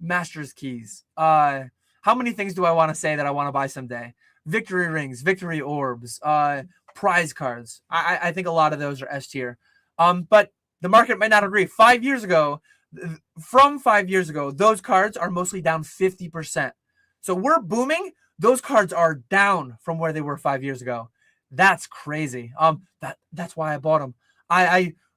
Master's Keys. How many things do I want to say that I want to buy someday? Victory Rings, Victory Orbs, prize cards. I think a lot of those are S tier. But the market might not agree. 5 years ago, from 5 years ago, those cards are mostly down 50%. So we're booming. Those cards are down from where they were 5 years ago. That's crazy. That's why I bought them.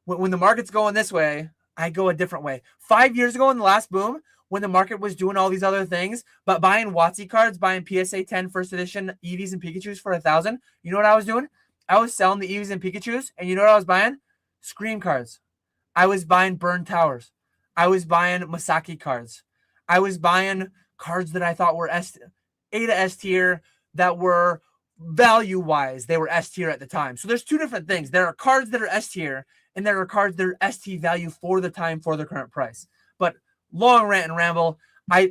When the market's going this way, I go a different way. 5 years ago in the last boom, when the market was doing all these other things, but buying WotC cards, buying PSA 10 first edition Eevees and Pikachus for $1,000, you know what I was doing? I was selling the Eevees and Pikachus, and you know what I was buying? Scream cards. I was buying Burn Towers. I was buying Masaki cards. I was buying cards that I thought were A to S tier, that were value-wise, they were S tier at the time. So there's 2 different things. There are cards that are S tier, and there are cards that are ST value for the time, for the current price. But long rant and ramble. I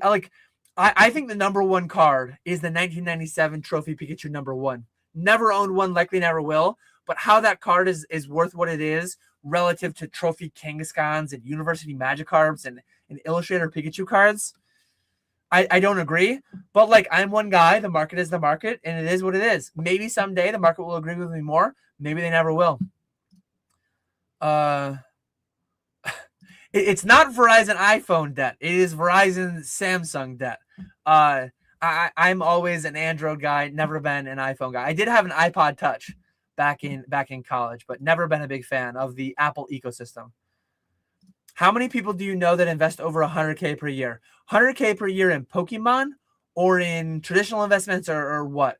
think the number 1 card is the 1997 Trophy Pikachu number 1. Never owned one, likely never will. But how that card is worth what it is relative to Trophy Kangaskhan's and University Magikarps and Illustrator Pikachu cards, I don't agree. But like, I'm one guy. The market is the market, and it is what it is. Maybe someday the market will agree with me more. Maybe they never will. It's not Verizon iPhone debt. It is Verizon Samsung debt. I'm always an Android guy, never been an iPhone guy. I did have an iPod Touch back in college, but never been a big fan of the Apple ecosystem. How many people do you know that invest over $100K per year? $100K per year in Pokemon or in traditional investments or what?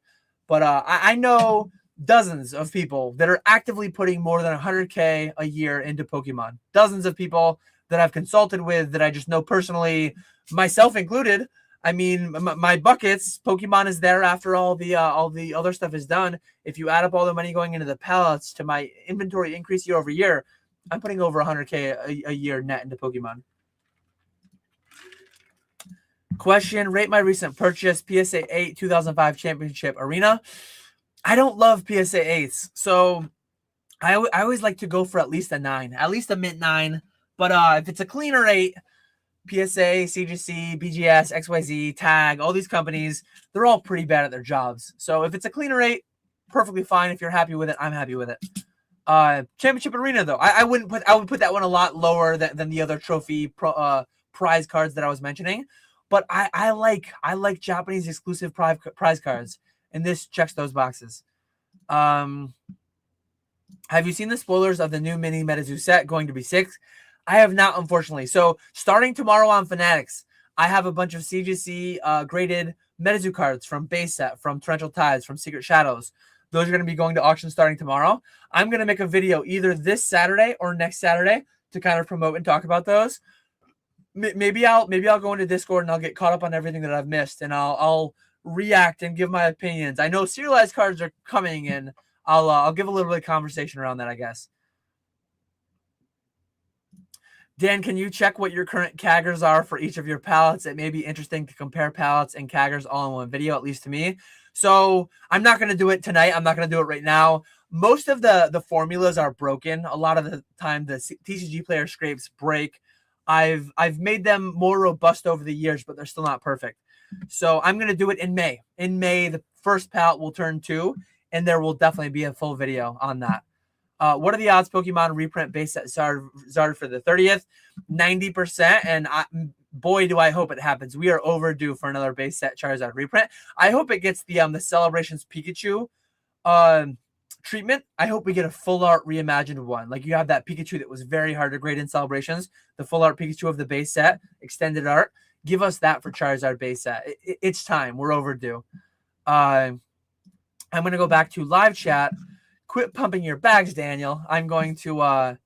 But I know dozens of people that are actively putting more than $100K a year into Pokemon. Dozens of people. that I've consulted with, that I just know personally, myself included. I mean, my buckets, Pokemon is there after all the other stuff is done. If you add up all the money going into the pallets to my inventory increase year over year, I'm putting over 100K a year net into Pokemon. Question, rate my recent purchase, PSA 8 2005 Championship Arena. I don't love PSA 8s, so I always like to go for at least a 9, at least a mint 9. But if it's a cleaner 8, PSA, CGC, BGS, XYZ, Tag, all these companies, they're all pretty bad at their jobs. So if it's a cleaner 8, perfectly fine. If you're happy with it, I'm happy with it. Championship Arena, though, I would put that one a lot lower than the other trophy prize cards that I was mentioning. But I like Japanese exclusive prize cards, and this checks those boxes. Have you seen the spoilers of the new mini Metazoo set going to be 6? I have not, unfortunately. So starting tomorrow on Fanatics, I have a bunch of CGC graded Metazoo cards from base set, from Torrential Tides, from Secret Shadows. Those are going to be going to auction starting tomorrow. I'm going to make a video either this Saturday or next Saturday to kind of promote and talk about those. Maybe I'll go into Discord and I'll get caught up on everything that I've missed, and I'll react and give my opinions. I know serialized cards are coming, and I'll give a little bit of conversation around that, I guess. Dan, can you check what your current CAGRs are for each of your pallets? It may be interesting to compare pallets and CAGRs all in one video, at least to me. So I'm not going to do it tonight. I'm not going to do it right now. Most of the formulas are broken. A lot of the time, the TCG player scrapes break. I've made them more robust over the years, but they're still not perfect. So I'm going to do it in May. In May, the first pallet will turn 2, and there will definitely be a full video on that. What are the odds Pokemon reprint base set Zard for the 30th? 90%, and boy, do I hope it happens. We are overdue for another base set Charizard reprint. I hope it gets the Celebrations Pikachu treatment. I hope we get a full art reimagined one. Like, you have that Pikachu that was very hard to grade in Celebrations, the full art Pikachu of the base set, extended art. Give us that for Charizard base set. It's time. We're overdue. I'm going to go back to live chat. Quit pumping your bags, Daniel. I'm going to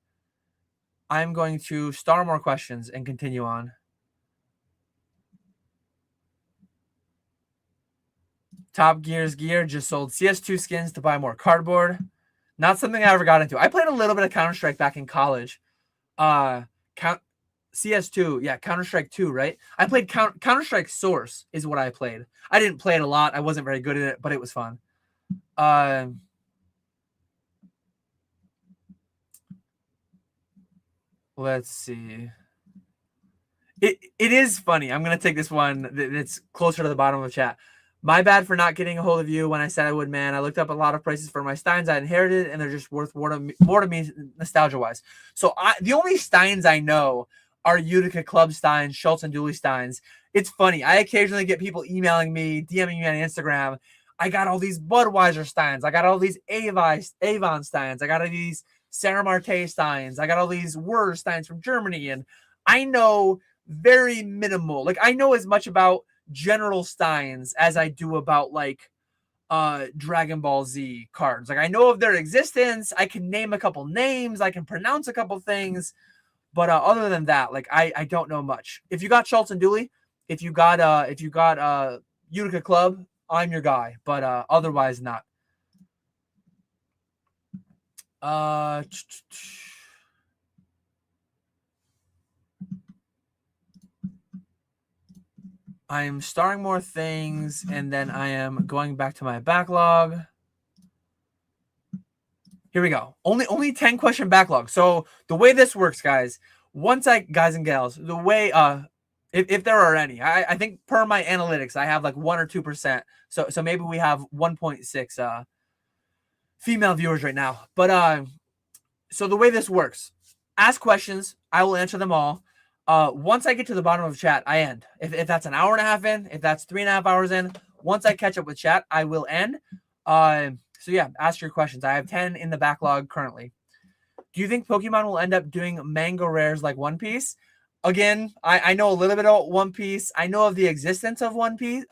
star more questions and continue on. Top Gear's Gear just sold CS2 skins to buy more cardboard. Not something I ever got into. I played a little bit of Counter-Strike back in college. CS2, yeah, Counter-Strike 2, right? I played Counter-Strike Source is what I played. I didn't play it a lot. I wasn't very good at it, but it was fun. Let's see. It is funny. I'm going to take this one that's closer to the bottom of the chat. My bad for not getting a hold of you when I said I would, man. I looked up a lot of prices for my Steins I inherited, and they're just worth more to me nostalgia-wise. So the only Steins I know are Utica Club Steins, Schultz and Dooley Steins. It's funny. I occasionally get people emailing me, DMing me on Instagram. I got all these Budweiser Steins. I got all these Avon Steins. I got all these Sarah Marte Steins. I got all these Werder Steins from Germany. And I know very minimal. Like, I know as much about general Steins as I do about, like, Dragon Ball Z cards. Like, I know of their existence. I can name a couple names. I can pronounce a couple things. But other than that, like, I don't know much. If you got Schultz and Dooley, if you got Utica Club, I'm your guy. But otherwise not. I am starting more things, and then I am going back to my backlog. Here we go. Only 10 question backlog. So the way this works, guys, guys and gals, the way if there are any, I think per my analytics, I have like 1 or 2%. So maybe we have 1.6 female viewers right now. But so the way this works, ask questions, I will answer them all. Once I get to the bottom of chat, I end. If that's an hour and a half in, if that's 3.5 hours in, once I catch up with chat, I will end. So yeah, ask your questions. I have 10 in the backlog currently. Do you think Pokemon will end up doing manga rares like One Piece? Again, I know a little bit about One Piece. I know of the existence of One Piece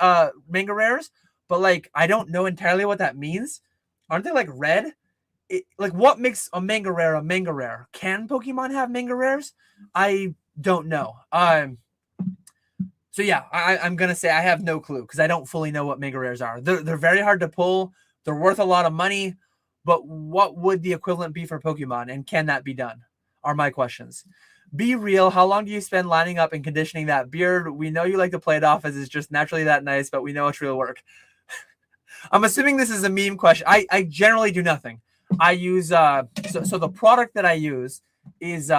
manga rares, but like, I don't know entirely what that means. Aren't they like red? Like, what makes a manga rare a manga rare? Can Pokemon have manga rares? I don't know. So yeah, I'm gonna say I have no clue because I don't fully know what mega rares are. They're very hard to pull. They're worth a lot of money, but what would the equivalent be for Pokemon, and can that be done? Are my questions. Be real. How long do you spend lining up and conditioning that beard? We know you like to play it off as it's just naturally that nice, but we know it's real work. I'm assuming this is a meme question. I generally do nothing. I use so the product that I use is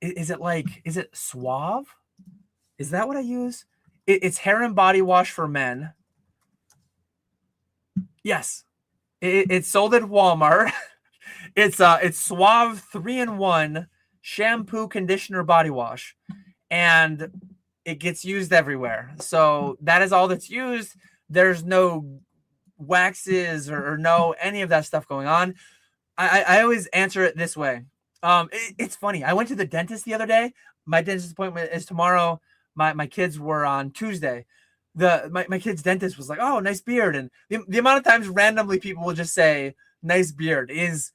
it Suave? Is that what I use? It's hair and body wash for men. Yes. It's sold at Walmart. It's Suave 3-in-1 shampoo, conditioner, body wash. And it gets used everywhere. So that is all that's used. There's no waxes or no any of that stuff going on. I always answer it this way. It's funny. I went to the dentist the other day. My dentist appointment is tomorrow. My kids were on Tuesday. My kid's dentist was like, "Oh, nice beard." And the amount of times randomly people will just say "nice beard" is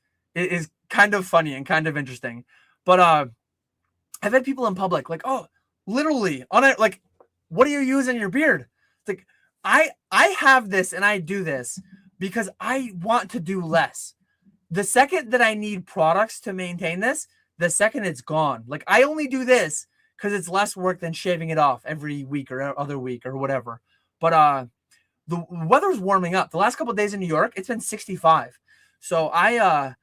kind of funny and kind of interesting. But I've had people in public like, "Oh, literally on it, like, what do you use in your beard?" It's like I have this and I do this because I want to do less. The second that I need products to maintain this, the second it's gone. Like, I only do this because it's less work than shaving it off every week or other week or whatever. But the weather's warming up. The last couple of days in New York, it's been 65. So I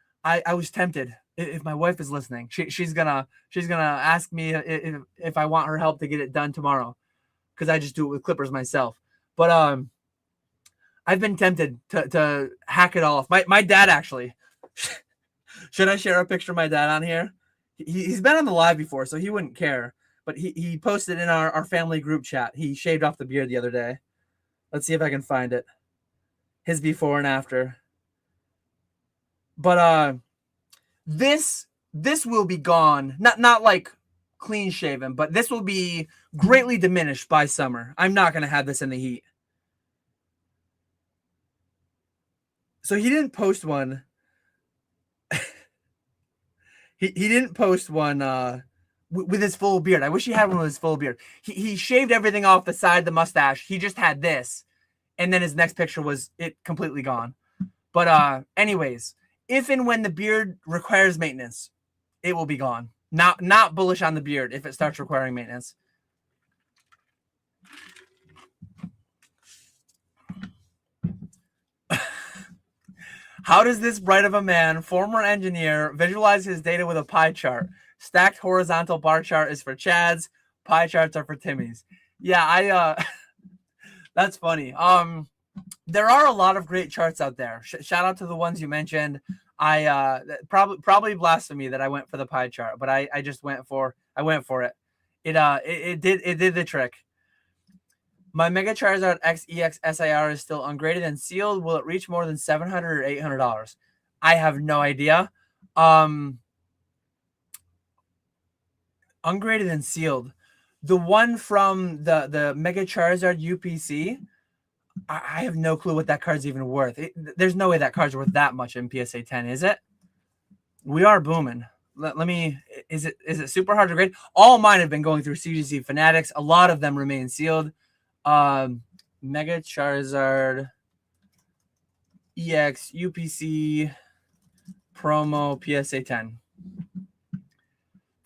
was tempted. If my wife is listening, she's gonna ask me if I want her help to get it done tomorrow, because I just do it with clippers myself. But I've been tempted to hack it all off. My dad actually. Should I share a picture of my dad on here? He's been on the live before, so he wouldn't care. But he posted in our family group chat. He shaved off the beard the other day. Let's see if I can find it. His before and after. But this will be gone. Not like clean shaven, but this will be greatly diminished by summer. I'm not going to have this in the heat. So he didn't post one. He didn't post one with his full beard. I wish he had one with his full beard. He shaved everything off the side, the mustache. He just had this. And then his next picture was it completely gone. But anyways, if and when the beard requires maintenance, it will be gone. Not bullish on the beard if it starts requiring maintenance. How does this bright of a man, former engineer, visualize his data with a pie chart? Stacked horizontal bar chart is for Chads. Pie charts are for Timmy's. Yeah, that's funny. There are a lot of great charts out there. Shout out to the ones you mentioned. I probably blasphemy that I went for the pie chart, but I went for it. It did the trick. My Mega Charizard XEX SIR is still ungraded and sealed. Will it reach more than $700 or $800? I have no idea. Ungraded and sealed. The one from the Mega Charizard UPC, I have no clue what that card's even worth. There's no way that card's worth that much in PSA 10, is it? We are booming. Let me. Is it super hard to grade? All mine have been going through CGC Fanatics. A lot of them remain sealed. Mega Charizard EX UPC promo PSA 10.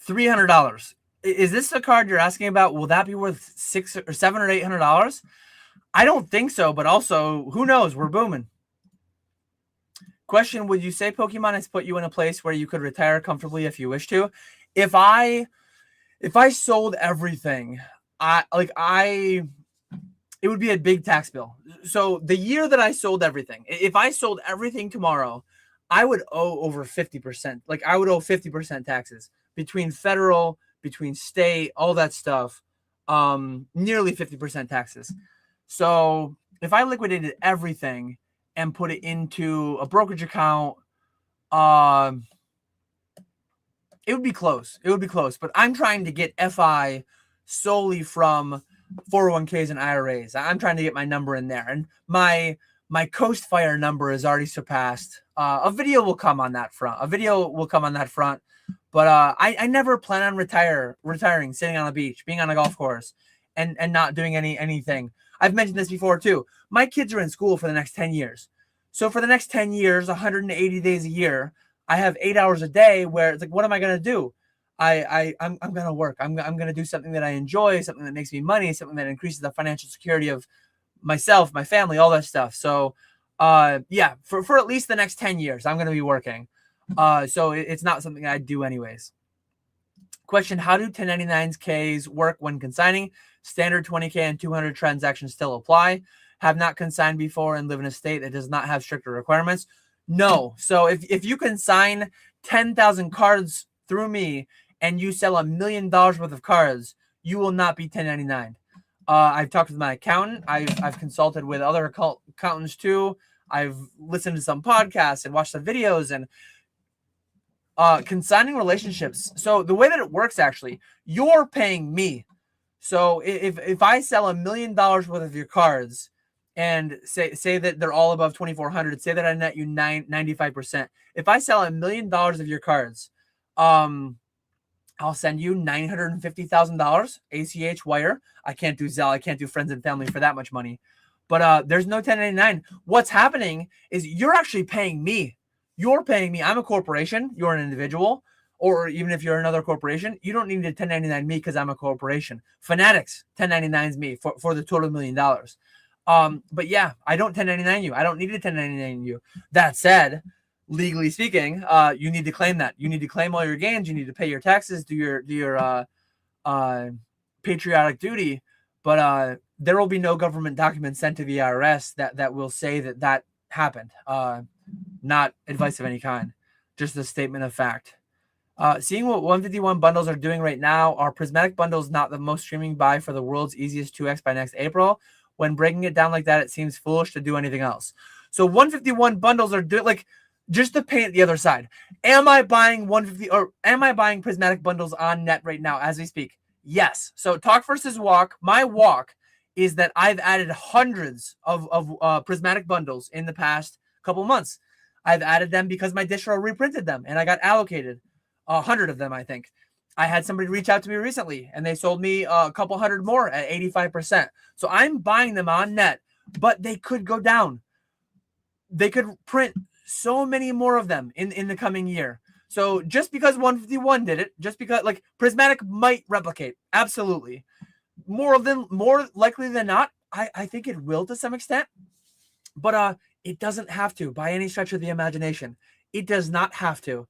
$300. Is this the card you're asking about? Will that be worth $600 or $700 or $800? I don't think so, but also, who knows? We're booming. Question: would you say Pokemon has put you in a place where you could retire comfortably if you wish to? If I sold everything, it would be a big tax bill. So the year that I sold everything, if I sold everything tomorrow, I would owe over 50%. Like, I would owe 50% taxes between federal, between state, all that stuff. Nearly 50% taxes. So if I liquidated everything and put it into a brokerage account, it would be close. It would be close. But I'm trying to get FI solely from 401ks and IRAs. I'm trying to get my number in there. And my My Coast Fire number is already surpassed. A video will come on that front. But I never plan on retiring, sitting on a beach, being on a golf course, and not doing anything. I've mentioned this before too. My kids are in school for the next 10 years. So for the next 10 years, 180 days a year, I have 8 hours a day where it's like, what am I going to do? I'm going to work. I'm going to do something that I enjoy, something that makes me money, something that increases the financial security of myself, my family, all that stuff. So, yeah, for at least the next 10 years, I'm going to be working. So it's not something I do anyways. Question, how do 1099Ks work when consigning? Standard 20K and 200 transactions still apply. Have not consigned before and live in a state that does not have stricter requirements. No. So if you consign 10,000 cards through me and you sell $1 million worth of cards, you will not be 1099. I've talked with my accountant. I've consulted with other accountants too. I've listened to some podcasts and watched some videos and consigning relationships. So the way that it works, actually, you're paying me. So if I sell $1 million worth of your cards and say that they're all above 2,400, say that I net you 95%. If I sell $1 million of your cards, I'll send you $950,000 ACH wire. I can't do Zelle. I can't do friends and family for that much money. But there's no 1099. What's happening is you're actually paying me. You're paying me. I'm a corporation. You're an individual. Or even if you're another corporation, you don't need to 1099 me because I'm a corporation. Fanatics 1099s me for the total $1 million. But yeah, I don't 1099 you. I don't need to 1099 you. That said, legally speaking, you need to claim that. You need to claim all your gains. You need to pay your taxes, do your patriotic duty. But there will be no government document sent to the IRS that will say that happened. Not advice of any kind, just a statement of fact. Seeing what 151 bundles are doing right now, are prismatic bundles not the most streaming buy for the world's easiest 2x by next April? When breaking it down like that, it seems foolish to do anything else. So 151 bundles are doing, like, just to paint the other side. Am I buying 150 or am I buying prismatic bundles on net right now as we speak? Yes. So talk versus walk. My walk is that I've added hundreds of prismatic bundles in the past couple months. I've added them because my distro reprinted them and I got allocated 100 of them, I think. I had somebody reach out to me recently and they sold me a couple hundred more at 85%. So I'm buying them on net, but they could go down. They could print so many more of them in the coming year. So just because 151 did it, just because, like, prismatic might replicate, absolutely. More likely than not, I think it will to some extent, but it doesn't have to by any stretch of the imagination. It does not have to.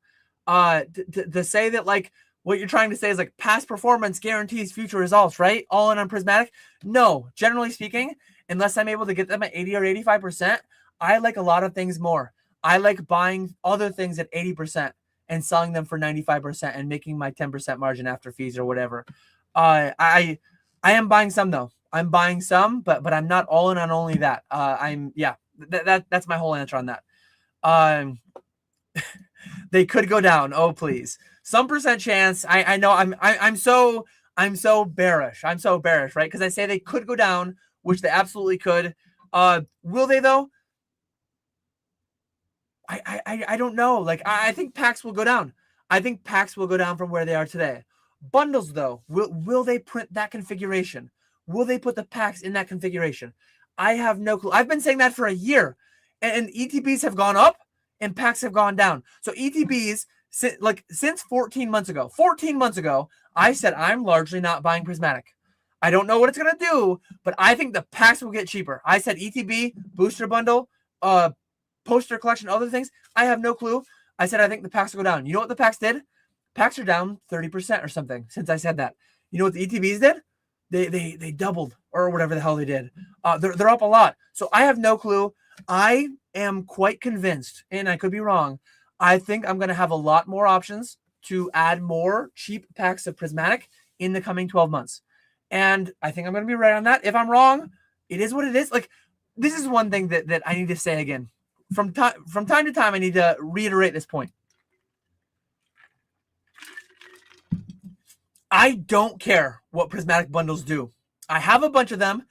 To say that, like, what you're trying to say is like past performance guarantees future results, right? All in on prismatic. No, generally speaking, unless I'm able to get them at 80 or 85%, I like a lot of things more. I like buying other things at 80% and selling them for 95% and making my 10% margin after fees or whatever. I am buying some though. I'm buying some, but I'm not all in on only that. That's my whole answer on that. They could go down. Oh, please. Some percent chance. I know I'm so bearish. I'm so bearish, right? Because I say they could go down, which they absolutely could. Will they though? I don't know. Like, I think packs will go down. I think packs will go down from where they are today. Bundles though, will they print that configuration? Will they put the packs in that configuration? I have no clue. I've been saying that for a year, and ETBs have gone up and packs have gone down. So ETBs, since 14 months ago, I said I'm largely not buying prismatic. I don't know what it's gonna do, but I think the packs will get cheaper. I said ETB, booster bundle, poster collection, other things. I have no clue. I said I think the packs will go down. You know what the packs did? Packs are down 30% or something since I said that. You know what the ETBs did? They doubled or whatever the hell they did. They're up a lot. So I have no clue. I am quite convinced, and I could be wrong. I think I'm going to have a lot more options to add more cheap packs of prismatic in the coming 12 months. And I think I'm going to be right on that. If I'm wrong, it is what it is. Like, this is one thing that I need to say again. From time to time, I need to reiterate this point. I don't care what prismatic bundles do. I have a bunch of them,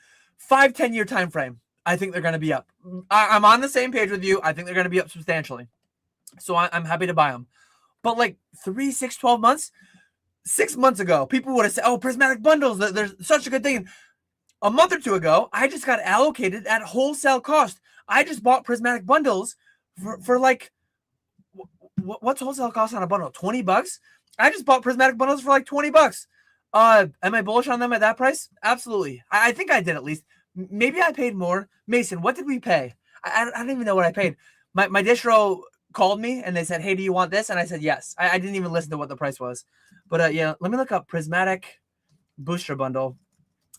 5-10 year time frame. I think they're going to be up. I'm on the same page with you. I think they're going to be up substantially. So I'm happy to buy them. But like 3, 6, 12 months, 6 months ago, people would have said, oh, prismatic bundles, they're such a good thing. A month or two ago, I just got allocated at wholesale cost. I just bought prismatic bundles for like, what's wholesale cost on a bundle? $20? I just bought prismatic bundles for like $20. Am I bullish on them at that price? Absolutely. I think I did at least. Maybe I paid more. Mason, what did we pay? I don't even know what I paid. My distro called me and they said, hey, do you want this? And I said, yes. I didn't even listen to what the price was. But yeah, let me look up prismatic booster bundle.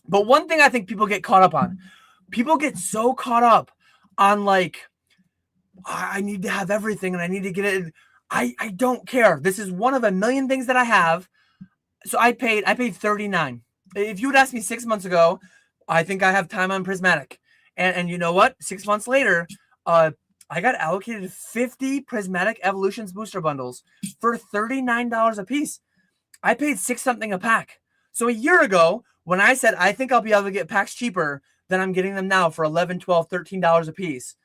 But one thing I think people get caught up on, people get so caught up on like, I need to have everything and I need to get it. I don't care. This is one of a million things that I have. So I paid $39. If you would ask me 6 months ago, I think I have time on prismatic. And you know what? 6 months later, I got allocated 50 prismatic evolutions booster bundles for $39 a piece. I paid $6 something a pack. So a year ago, when I said I think I'll be able to get packs cheaper than I'm getting them now for $11, $12, $13 a piece,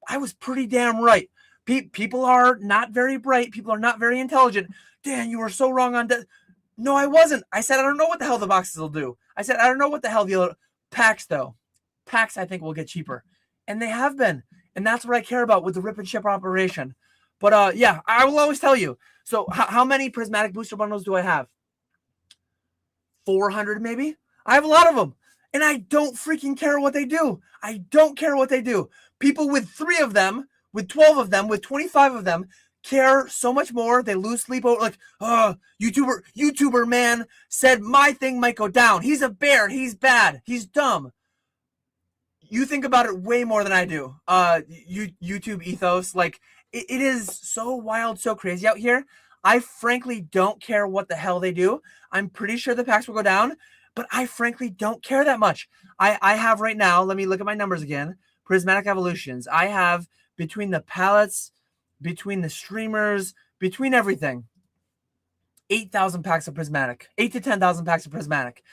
I was pretty damn right. People are not very bright. People are not very intelligent. Dan, you were so wrong on that. No, I wasn't. I said I don't know what the hell the boxes will do. I said I don't know what the hell the packs though. Packs I think will get cheaper, and they have been, and that's what I care about with the rip and ship operation. But yeah, I will always tell you. So how many prismatic booster bundles do I have? 400 maybe. I have a lot of them, and I don't freaking care what they do. I don't care what they do. People with 3 of them, with 12 of them, with 25 of them care so much more. They lose sleep over like, oh, YouTuber man said my thing might go down. He's a bear. He's bad. He's dumb. You think about it way more than I do. YouTube ethos, like it is so wild, so crazy out here. I frankly don't care what the hell they do. I'm pretty sure the packs will go down, but I frankly don't care that much. I have right now, let me look at my numbers again. Prismatic Evolutions. I have between the pallets, between the streamers, between everything, 8,000 packs of prismatic, 8 to 10,000 packs of prismatic.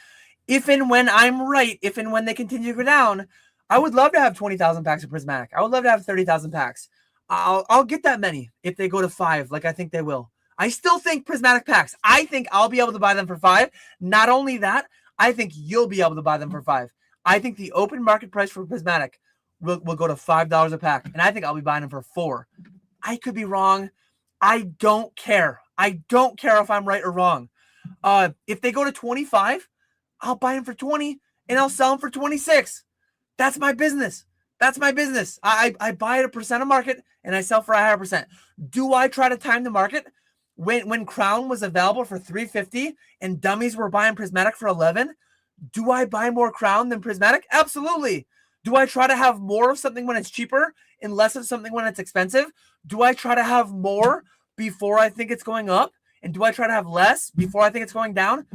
If and when I'm right, if and when they continue to go down, I would love to have 20,000 packs of prismatic. I would love to have 30,000 packs. I'll get that many if they go to 5, like I think they will. I still think prismatic packs. I think I'll be able to buy them for 5. Not only that, I think you'll be able to buy them for 5. I think the open market price for prismatic will go to $5 a pack, and I think I'll be buying them for 4. I could be wrong. I don't care. I don't care if I'm right or wrong. If they go to 25, I'll buy them for 20 and I'll sell them for 26. That's my business. That's my business. I buy at a percent of market and I sell for a higher percent. Do I try to time the market? When Crown was available for $3.50 and dummies were buying prismatic for $11, do I buy more Crown than prismatic? Absolutely. Do I try to have more of something when it's cheaper and less of something when it's expensive? Do I try to have more before I think it's going up? And do I try to have less before I think it's going down?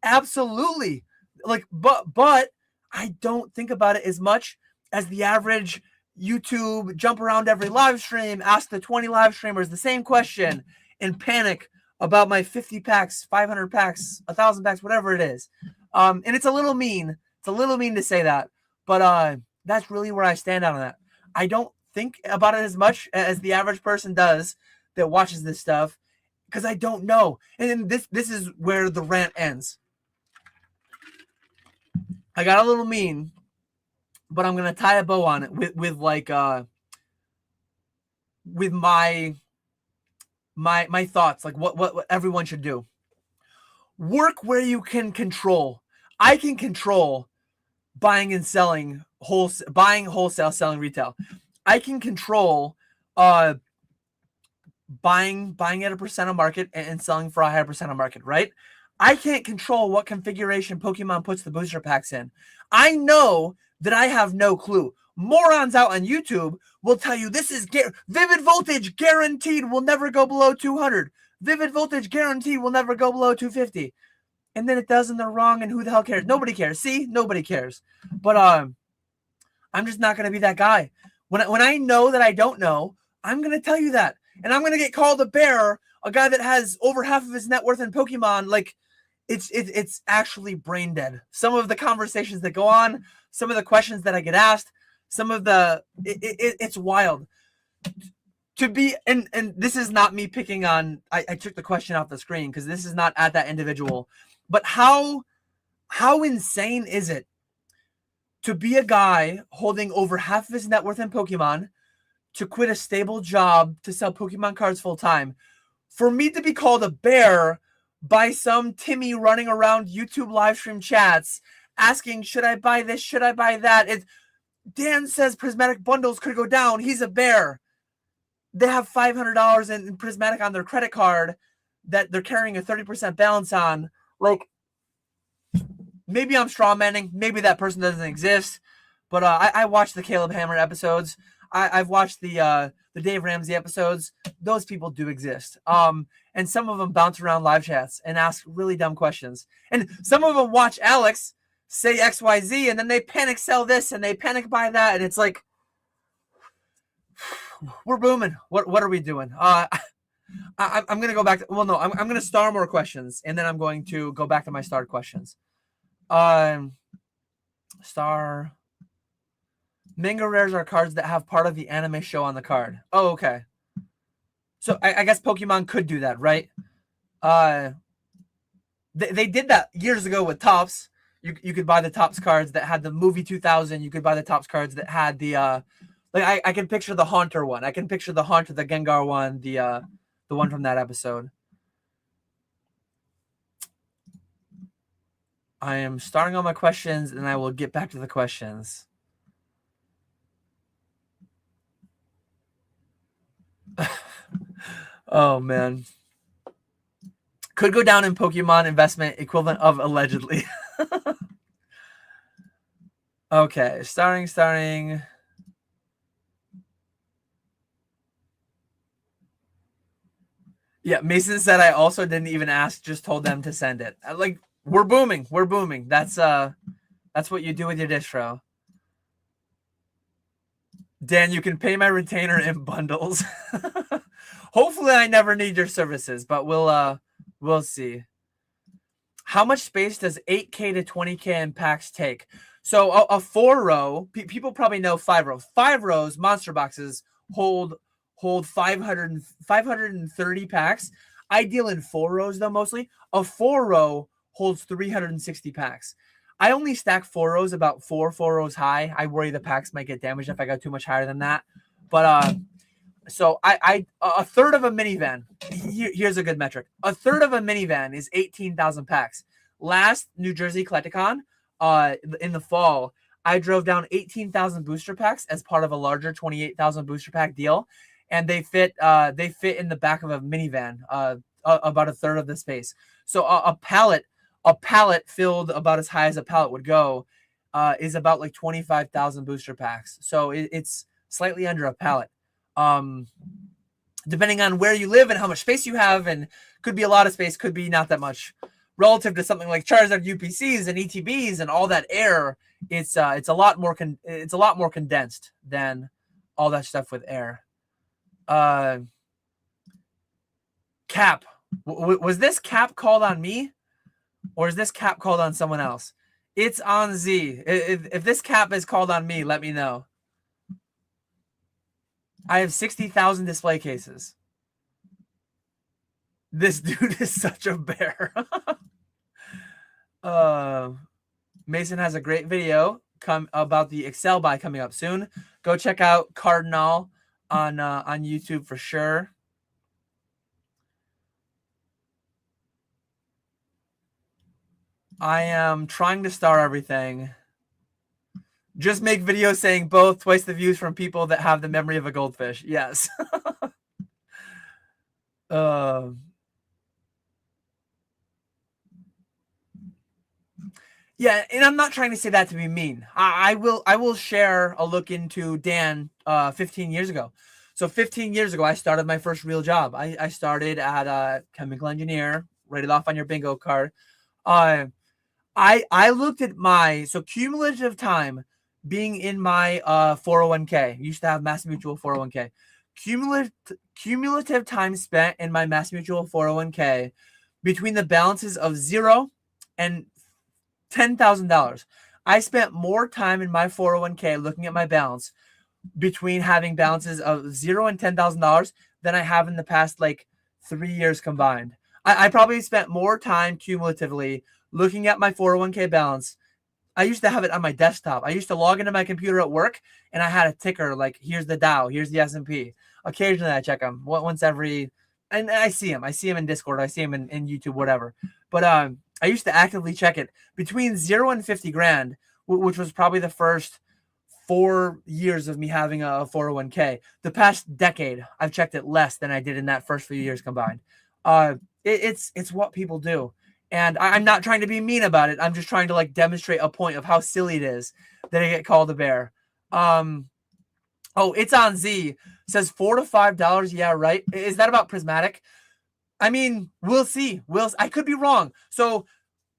Absolutely. Like, but I don't think about it as much as the average YouTube jump around every live stream, ask the 20 live streamers the same question, and panic about my 50 packs, 500 packs, 1,000 packs, whatever it is. And it's a little mean. It's a little mean to say that, but that's really where I stand on that. I don't think about it as much as the average person does that watches this stuff because I don't know. And then this is where the rant ends. I got a little mean, but I'm gonna tie a bow on it with my thoughts, like what everyone should do. Work where you can control. I can control buying and selling buying wholesale, selling retail. I can control buying at a percent of market and selling for a higher percent of market, right? I can't control what configuration Pokemon puts the booster packs in. I know that I have no clue. Morons out on YouTube will tell you this is Vivid Voltage guaranteed will never go below 200. Vivid Voltage guaranteed will never go below 250. And then it does and they're wrong and who the hell cares? Nobody cares. See? Nobody cares. But I'm just not going to be that guy. When I know that I don't know, I'm going to tell you that. And I'm going to get called a bear, a guy that has over half of his net worth in Pokemon. Like, it's actually brain dead. Some of the conversations that go on, some of the questions that I get asked, some of the it's wild to be, and this is not me picking on, I took the question off the screen because this is not at that individual, but how insane is it to be a guy holding over half of his net worth in Pokemon, to quit a stable job to sell Pokemon cards full time, for me to be called a bear by some Timmy running around YouTube live stream chats asking, should I buy this? Should I buy that? Dan says prismatic bundles could go down. He's a bear. They have $500 in prismatic on their credit card that they're carrying a 30% balance on. Like, maybe I'm strawmanning. Maybe that person doesn't exist. But I watched the Caleb Hammer episodes. I've watched the Dave Ramsey episodes. Those people do exist. And some of them bounce around live chats and ask really dumb questions. And some of them watch Alex say XYZ, and then they panic sell this and they panic buy that. And it's like, we're booming. What are we doing? I'm going to go back. I'm going to star more questions, and then I'm going to go back to my starred questions. Star. Manga rares are cards that have part of the anime show on the card. Oh, okay. So I guess Pokemon could do that, right? They did that years ago with Topps. You could buy the Topps cards that had the movie 2000. You could buy the Topps cards that had the like I can picture the Haunter one. I can picture the Haunter, the Gengar one, the one from that episode. I am starting on my questions, and I will get back to the questions. Oh, man. Could go down in Pokemon investment equivalent of allegedly. Okay, starting. Yeah, Mason said I also didn't even ask, just told them to send it. Like, we're booming. We're booming. That's what you do with your distro. Dan, you can pay my retainer in bundles. Hopefully I never need your services, but we'll see. How much space does 8K to 20K in packs take? So a 4-row, people probably know 5-row. 5 rows, monster boxes hold 530 packs. I deal in 4 rows though, mostly. A 4-row holds 360 packs. I only stack 4 rows about 4 rows high. I worry the packs might get damaged if I go too much higher than that. But so I a third of a minivan. Here's a good metric. A third of a minivan is 18,000 packs. Last New Jersey Collecticon, in the fall, I drove down 18,000 booster packs as part of a larger 28,000 booster pack deal, and they fit in the back of a minivan, about a third of the space. So a pallet filled about as high as a pallet would go is about like 25,000 booster packs. So it's slightly under a pallet. Depending on where you live and how much space you have, and could be a lot of space, could be not that much. Relative to something like Charizard UPCs and ETBs and all that air, it's a lot more condensed than all that stuff with air. Cap, was this cap called on me, or is this cap called on someone else? It's on Z. If this cap is called on me, let me know. I have 60,000 display cases. This dude is such a bear. Mason has a great video about the Excel buy coming up soon. Go check out Cardinal on YouTube for sure. I am trying to star everything. Just make videos saying both, twice the views from people that have the memory of a goldfish. Yes. Yeah, and I'm not trying to say that to be mean. I will share a look into Dan 15 years ago. So 15 years ago, I started my first real job. I started at a chemical engineer, write it off on your bingo card. I looked at my cumulative time being in my 401k. Used to have Mass Mutual 401k. Cumulative time spent in my Mass Mutual 401k between the balances of $0 and $10,000. I spent more time in my 401k looking at my balance between having balances of $0 and $10,000 than I have in the past like 3 years combined. I probably spent more time cumulatively looking at my 401k balance. I used to have it on my desktop. I used to log into my computer at work, and I had a ticker like, here's the Dow, here's the S&P. Occasionally I check them once every, and I see them. I see them in Discord. I see them in YouTube, whatever. But I used to actively check it between 0 and 50 grand, which was probably the first 4 years of me having a 401k. The past decade, I've checked it less than I did in that first few years combined. It's what people do. And I'm not trying to be mean about it. I'm just trying to like demonstrate a point of how silly it is that I get called a bear. Oh, it's on Z. Says $4 to $5. Yeah, right. Is that about Prismatic? I mean, we'll see. I could be wrong. So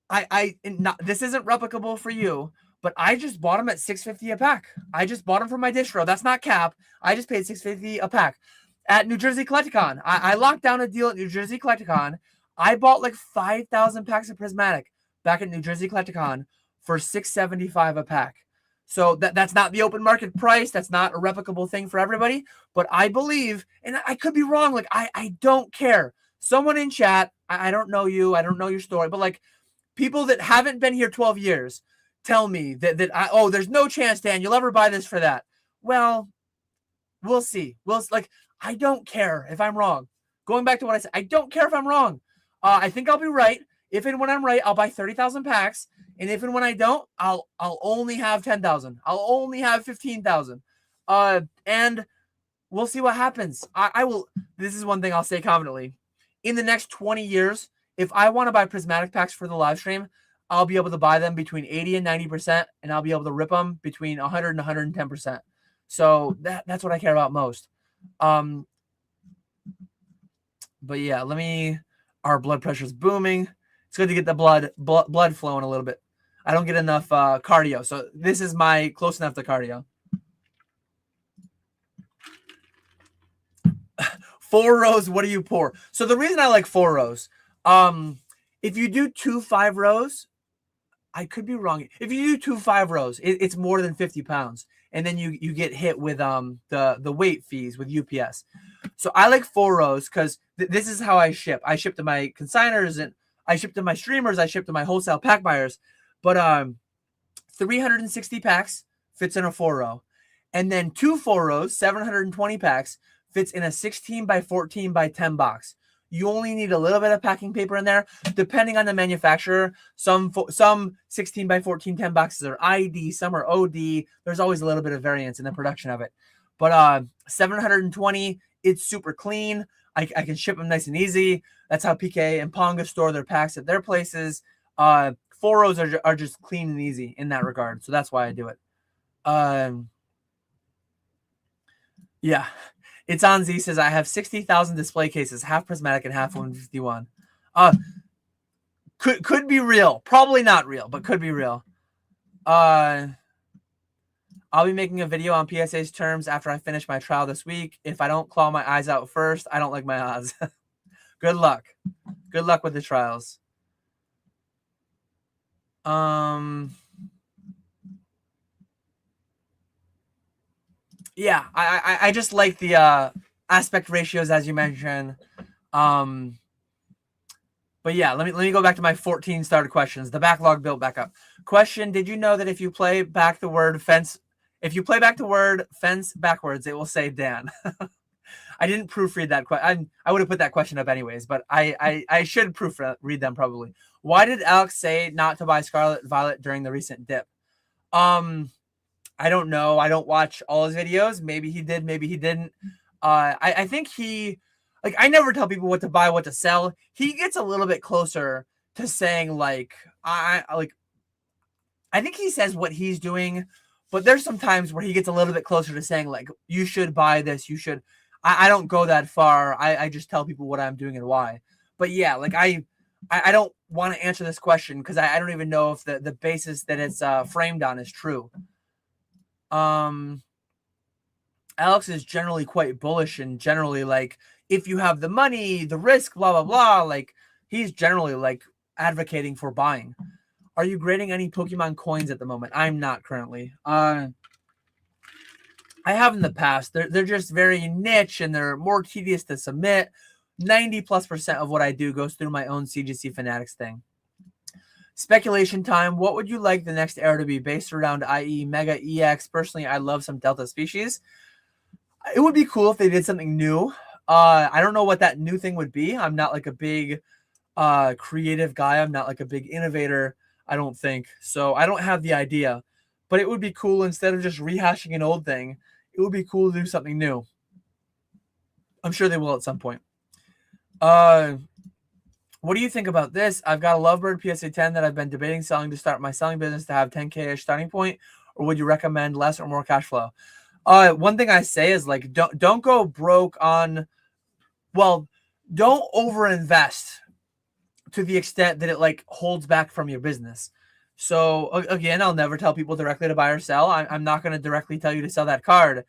this isn't replicable for you, but I just bought them at $6.50 a pack. I just bought them from my distro. That's not cap. I just paid $6.50 a pack at New Jersey Collecticon. I locked down a deal at New Jersey Collecticon. I bought like 5,000 packs of Prismatic back at New Jersey Collecticon for $6.75 a pack. So that's not the open market price. That's not a replicable thing for everybody. But I believe, and I could be wrong. Like I don't care. Someone in chat, I don't know you. I don't know your story. But like people that haven't been here 12 years tell me that there's no chance, Dan, you'll ever buy this for that. Well, we'll see. I don't care if I'm wrong. Going back to what I said, I don't care if I'm wrong. I think I'll be right. If and when I'm right, I'll buy 30,000 packs. And if and when I don't, I'll only have 10,000. I'll only have 15,000. And we'll see what happens. I will. This is one thing I'll say confidently. In the next 20 years, if I want to buy Prismatic packs for the live stream, I'll be able to buy them between 80 and 90%, and I'll be able to rip them between 100 and 110%. So that's what I care about most. But yeah, our blood pressure's booming. It's good to get the blood flowing a little bit. I don't get enough cardio. So this is my close enough to cardio. 4 rows, what do you pour? So the reason I like 4 rows, if you do 2 5 rows, I could be wrong. If you do 2 5 rows, it's more than 50 pounds. And then you get hit with the weight fees with UPS. So I like 4 rows because this is how I ship. I ship to my consigners, and I ship to my streamers. I ship to my wholesale pack buyers. But 360 packs fits in a 4 row. And then 2 4 rows, 720 packs, fits in a 16 by 14 by 10 box. You only need a little bit of packing paper in there, depending on the manufacturer. Some 16 by 14 10 boxes are ID, some are OD. There's always a little bit of variance in the production of it. But 720, it's super clean. I can ship them nice and easy. That's how PK and Ponga store their packs at their places. 4 rows are just clean and easy in that regard. So that's why I do it. Yeah. It's on Z, says I have 60,000 display cases, half prismatic and half 151. Could be real. Probably not real, but could be real. I'll be making a video on PSA's terms after I finish my trial this week. If I don't claw my eyes out first, I don't like my odds. Good luck. Good luck with the trials. Yeah, I just like the aspect ratios as you mentioned. But yeah, let me go back to my 14 started questions. The backlog built back up. Question: did you know that if you play back the word fence backwards, it will say Dan? I didn't proofread that question. I would have put that question up anyways, but I should proofread them probably. Why did Alex say not to buy Scarlet Violet during the recent dip? I don't know. I don't watch all his videos. Maybe he did, maybe he didn't. I think I never tell people what to buy, what to sell. He gets a little bit closer to saying I think he says what he's doing, but there's some times where he gets a little bit closer to saying you should buy this, you should. I don't go that far. I just tell people what I'm doing and why. But yeah, I don't want to answer this question because I don't even know if the basis that it's framed on is true. Alex is generally quite bullish and generally if you have the money, the risk, blah, blah, blah, he's generally advocating for buying. Are you grading any Pokemon coins at the moment? I'm not currently. I have in the past. They're just very niche and they're more tedious to submit. 90+% of what I do goes through my own CGC Fanatics thing. Speculation time. What would you like the next era to be based around, i.e. Mega EX? Personally, I love some Delta species. It would be cool if they did something new. I don't know what that new thing would be. I'm not like a big creative guy. I'm not like a big innovator, I don't think. So I don't have the idea. But it would be cool, instead of just rehashing an old thing, it would be cool to do something new. I'm sure they will at some point. What do you think about this? I've got a Lovebird PSA 10 that I've been debating selling to start my selling business to have 10K-ish starting point, or would you recommend less or more cash flow? One thing I say is, like, don't go broke on, well, don't overinvest to the extent that it like holds back from your business. So again, I'll never tell people directly to buy or sell. I'm not going to directly tell you to sell that card,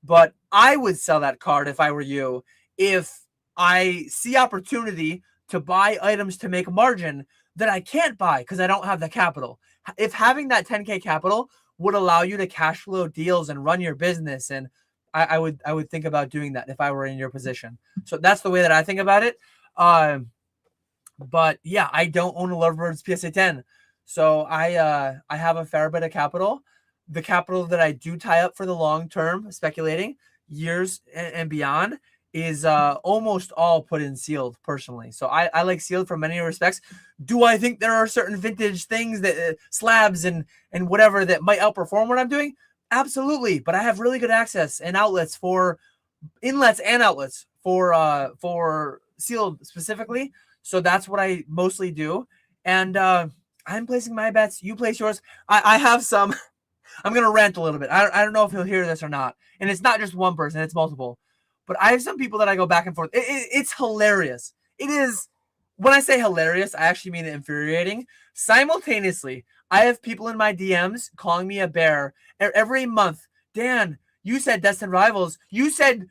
but I would sell that card if I were you, if I see opportunity to buy items to make margin that I can't buy because I don't have the capital. If having that 10K capital would allow you to cash flow deals and run your business, and I would think about doing that if I were in your position. So that's the way that I think about it. But yeah, I don't own a Lovebirds PSA 10. So I have a fair bit of capital. The capital that I do tie up for the long term, speculating years and beyond, is almost all put in sealed personally. So I like sealed for many respects. Do I think there are certain vintage things that slabs and whatever that might outperform what I'm doing? Absolutely. But I have really good access and outlets for inlets and outlets for sealed specifically. So that's what I mostly do. And I'm placing my bets. You place yours. I have some. I'm going to rant a little bit. I don't know if he'll hear this or not. And it's not just one person. It's multiple. But I have some people that I go back and forth. It's hilarious. It is. When I say hilarious, I actually mean infuriating. Simultaneously, I have people in my DMs calling me a bear every month. Dan, you said Destined Rivals. You said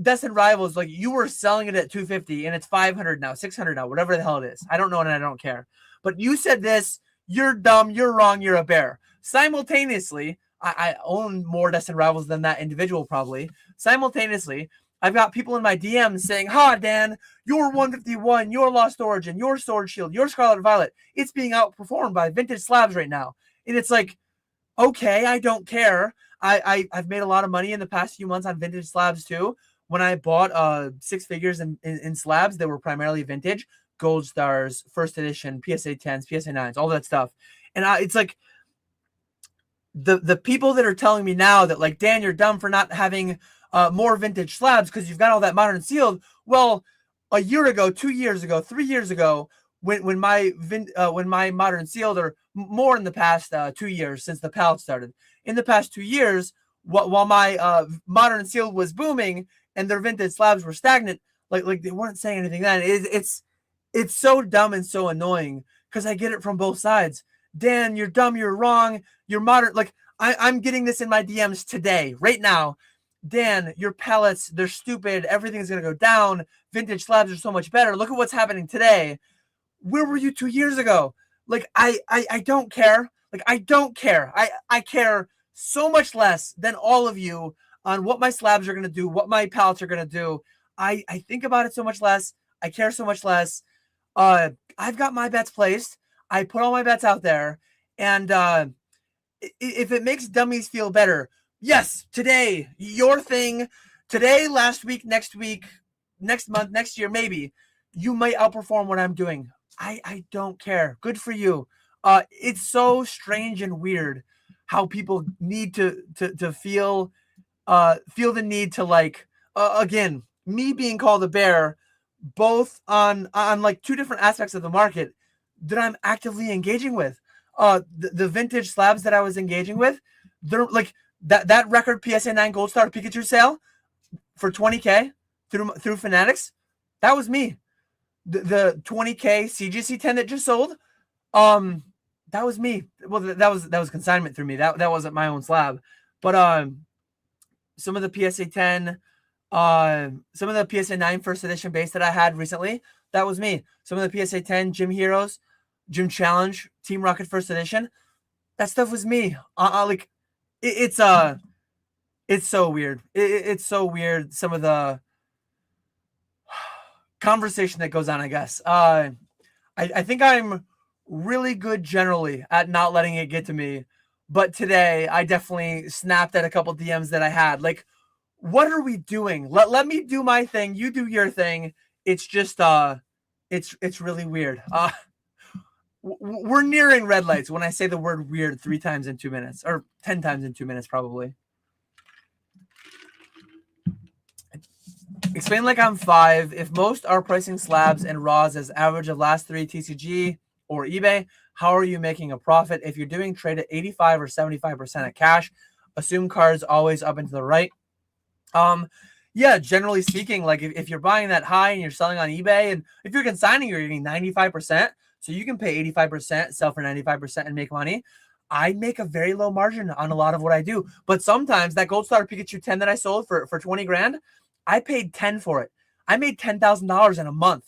Destined Rivals, like, you were selling it at 250 and it's 500 now, 600 now, whatever the hell it is. I don't know and I don't care. But you said this. You're dumb. You're wrong. You're a bear. Simultaneously, I own more Destined Rivals than that individual probably. Simultaneously, I've got people in my DMs saying, Dan, your 151, your Lost Origin, your Sword Shield, your Scarlet Violet, it's being outperformed by vintage slabs right now. And it's like, okay, I don't care. I've made a lot of money in the past few months on vintage slabs too. When I bought 6 figures in slabs that were primarily vintage, Gold Stars, first edition, PSA 10s, PSA 9s, all that stuff. And it's like, the people that are telling me now that, like, Dan, you're dumb for not having more vintage slabs because you've got all that modern sealed. Well, a year ago, 2 years ago, 3 years ago, when my modern sealed, or more in the past 2 years since the palette started, in the past 2 years, while my modern sealed was booming and their vintage slabs were stagnant, like they weren't saying anything then. It's so dumb and so annoying because I get it from both sides. Dan, you're dumb, you're wrong, you're modern. Like, I'm getting this in my DMs today, right now. Dan, your pallets, they're stupid. Everything's going to go down. Vintage slabs are so much better. Look at what's happening today. Where were you 2 years ago? Like, I don't care. Like, I don't care. I care so much less than all of you on what my slabs are going to do, what my pallets are going to do. I think about it so much less. I care so much less. I've got my bets placed. I put all my bets out there. And if it makes dummies feel better, yes, today, your thing, today, last week, next month, next year, maybe, you might outperform what I'm doing. I don't care. Good for you. It's so strange and weird how people need to feel the need to, like, again, me being called a bear, both on like 2 different aspects of the market that I'm actively engaging with. The vintage slabs that I was engaging with, they're like that record PSA 9 Gold Star Pikachu sale for 20K through Fanatics. That was me. The 20K CGC 10 that just sold, that was me. Well, that was consignment through me. That wasn't my own slab. But some of the PSA 10, some of the PSA 9 first edition base that I had recently, that was me. Some of the PSA 10 Gym Heroes, Gym Challenge, Team Rocket First Edition. That stuff was me. Like it's so weird. It's so weird. Some of the conversation that goes on, I guess. I think I'm really good generally at not letting it get to me. But today I definitely snapped at a couple DMs that I had. Like, what are we doing? Let me do my thing. You do your thing. It's just it's really weird. We're nearing red lights when I say the word weird 3 times in 2 minutes, or 10 times in 2 minutes, probably. Explain like I'm 5. If most are pricing slabs and raws as average of last 3 TCG or eBay, how are you making a profit? If you're doing trade at 85 or 75% of cash, assume cards always up and to the right. Yeah, generally speaking, like if you're buying that high and you're selling on eBay, and if you're consigning, you're getting 95%. So you can pay 85%, sell for 95% and make money. I make a very low margin on a lot of what I do. But sometimes that Gold Star Pikachu 10 that I sold for 20 grand, I paid 10 for it. I made $10,000 in a month.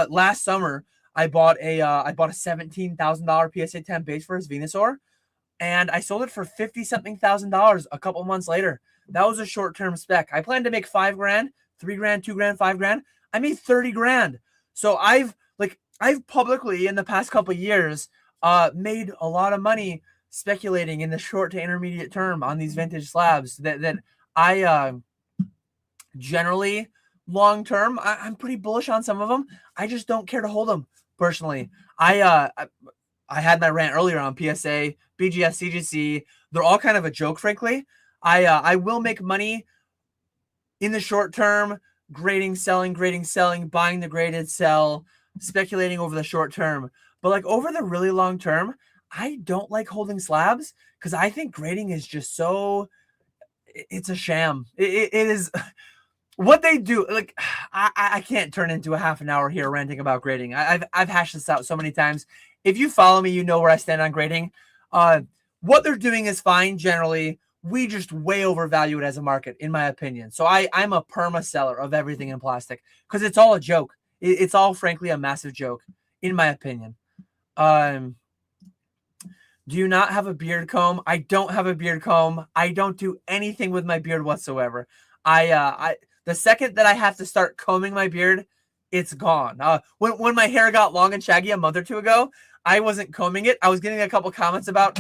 Last summer, I bought a $17,000 PSA 10 base for his Venusaur, and I sold it for 50 something thousand dollars a couple months later. That was a short-term spec. I planned to make 5 grand, 3 grand, 2 grand, 5 grand. I made 30 grand. So I've publicly in the past couple of years made a lot of money speculating in the short to intermediate term on these vintage slabs that I generally long term I'm pretty bullish on some of them. I just don't care to hold them personally. I had my rant earlier on PSA, BGS, CGC. They're all kind of a joke, frankly. I will make money in the short term, grading, selling, buying the graded, sell, speculating over the short term. But like over the really long term, I don't like holding slabs because I think grading is just so, it's a sham. It is what they do. Like I can't turn into a half an hour here ranting about grading. I've hashed this out so many times. If you follow me, you know where I stand on grading. What they're doing is fine generally. We just way overvalue it as a market, in my opinion. So I'm a perma seller of everything in plastic because it's all a joke. It's all, frankly, a massive joke, in my opinion. Do you not have a beard comb? I don't have a beard comb. I don't do anything with my beard whatsoever. The second that I have to start combing my beard, it's gone. When my hair got long and shaggy a month or two ago, I wasn't combing it. I was getting a couple comments about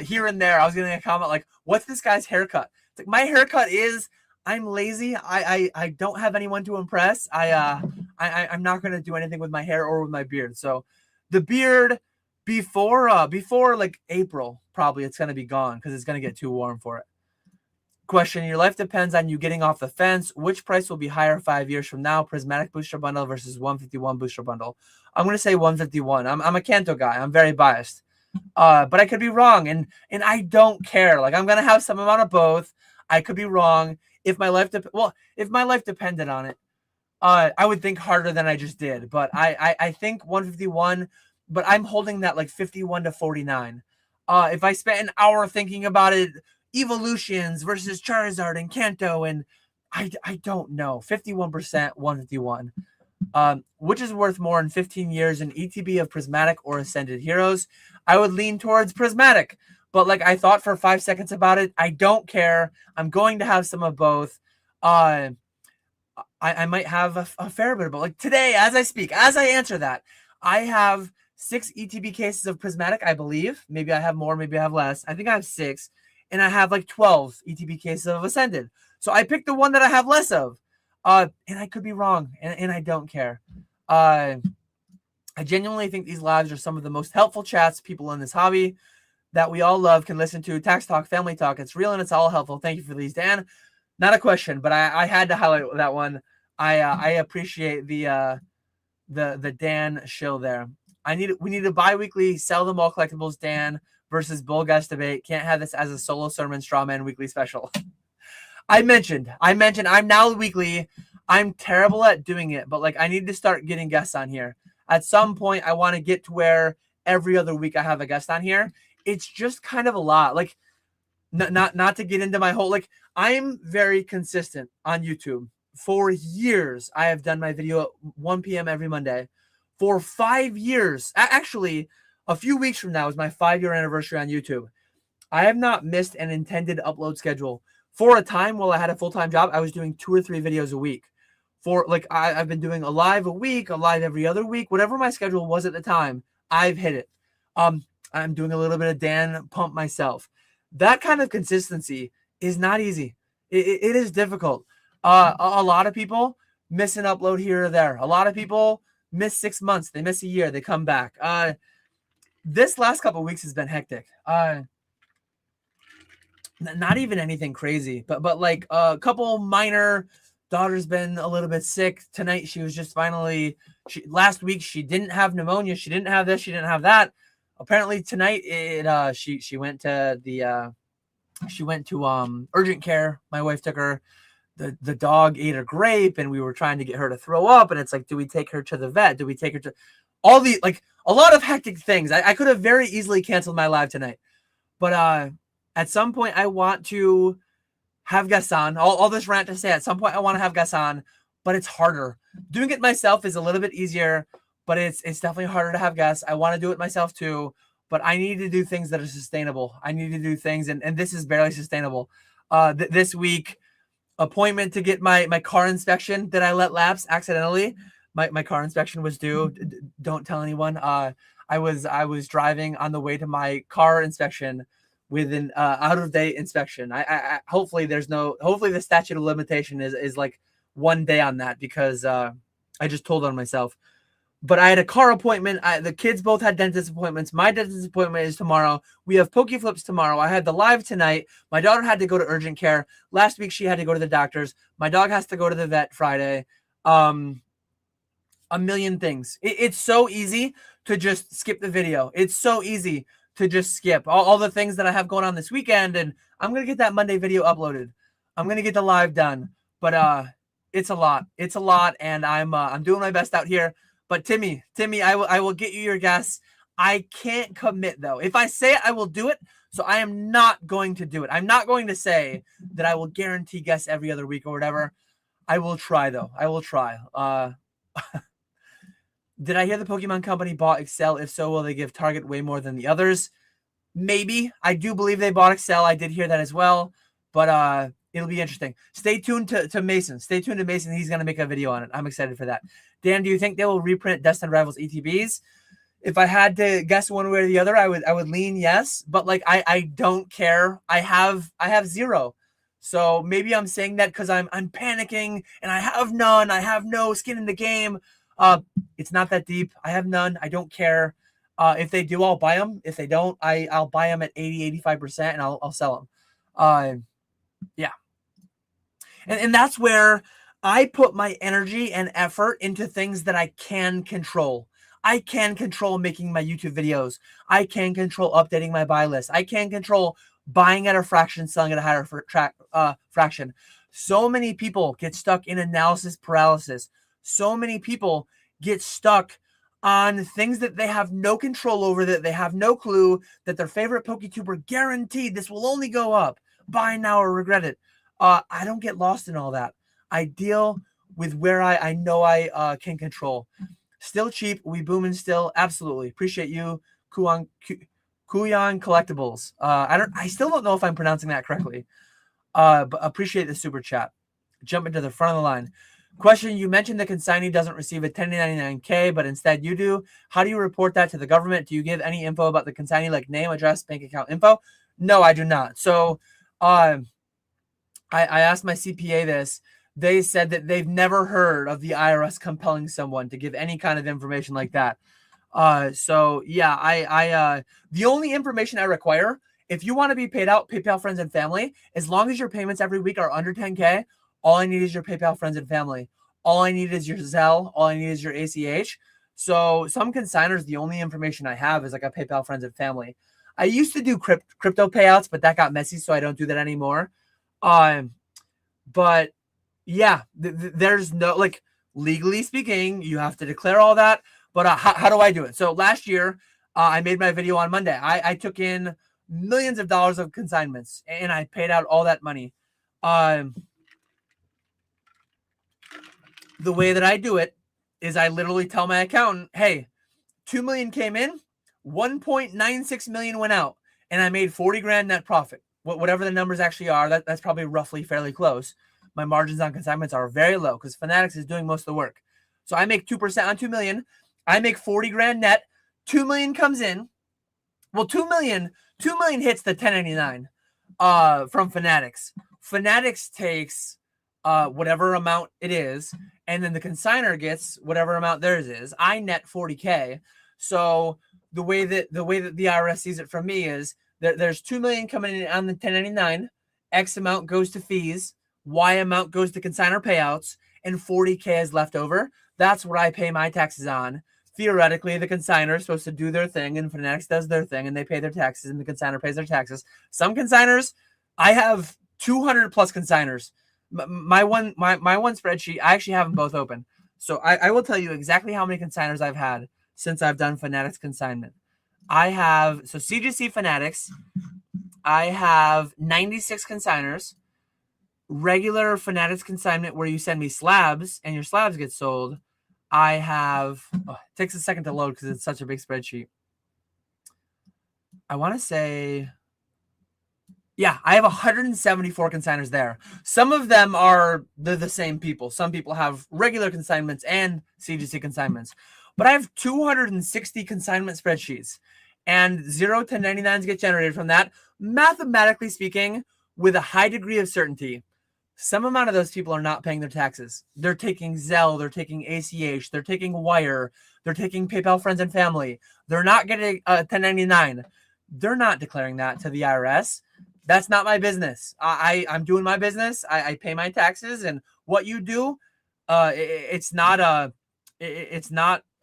here and there. I was getting a comment like, "What's this guy's haircut?" It's like, my haircut is, I'm lazy. I don't have anyone to impress. I'm not gonna do anything with my hair or with my beard. So the beard before like April, probably it's gonna be gone because it's gonna get too warm for it. Question: your life depends on you getting off the fence. Which price will be higher 5 years from now? Prismatic booster bundle versus 151 booster bundle. I'm going to say 151. I'm a Kanto guy. I'm very biased. But I could be wrong, and I don't care. Like, I'm going to have some amount of both. I could be wrong. If my life depended on it, I would think harder than I just did. But I think 151, but I'm holding that like 51 to 49. If I spent an hour thinking about it, evolutions versus Charizard and Kanto, and I don't know. 51%, 151. Which is worth more in 15 years, an ETB of Prismatic or Ascended Heroes? I would lean towards Prismatic, but like I thought for 5 seconds about it. I don't care. I'm going to have some of both. I might have a fair bit of both. Like today, as I speak, as I answer that, I have 6 ETB cases of Prismatic, I believe. Maybe I have more, maybe I have less. I think I have 6. And I have like 12 ETB cases of Ascended. So I picked the one that I have less of. And I could be wrong, and I don't care. I genuinely think these lives are some of the most helpful chats people in this hobby that we all love can listen to. Tax talk, family talk. It's real and it's all helpful. Thank you for these, Dan. Not a question, but I had to highlight that one. I appreciate the Dan show there. We need a bi-weekly sell them all collectibles, Dan, versus bull guest debate. Can't have this as a solo sermon strawman weekly special. I mentioned I'm now weekly. I'm terrible at doing it, but like I need to start getting guests on here. At some point, I want to get to where every other week I have a guest on here. It's just kind of a lot. Like not to get into my whole, like I'm very consistent on YouTube. For years, I have done my video at 1 p.m. every Monday. For 5 years. Actually, a few weeks from now is my 5-year anniversary on YouTube. I have not missed an intended upload schedule. For a time while I had a full-time job, I was doing 2 or 3 videos a week. For like I've been doing a live a week, a live every other week, whatever my schedule was at the time, I've hit it. I'm doing a little bit of Dan Pump myself. That kind of consistency is not easy. It is difficult. A lot of people miss an upload here or there. A lot of people miss 6 months. They miss a year. They come back. This last couple of weeks has been hectic. Not even anything crazy, but like a couple minor. Daughter's been a little bit sick. Tonight she was just finally. Last week she didn't have pneumonia. She didn't have this. She didn't have that. Apparently tonight she went to the urgent care. My wife took her. The dog ate a grape, and we were trying to get her to throw up. And it's like, do we take her to the vet? Do we take her to all the like a lot of hectic things? I could have very easily canceled my live tonight, but at some point I want to have guests on. All this rant to say, at some point I want to have guests on, but it's harder. Doing it myself is a little bit easier, but it's definitely harder to have guests. I want to do it myself too, but I need to do things that are sustainable. I need to do things, and this is barely sustainable. This week, appointment to get my car inspection that I let lapse accidentally. My car inspection was due. Don't tell anyone. I was driving on the way to my car inspection with an out of date inspection. I hopefully the statute of limitation is like 1 day on that, because I just told on myself. But I had a car appointment. The kids both had dentist appointments. My dentist appointment is tomorrow. We have Poke Flips tomorrow. I had the live tonight. My daughter had to go to urgent care. Last week, she had to go to the doctor's. My dog has to go to the vet Friday. A million things. It's so easy to just skip the video. It's so easy to just skip all the things that I have going on this weekend. And I'm going to get that Monday video uploaded. I'm going to get the live done. But it's a lot. It's a lot. And I'm doing my best out here. But Timmy, I will get you your guess. I can't commit though. If I say it, I will do it. So I am not going to do it. I'm not going to say that I will guarantee guests every other week or whatever. I will try though. I will try. Did I hear the Pokemon Company bought Excel? If so, will they give Target way more than the others? Maybe. I do believe they bought Excel. I did hear that as well. But it'll be interesting. Stay tuned to Mason. Stay tuned to Mason. He's going to make a video on it. I'm excited for that. Dan, do you think they will reprint Destined Rivals ETBs? If I had to guess one way or the other, I would lean yes. But like I don't care. I have 0. So maybe I'm saying that because I'm panicking and I have none. I have no skin in the game. It's not that deep. I have none. I don't care. If they do, I'll buy them. If they don't, I'll buy them at 80-85% and I'll sell them. Yeah. And that's where I put my energy and effort into things that I can control. I can control making my YouTube videos. I can control updating my buy list. I can control buying at a fraction, selling at a higher fraction. So many people get stuck in analysis paralysis. So many people get stuck on things that they have no control over, that they have no clue, that their favorite PokeTuber guaranteed this will only go up. Buy now or regret it. I don't get lost in all that. I deal with where I know I can control. Still cheap. We booming still. Absolutely. Appreciate you, Kuyan Collectibles. I still don't know if I'm pronouncing that correctly. But appreciate the super chat. Jump into the front of the line. Question, you mentioned the consignee doesn't receive a 1099K, but instead you do. How do you report that to the government? Do you give any info about the consignee, like name, address, bank account info? No, I do not. So I asked my CPA this. They said that they've never heard of the IRS compelling someone to give any kind of information like that. So yeah, the only information I require, if you want to be paid out, PayPal friends and family, as long as your payments every week are under 10K, all I need is your PayPal friends and family. All I need is your Zelle. All I need is your ACH. So some consigners, the only information I have is like a PayPal friends and family. I used to do crypto payouts, but that got messy, so I don't do that anymore. But yeah, there's no, like, legally speaking, you have to declare all that. But how do I do it? So last year, I made my video on Monday. I took in millions of dollars of consignments, and I paid out all that money. The way that I do it is I literally tell my accountant, hey, 2 million came in, 1.96 million went out, and I made 40 grand net profit. Whatever the numbers actually are, that's probably roughly fairly close. My margins on consignments are very low because Fanatics is doing most of the work. So I make 2% on 2 million. I make 40 grand net. 2 million comes in. Well, 2 million hits the 1099 from Fanatics. Fanatics takes whatever amount it is, and then the consignor gets whatever amount theirs is. I net 40K. So the way that the IRS sees it from me is there's 2 million coming in on the 1099, X amount goes to fees, Y amount goes to consignor payouts, and 40K is left over. That's what I pay my taxes on. Theoretically, the consignor is supposed to do their thing, and Fanatics does their thing, and they pay their taxes, and the consignor pays their taxes. Some consignors, I have 200 plus consignors. My one spreadsheet, I actually have them both open. So I will tell you exactly how many consignors I've had since I've done Fanatics consignment. I have, so CGC Fanatics, I have 96 consignors. Regular Fanatics consignment where you send me slabs and your slabs get sold, I have, it takes a second to load because it's such a big spreadsheet. I want to say, yeah, I have 174 consignors there. Some of them are the same people. Some people have regular consignments and CGC consignments. But I have 260 consignment spreadsheets. And 0 to 99s get generated from that. Mathematically speaking, with a high degree of certainty, some amount of those people are not paying their taxes. They're taking Zelle, they're taking ACH, they're taking Wire, they're taking PayPal Friends and Family. They're not getting a 1099. They're not declaring that to the IRS. That's not my business. I'm doing my business. I pay my taxes, and what you do, it's not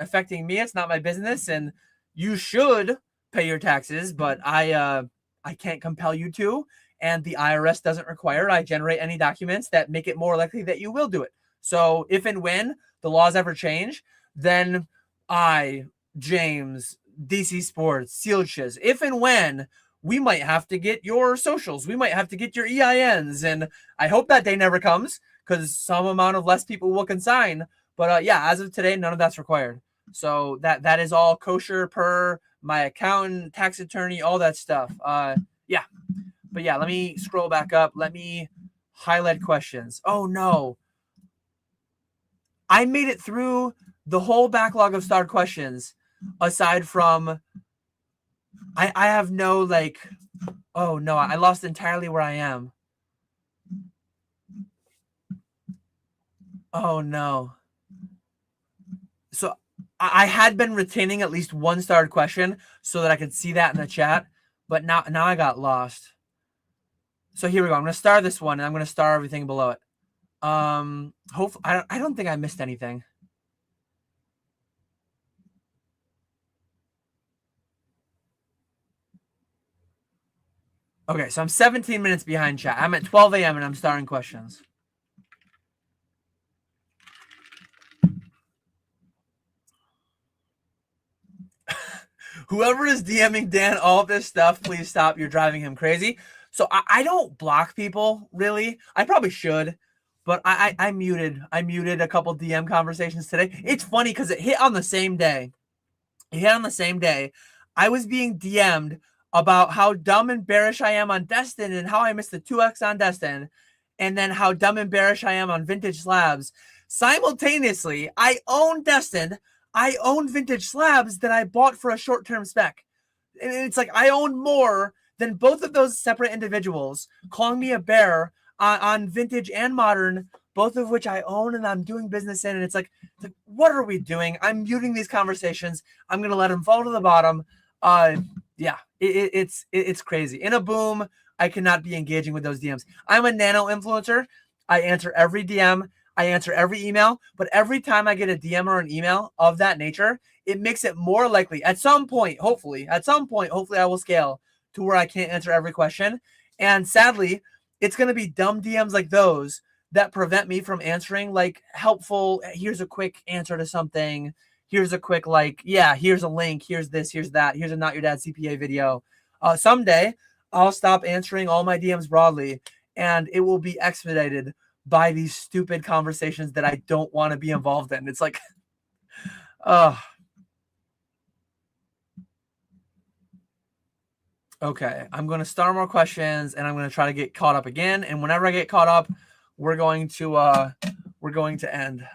affecting me. It's not my business, and you should pay your taxes, but I can't compel you to. And the IRS doesn't require I generate any documents that make it more likely that you will do it. So if and when the laws ever change, then I, James, DC Sports, Sealed Shiz, if and when we might have to get your socials, we might have to get your EINs, and I hope that day never comes because some amount of less people will consign. But yeah, as of today, none of that's required. So that is all kosher per my accountant, tax attorney, all that stuff. Yeah. But yeah, let me scroll back up. Let me highlight questions. Oh, no. I made it through the whole backlog of starred questions aside from I have no, like, oh, no, I lost entirely where I am. Oh, no. So I had been retaining at least one starred question so that I could see that in the chat, but now I got lost. So here we go. I'm going to star this one, and I'm going to star everything below it. Hopefully, I don't think I missed anything. Okay, so I'm 17 minutes behind chat. I'm at 12 a.m. and I'm starring questions. Whoever is DMing Dan all of this stuff, please stop. You're driving him crazy. So I don't block people, really. I probably should, but I muted a couple DM conversations today. It's funny because it hit on the same day. I was being DM'd about how dumb and bearish I am on Destin and how I missed the 2x on Destin, and then how dumb and bearish I am on Vintage Slabs. Simultaneously, I own Destin. I own Vintage Slabs that I bought for a short-term spec. And it's like I own more than both of those separate individuals calling me a bear on Vintage and Modern, both of which I own and I'm doing business in. And it's like what are we doing? I'm muting these conversations. I'm going to let them fall to the bottom. Yeah, it's crazy. In a boom, I cannot be engaging with those DMs. I'm a nano influencer. I answer every DM. I answer every email, but every time I get a DM or an email of that nature, it makes it more likely at some point, hopefully I will scale to where I can't answer every question. And sadly, it's going to be dumb DMs like those that prevent me from answering like helpful, here's a quick answer to something. Here's a quick, like, yeah, here's a link. Here's this, here's that. Here's a Not Your Dad CPA video. Someday I'll stop answering all my DMs broadly and it will be expedited by these stupid conversations that I don't want to be involved in. It's like, Okay, I'm going to start more questions, and I'm going to try to get caught up again. And whenever I get caught up, we're going to end.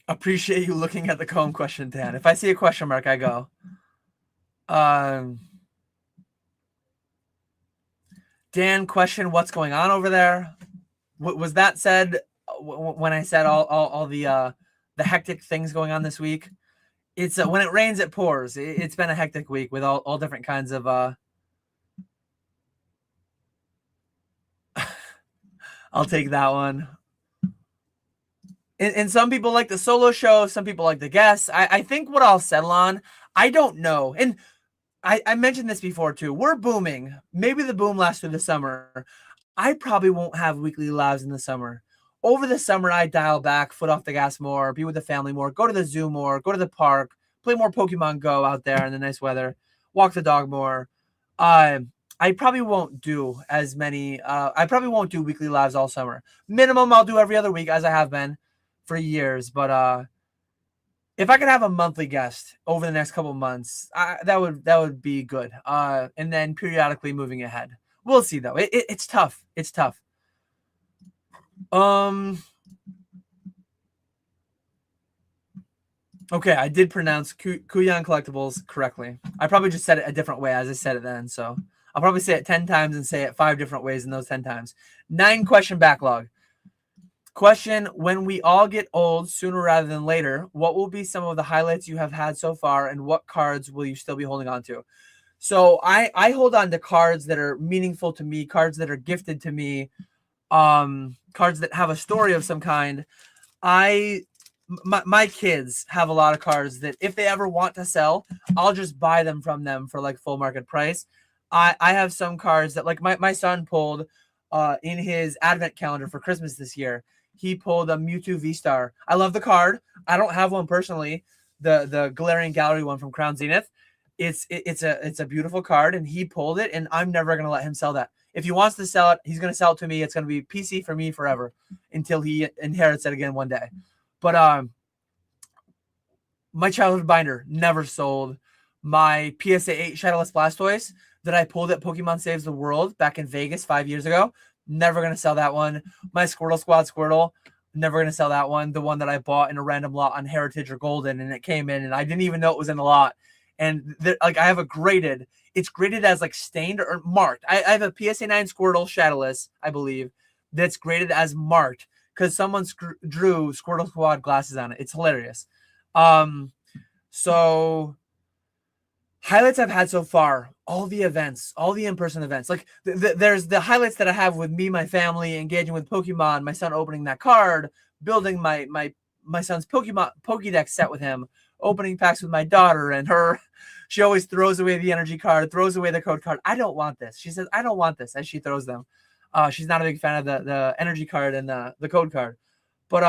Appreciate you looking at the comb question, Dan. If I see a question mark, I go. Dan, question, what's going on over there? Was that said when I said all the hectic things going on this week? It's when it rains, it pours. It's been a hectic week with all different kinds of. I'll take that one. And some people like the solo show. Some people like the guests. I think what I'll settle on, I don't know. And I mentioned this before too. We're booming. Maybe the boom lasts through the summer. I probably won't have weekly lives in the summer. Over the summer, I dial back, foot off the gas more, be with the family more, go to the zoo more, go to the park, play more Pokemon Go out there in the nice weather, walk the dog more. I probably won't do as many. I probably won't do weekly lives all summer. Minimum, I'll do every other week as I have been for years. But if I could have a monthly guest over the next couple of months, that would be good. And then periodically moving ahead. We'll see though. It's tough. It's tough. Okay, I did pronounce Kuyan Collectibles correctly. I probably just said it a different way as I said it then. So I'll probably say it 10 times and say it 5 different ways in those 10 times. 9 question backlog. Question, when we all get old sooner rather than later, what will be some of the highlights you have had so far, and what cards will you still be holding on to? So I hold on to cards that are meaningful to me, cards that are gifted to me, cards that have a story of some kind. My kids have a lot of cards that if they ever want to sell, I'll just buy them from them for like full market price. I have some cards that like my son pulled in his advent calendar for Christmas this year. He pulled a Mewtwo V-Star. I love the card. I don't have one personally. The Galarian Gallery one from Crown Zenith. It's a beautiful card, and he pulled it, and I'm never gonna let him sell that. If he wants to sell it, he's gonna sell it to me. It's gonna be PC for me forever until he inherits it again one day. But my childhood binder never sold. My PSA 8 Shadowless Blastoise that I pulled at Pokemon Saves the World back in Vegas 5 years ago, never gonna sell that one. My Squirtle Squad Squirtle, never gonna sell that one. The one that I bought in a random lot on Heritage or Golden, and it came in, and I didn't even know it was in the lot. And like I have a graded, it's graded as like stained or marked. I have a PSA 9 Squirtle Shadowless, I believe, that's graded as marked because someone drew Squirtle Squad glasses on it. It's hilarious. So highlights I've had so far, all the events, all the in-person events. Like there's the highlights that I have with me, my family, engaging with Pokemon, my son opening that card, building my son's Pokemon Pokédex set with him, opening packs with my daughter and her. She always throws away the energy card, throws away the code card. I don't want this. She says, I don't want this as she throws them. She's not a big fan of the energy card and the code card. But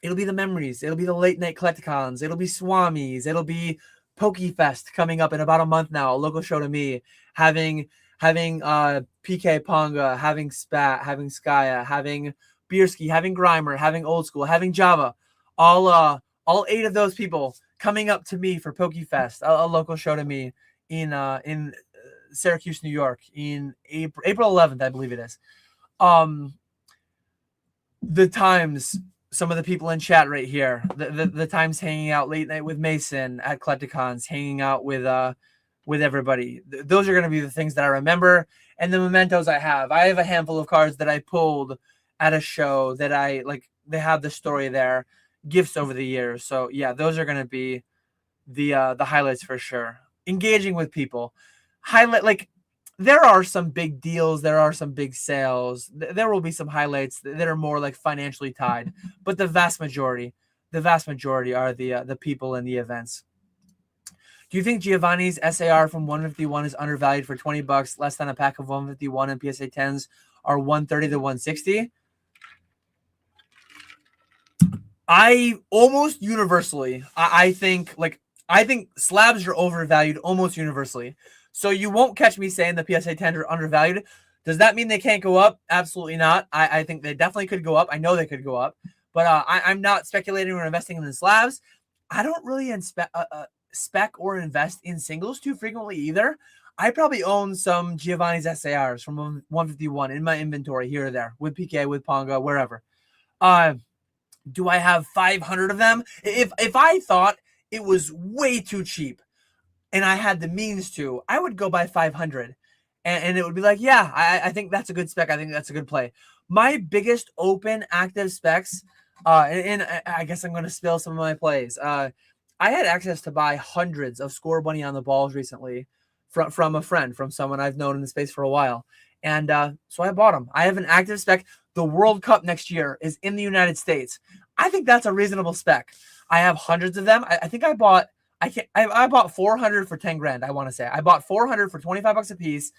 it'll be the memories. It'll be the late night collecticons. It'll be Swamis. It'll be PokeFest coming up in about a month now, a local show to me. Having PK Ponga, having Spat, having Skya, having Bierski, having Grimer, having Old School, having Java. All 8 of those people coming up to me for PokeFest, a local show to me in Syracuse, New York, in April 11th, I believe it is. The times, some of the people in chat right here, the times hanging out late night with Mason at Collecticons, hanging out with everybody. Those are going to be the things that I remember. And the mementos I have a handful of cards that I pulled at a show that I like. They have the story there. Gifts over the years. So yeah, those are going to be the highlights for sure. Engaging with people. Like there are some big deals, there are some big sales. There will be some highlights that are more like financially tied, but the vast majority are the people and the events. Do you think Giovanni's SAR from 151 is undervalued for $20, less than a pack of 151 and PSA 10s are 130 to 160? I almost universally, I think slabs are overvalued almost universally. So you won't catch me saying the PSA 10s are undervalued. Does that mean they can't go up? Absolutely not. I think they definitely could go up. I know they could go up, but I'm not speculating or investing in the slabs. I don't really spec or invest in singles too frequently either. I probably own some Giovanni's SARs from 151 in my inventory here or there with PK, with Ponga, wherever. Do I have 500 of them? If I thought it was way too cheap and I had the means to, I would go buy 500. And it would be like, yeah, I think that's a good spec. I think that's a good play. My biggest open active specs, and I guess I'm going to spill some of my plays. I had access to buy hundreds of Score Bunny on the balls recently from a friend, from someone I've known in the space for a while. And so I bought them. I have an active spec. The World Cup next year is in the United States. I think that's a reasonable spec. I have hundreds of them. I think I bought 400 for 10 grand. I want to say I bought 400 for 25 bucks a piece.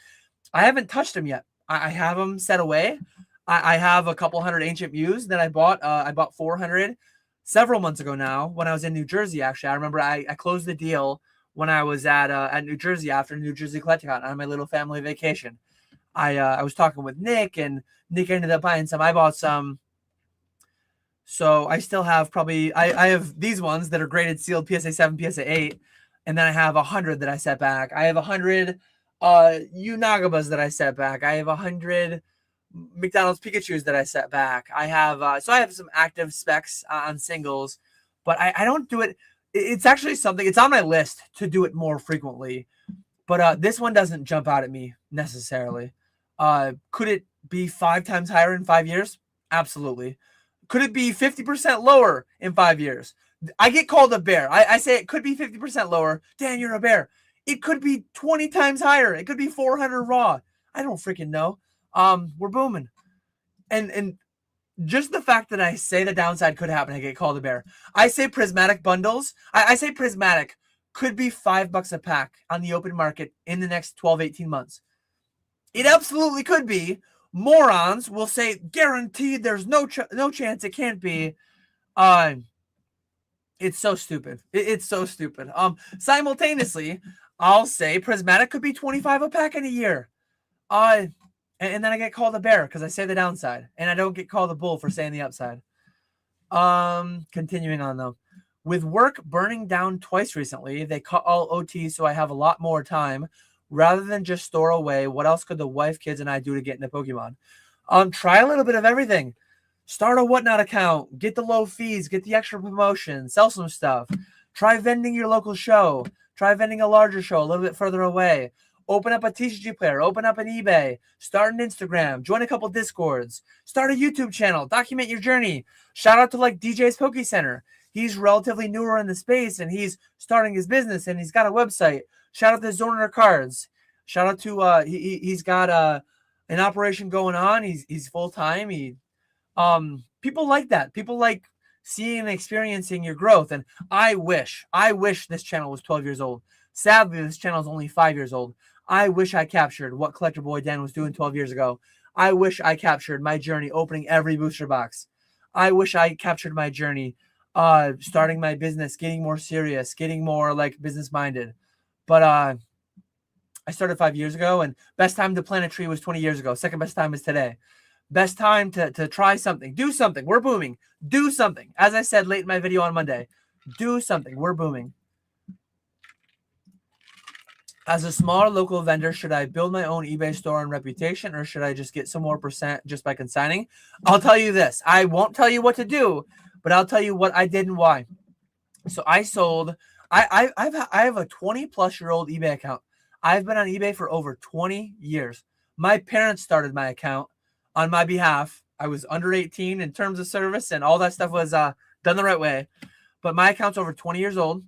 I haven't touched them yet. I have them set away. I have a couple hundred Ancient Muse that I bought. I bought 400 several months ago now when I was in New Jersey. Actually, I remember I closed the deal when I was at New Jersey after New Jersey Collecticon on my little family vacation. I was talking with Nick, and Nick ended up buying some. I bought some. So I still have probably, I have these ones that are graded sealed PSA 7, PSA 8, and then I have 100 that I set back. I have 100 Unagabas that I set back. I have 100 McDonald's Pikachus that I set back. I have, so I have some active specs on singles, but I don't do it. It's actually something, it's on my list to do it more frequently, but this one doesn't jump out at me necessarily. Could it be 5 times higher in 5 years? Absolutely. Could it be 50% lower in 5 years? I get called a bear. I say it could be 50% lower. Dan, you're a bear. It could be 20 times higher. It could be 400 raw. I don't freaking know. We're booming. And just the fact that I say the downside could happen, I get called a bear. I say prismatic bundles. I say prismatic could be $5 a pack on the open market in the next 12, 18 months. It absolutely could be. Morons will say guaranteed there's no chance it can't be. It's so stupid. It's so stupid. Simultaneously, I'll say prismatic could be 25 a pack in a year. And then I get called a bear because I say the downside, and I don't get called a bull for saying the upside. Continuing on though, with work burning down twice recently, they cut all OT, so I have a lot more time. Rather than just store away, what else could the wife, kids, and I do to get into Pokemon? Try a little bit of everything. Start a Whatnot account. Get the low fees. Get the extra promotion. Sell some stuff. Try vending your local show. Try vending a larger show a little bit further away. Open up a TCG player. Open up an eBay. Start an Instagram. Join a couple Discords. Start a YouTube channel. Document your journey. Shout out to like DJ's Poke Center. He's relatively newer in the space, and he's starting his business, and he's got a website. Shout out to Zoner Cards. Shout out to he's got an operation going on. He's full time. People like that. People like seeing and experiencing your growth. And I wish this channel was 12 years old. Sadly, this channel is only 5 years old. I wish I captured what Collector Boy Dan was doing 12 years ago. I wish I captured my journey opening every booster box. I wish I captured my journey starting my business, getting more serious, getting more like business minded. But I started 5 years ago, and best time to plant a tree was 20 years ago. Second best time is today. Best time to try something. Do something. We're booming. Do something. As I said late in my video on Monday, do something. We're booming. As a smaller local vendor, should I build my own eBay store and reputation, or should I just get some more percent just by consigning? I'll tell you this. I won't tell you what to do, but I'll tell you what I did and why. So I sold... I have a 20-plus-year-old eBay account. I've been on eBay for over 20 years. My parents started my account on my behalf. I was under 18 in terms of service, and all that stuff was done the right way. But my account's over 20 years old,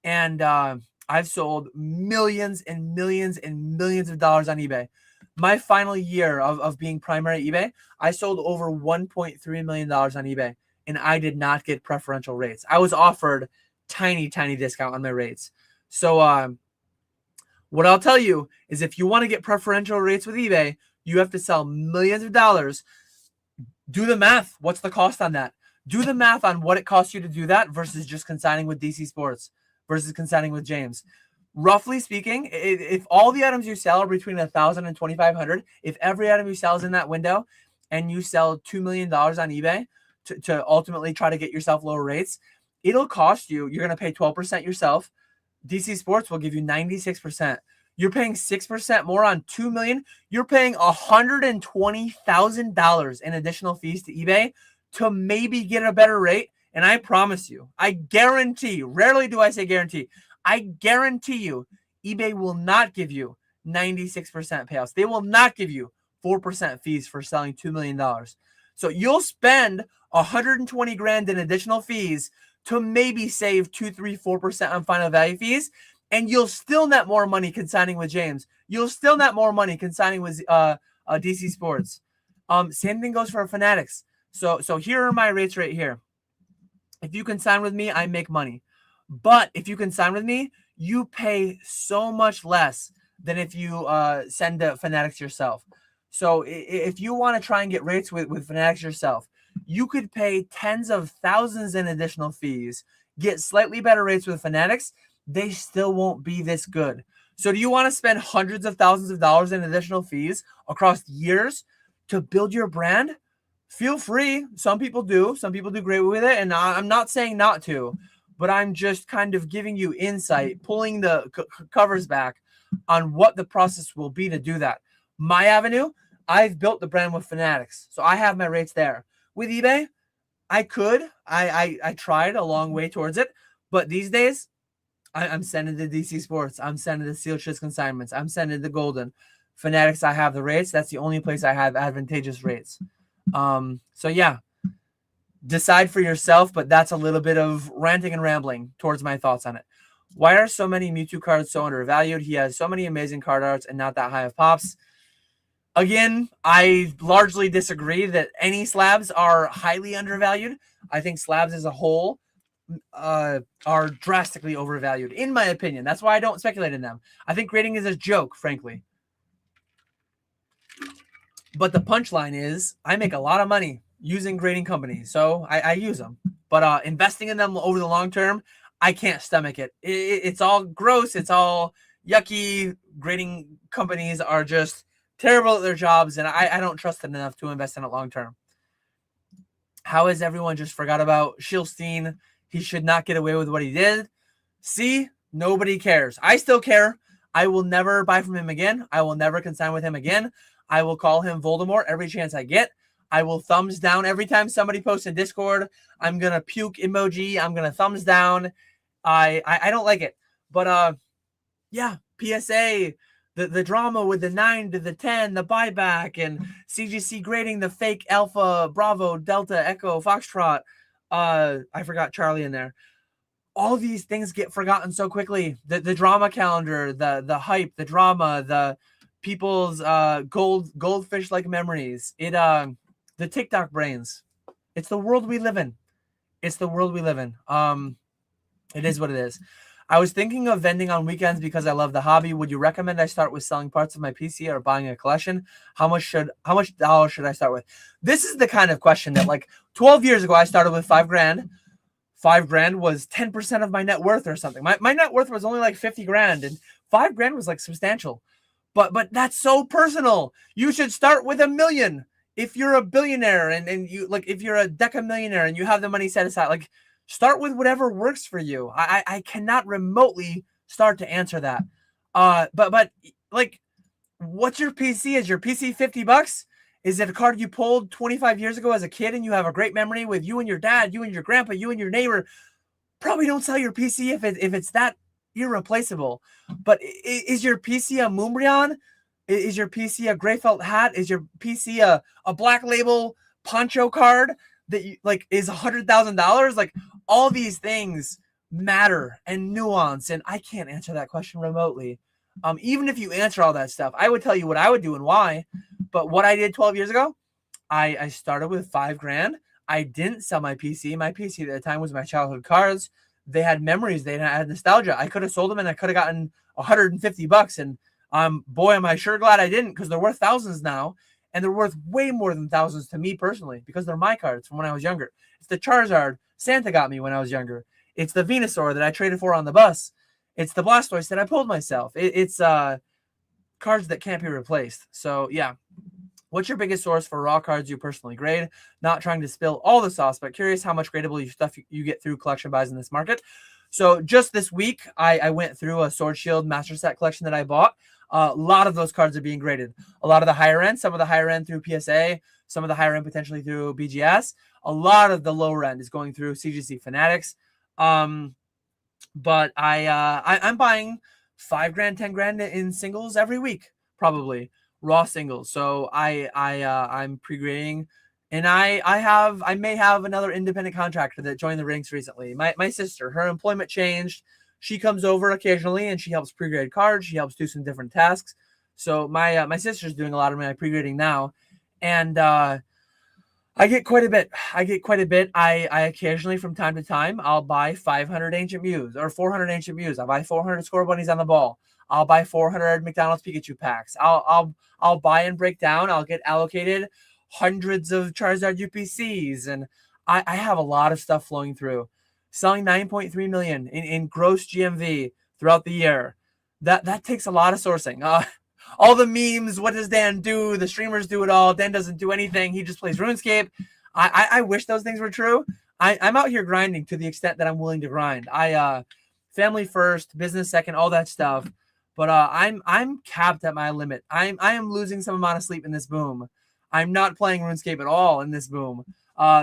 and I've sold millions and millions and millions of dollars on eBay. My final year of being primary eBay, I sold over $1.3 million on eBay, and I did not get preferential rates. I was offered tiny discount on my rates. So what I'll tell you is, if you want to get preferential rates with eBay, you have to sell millions of dollars. Do the math. What's the cost on that? Do the math on what it costs you to do that versus just consigning with DC Sports, versus consigning with James. roughly speaking, if all the items you sell are between 1,000 and 2,500, if every item you sell is in that window, and you sell $2 million on eBay to ultimately try to get yourself lower rates, it'll cost you. You're going to pay 12% yourself. DC Sports will give you 96%. You're paying 6% more on $2 million. You're paying $120,000 in additional fees to eBay to maybe get a better rate. And I promise you, I guarantee you, rarely do I say guarantee, I guarantee you, eBay will not give you 96% payouts. They will not give you 4% fees for selling $2 million. So you'll spend 120 grand in additional fees to maybe save 2, 3, 4% on final value fees. And you'll still net more money consigning with James. You'll still net more money consigning with DC Sports. Same thing goes for Fanatics. So here are my rates right here. If you consign with me, I make money. But if you consign with me, you pay so much less than if you send to Fanatics yourself. So if you want to try and get rates with Fanatics yourself, you could pay tens of thousands in additional fees, get slightly better rates with Fanatics. They still won't be this good. So do you want to spend hundreds of thousands of dollars in additional fees across years to build your brand? Feel free. Some people do. Some people do great with it. And I'm not saying not to, but I'm just kind of giving you insight, pulling the covers back on what the process will be to do that. My avenue, I've built the brand with Fanatics. So I have my rates there. With eBay, I could. I tried a long way towards it. But these days, I'm sending to DC Sports. I'm sending to Sealed Shits Consignments. I'm sending to Golden. Fanatics, I have the rates. That's the only place I have advantageous rates. So yeah, decide for yourself, but that's a little bit of ranting and rambling towards my thoughts on it. Why are so many Mewtwo cards so undervalued? He has so many amazing card arts and not that high of pops. Again, I largely disagree that any slabs are highly undervalued. I think slabs as a whole are drastically overvalued, in my opinion. That's why I don't speculate in them. I think grading is a joke, frankly. But the punchline is I make a lot of money using grading companies, so I use them. But investing in them over the long term, I can't stomach it. It's all gross. It's all yucky. Grading companies are just terrible at their jobs, and I don't trust them enough to invest in it long term. How has everyone just forgot about Shilstein? He should not get away with what he did. See, nobody cares. I still care. I will never buy from him again. I will never consign with him again. I will call him Voldemort every chance I get. I will thumbs down every time somebody posts in Discord. I'm going to puke emoji. I'm going to thumbs down. I don't like it. But yeah, PSA, the drama with the 9 to the 10, the buyback, and CGC grading the fake Alpha, Bravo, Delta, Echo, Foxtrot. I forgot Charlie in there. All these things get forgotten so quickly. The drama calendar, the hype, the drama, the people's goldfish like memories. The TikTok brains. It's the world we live in. It's the world we live in. It is what it is. I was thinking of vending on weekends because I love the hobby. Would you recommend I start with selling parts of my PC or buying a collection? How much dollars should I start with? This is the kind of question that, like, 12 years ago I started with $5,000. $5,000 was 10% of my net worth or something. My net worth was only like 50 grand, and $5,000 was like substantial. But that's so personal. You should start with $1 million. If you're a billionaire and you, like, if you're a decamillionaire and you have the money set aside, like, start with whatever works for you. I cannot remotely start to answer that. But like, what's your PC? Is your PC $50? Is it a card you pulled 25 years ago as a kid and you have a great memory with you and your dad, you and your grandpa, you and your neighbor? Probably don't sell your PC if it's that irreplaceable. But is your PC a Moonbryon? Is your PC a gray felt hat? Is your PC a black label poncho card that you, like, is $100,000? Like, all these things matter and nuance, and I can't answer that question remotely. Even if you answer all that stuff, I would tell you what I would do and why. But what I did 12 years ago, I started with $5,000. I didn't sell my PC. My PC at the time was my childhood cards. They had memories. They had nostalgia. I could have sold them and I could have gotten $150. And boy, am I sure glad I didn't, because they're worth thousands now. And they're worth way more than thousands to me personally, because they're my cards from when I was younger. It's the Charizard Santa got me when I was younger. It's the Venusaur that I traded for on the bus. It's the Blastoise that I pulled myself. It's cards that can't be replaced. So yeah. What's your biggest source for raw cards you personally grade? Not trying to spill all the sauce, but curious how much gradable stuff you get through collection buys in this market. So just this week, I went through a Sword Shield Master Set collection that I bought. A lot of those cards are being graded. A lot of the higher end, some of the higher end through PSA, some of the higher end potentially through BGS. A lot of the lower end is going through CGC Fanatics. But I'm buying $5,000, $10,000 in singles every week, probably raw singles. So I'm pre-grading, and I may have another independent contractor that joined the ranks recently. My sister, her employment changed. She comes over occasionally and she helps pre-grade cards. She helps do some different tasks. So my sister's doing a lot of my pre-grading now, and I get quite a bit. I occasionally, from time to time, I'll buy 500 Ancient Mews or 400 Ancient Mews. I'll buy 400 Score Bunnies on the ball. I'll buy 400 McDonald's Pikachu packs. I'll buy and break down. I'll get allocated hundreds of Charizard UPCs, and I have a lot of stuff flowing through. Selling 9.3 million in gross GMV throughout the year. That takes a lot of sourcing. All the memes, what does Dan do? The streamers do it all. Dan doesn't do anything. He just plays RuneScape. I wish those things were true. I'm out here grinding to the extent that I'm willing to grind. Family first, business second, all that stuff. But I'm capped at my limit. I am losing some amount of sleep in this boom. I'm not playing RuneScape at all in this boom.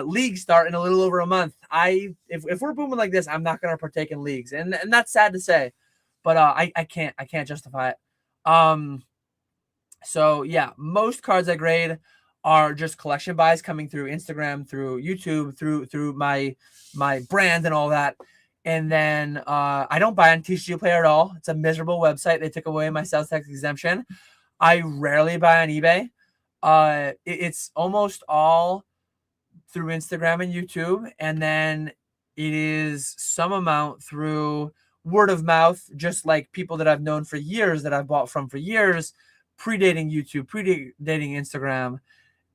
Leagues start in a little over a month. If we're booming like this, I'm not gonna partake in leagues, and that's sad to say, but I can't justify it. So yeah, most cards I grade are just collection buys coming through Instagram, through YouTube, through my brand and all that. And then I don't buy on TCG Player at all. It's a miserable website. They took away my sales tax exemption. I rarely buy on eBay. It's almost all through Instagram and YouTube, and then it is some amount through word of mouth, just like people that I've known for years, that I've bought from for years, predating YouTube, predating Instagram.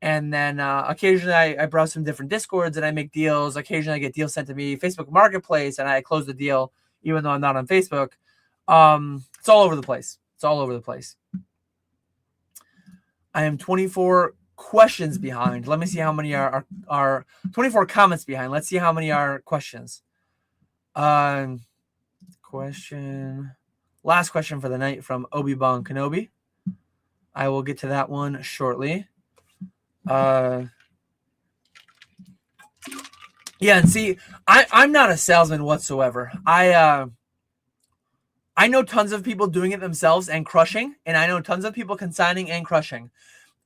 And then occasionally I browse some different Discords and I make deals. Occasionally I get deals sent to me, Facebook Marketplace, and I close the deal even though I'm not on Facebook. It's all over the place. It's all over the place. I am 24 questions behind. Let me see how many are 24 comments behind. Let's see how many are questions. Last question for the night from Obi-Wan Kenobi. I will get to that one shortly. Yeah, and see, I'm not a salesman whatsoever. I know tons of people doing it themselves and crushing, and I know tons of people consigning and crushing.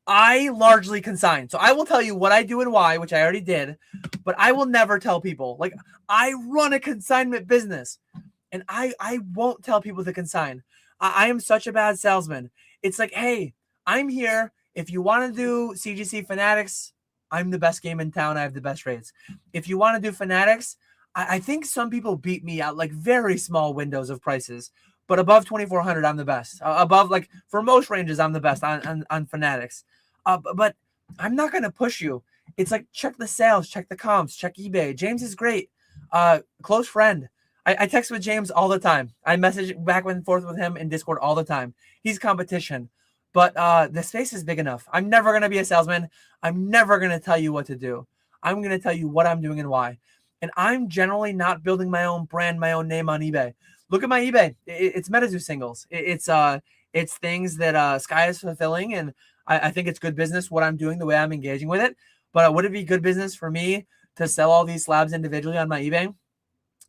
I largely consign. So I will tell you what I do and why, which I already did, but I will never tell people. Like, I run a consignment business, and I won't tell people to consign. I am such a bad salesman. It's like, hey, I'm here. If you want to do CGC Fanatics, I'm the best game in town. I have the best rates. If you want to do Fanatics, I think some people beat me out like very small windows of prices. But above 2,400, I'm the best. Above, like, for most ranges, I'm the best on Fanatics. But I'm not going to push you. It's like, check the sales, check the comps, check eBay. James is great. Close friend. I text with James all the time. I message back and forth with him in Discord all the time. He's competition. But the space is big enough. I'm never going to be a salesman. I'm never going to tell you what to do. I'm going to tell you what I'm doing and why. And I'm generally not building my own brand, my own name on eBay. Look at my eBay. It's MetaZoo singles. It's things that Sky is fulfilling, and I think it's good business what I'm doing, the way I'm engaging with it. But would it be good business for me to sell all these slabs individually on my eBay?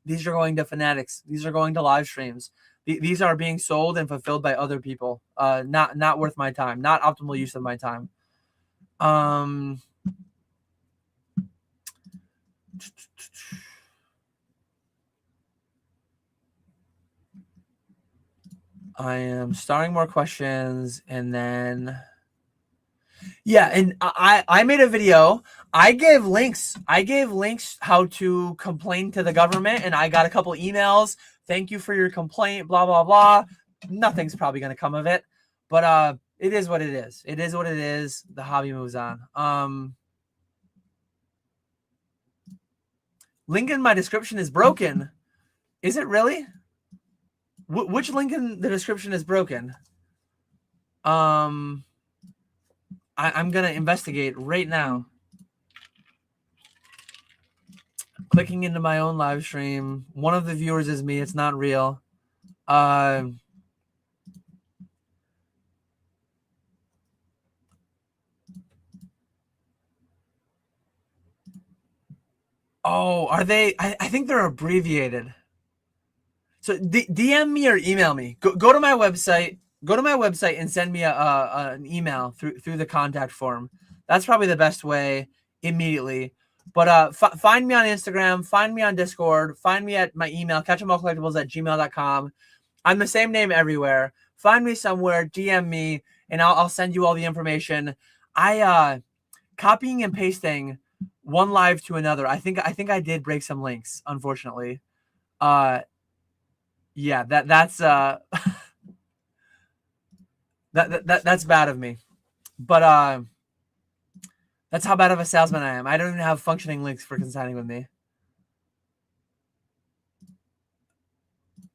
These are going to Fanatics. These are going to live streams. These are being sold and fulfilled by other people. Not worth my time. Not optimal use of my time. I am starting more questions, and then yeah, and I made a video. I gave links how to complain to the government, and I got a couple emails. Thank you for your complaint, blah blah blah. Nothing's probably going to come of it, but it is what it is. It is what it is. The hobby moves on. Link in my description is broken. Is it really? Which link in the description is broken? I'm gonna investigate right now. Clicking into my own live stream. One of the viewers is me. It's not real. Oh, are they? I think they're abbreviated. So DM me or email me. Go to my website. Go to my website and send me an email through the contact form. That's probably the best way immediately. But find me on Instagram. Find me on Discord. Find me at my email, catchemallcollectibles@gmail.com. I'm the same name everywhere. Find me somewhere, DM me, and I'll send you all the information. I copying and pasting one live to another. I think I did break some links, unfortunately. Yeah, that's that's bad of me. But that's how bad of a salesman I am. I don't even have functioning links for consigning with me.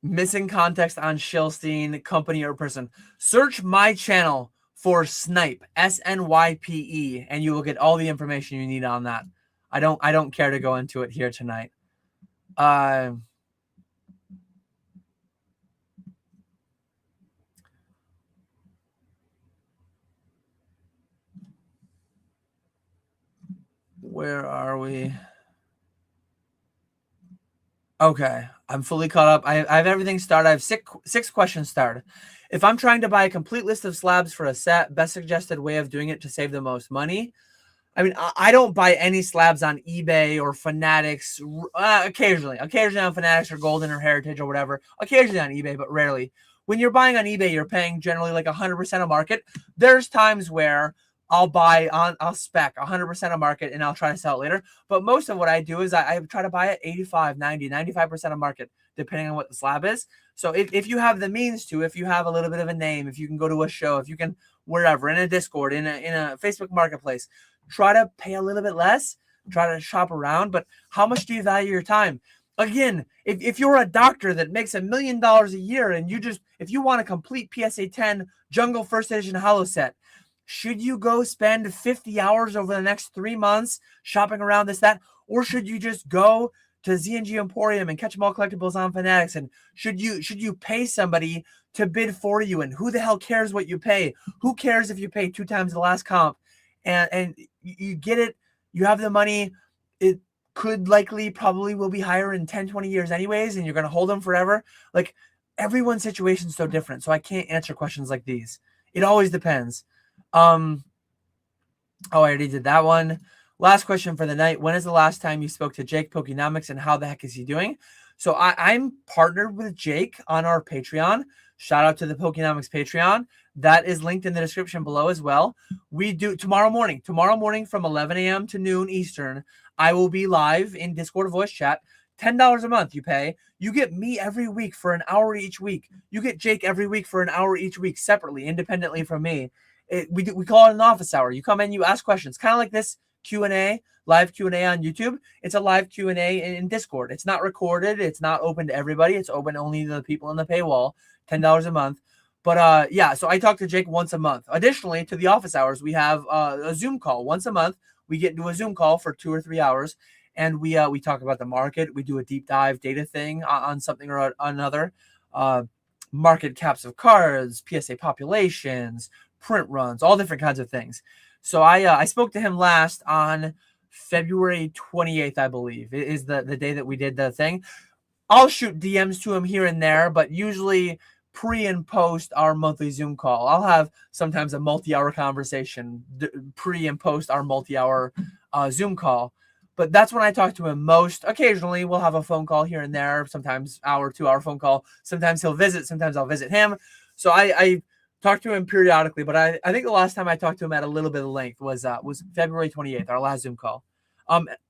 Missing context on Shilstein, company or person. Search my channel for Snipe, SNYPE, and you will get all the information you need on that. I don't care to go into it here tonight. Where are we? Okay, I'm fully caught up. I have everything started. I have six questions started. If I'm trying to buy a complete list of slabs for a set, best suggested way of doing it to save the most money. I mean, I don't buy any slabs on eBay or Fanatics. Occasionally on Fanatics or Golden or Heritage or whatever. Occasionally on eBay, but rarely. When you're buying on eBay, you're paying generally like 100% of market. There's times where I'll spec 100% of market and I'll try to sell it later. But most of what I do is I try to buy it 85, 90, 95% of market, depending on what the slab is. So if you have the means to, if you have a little bit of a name, if you can go to a show, if you can wherever, in a Discord, in a Facebook marketplace, try to pay a little bit less, try to shop around. But how much do you value your time? Again, if you're a doctor that makes $1 million a year and if you want a complete PSA 10 Jungle First Edition Hollow set, should you go spend 50 hours over the next 3 months shopping around this, that? Or should you just go to Z&G Emporium and Catch 'em All Collectibles on Fanatics? And should you pay somebody to bid for you? And who the hell cares what you pay? Who cares if you pay 2 times the last comp? And you get it. You have the money. It could probably will be higher in 10, 20 years anyways, and you're going to hold them forever. Like, everyone's situation is so different. So I can't answer questions like these. It always depends. I already did that one. Last question for the night. When is the last time you spoke to Jake Pokenomics and how the heck is he doing? So I'm partnered with Jake on our Patreon. Shout out to the Pokenomics Patreon. That is linked in the description below as well. We do tomorrow morning from 11 a.m. to noon Eastern. I will be live in Discord voice chat. $10 a month you pay. You get me every week for an hour each week. You get Jake every week for an hour each week separately, independently from me. We call it an office hour. You come in, you ask questions, kind of like this Q&A, live Q&A on YouTube. It's a live Q&A in Discord. It's not recorded. It's not open to everybody. It's open only to the people in the paywall. $10 a month. But yeah, so I talk to Jake once a month. Additionally, to the office hours, we have a Zoom call once a month. We get into a Zoom call for 2 or 3 hours, and we talk about the market. We do a deep dive data thing on something or another. Market caps of cards, PSA populations, print runs, all different kinds of things. So I spoke to him last on February 28th, I believe, is the day that we did the thing. I'll shoot DMs to him here and there, but usually pre and post our monthly Zoom call. I'll have sometimes a multi-hour conversation pre and post our multi-hour Zoom call. But that's when I talk to him most. Occasionally, we'll have a phone call here and there, sometimes hour, 2 hour phone call. Sometimes he'll visit, sometimes I'll visit him. So I talk to him periodically, but I think the last time I talked to him at a little bit of length was February 28th, our last Zoom call.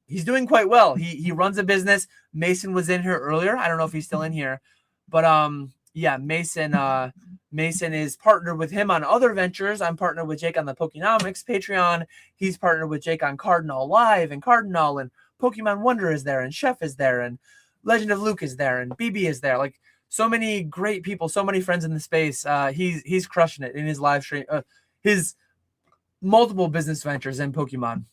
He's doing quite well. He runs a business. Mason was in here earlier. I don't know if he's still in here, but yeah, Mason is partnered with him on other ventures. I'm partnered with Jake on the Pokenomics Patreon. He's partnered with Jake on Cardinal Live and Cardinal, and Pokemon Wonder is there, and Chef is there, and Legend of Luke is there, and BB is there. Like, so many great people, so many friends in the space. He's crushing it in his live stream, his multiple business ventures in Pokemon.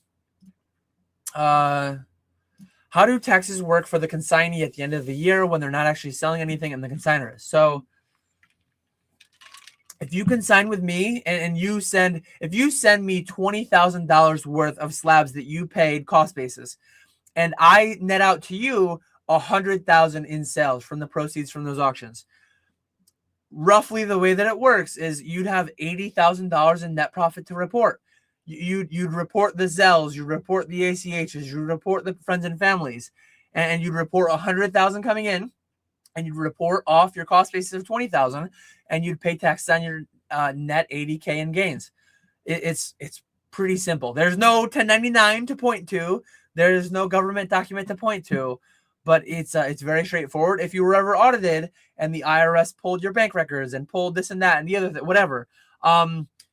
How do taxes work for the consignee at the end of the year when they're not actually selling anything and the consignor is? So if you consign with me and if you send me $20,000 worth of slabs that you paid cost basis, and I net out to you 100,000 in sales from the proceeds from those auctions, roughly the way that it works is you'd have $80,000 in net profit to report. You'd report the Zells, you'd report the ACHs, you'd report the friends and families, and you'd report 100,000 coming in, and you'd report off your cost basis of 20,000, and you'd pay taxes on your net 80K in gains. It's pretty simple. There's no 1099 to point to. There's no government document to point to, but it's very straightforward. If you were ever audited and the IRS pulled your bank records and pulled this and that and the other thing, whatever,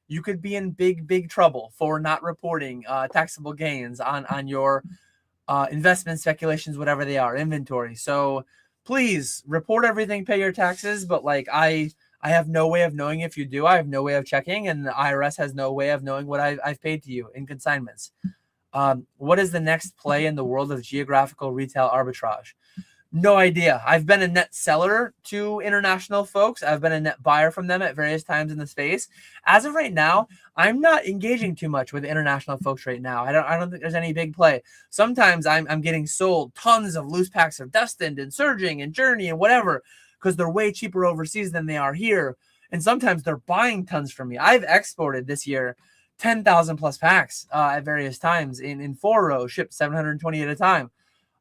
you could be in big trouble for not reporting taxable gains on your investment speculations, whatever they are, inventory. So please report everything, pay your taxes. But like I have no way of knowing if you do. I have no way of checking, and the IRS has no way of knowing what I've paid to you in consignments. What is the next play in the world of geographical retail arbitrage? No idea. I've been a net seller to international folks. I've been a net buyer from them at various times in the space. As of right now, I'm not engaging too much with international folks right now. I don't think there's any big play. Sometimes I'm getting sold tons of loose packs of Destined and Surging and Journey and whatever, because they're way cheaper overseas than they are here. And sometimes they're buying tons from me. I've exported this year 10,000 plus packs at various times in 4 rows, shipped 720 at a time.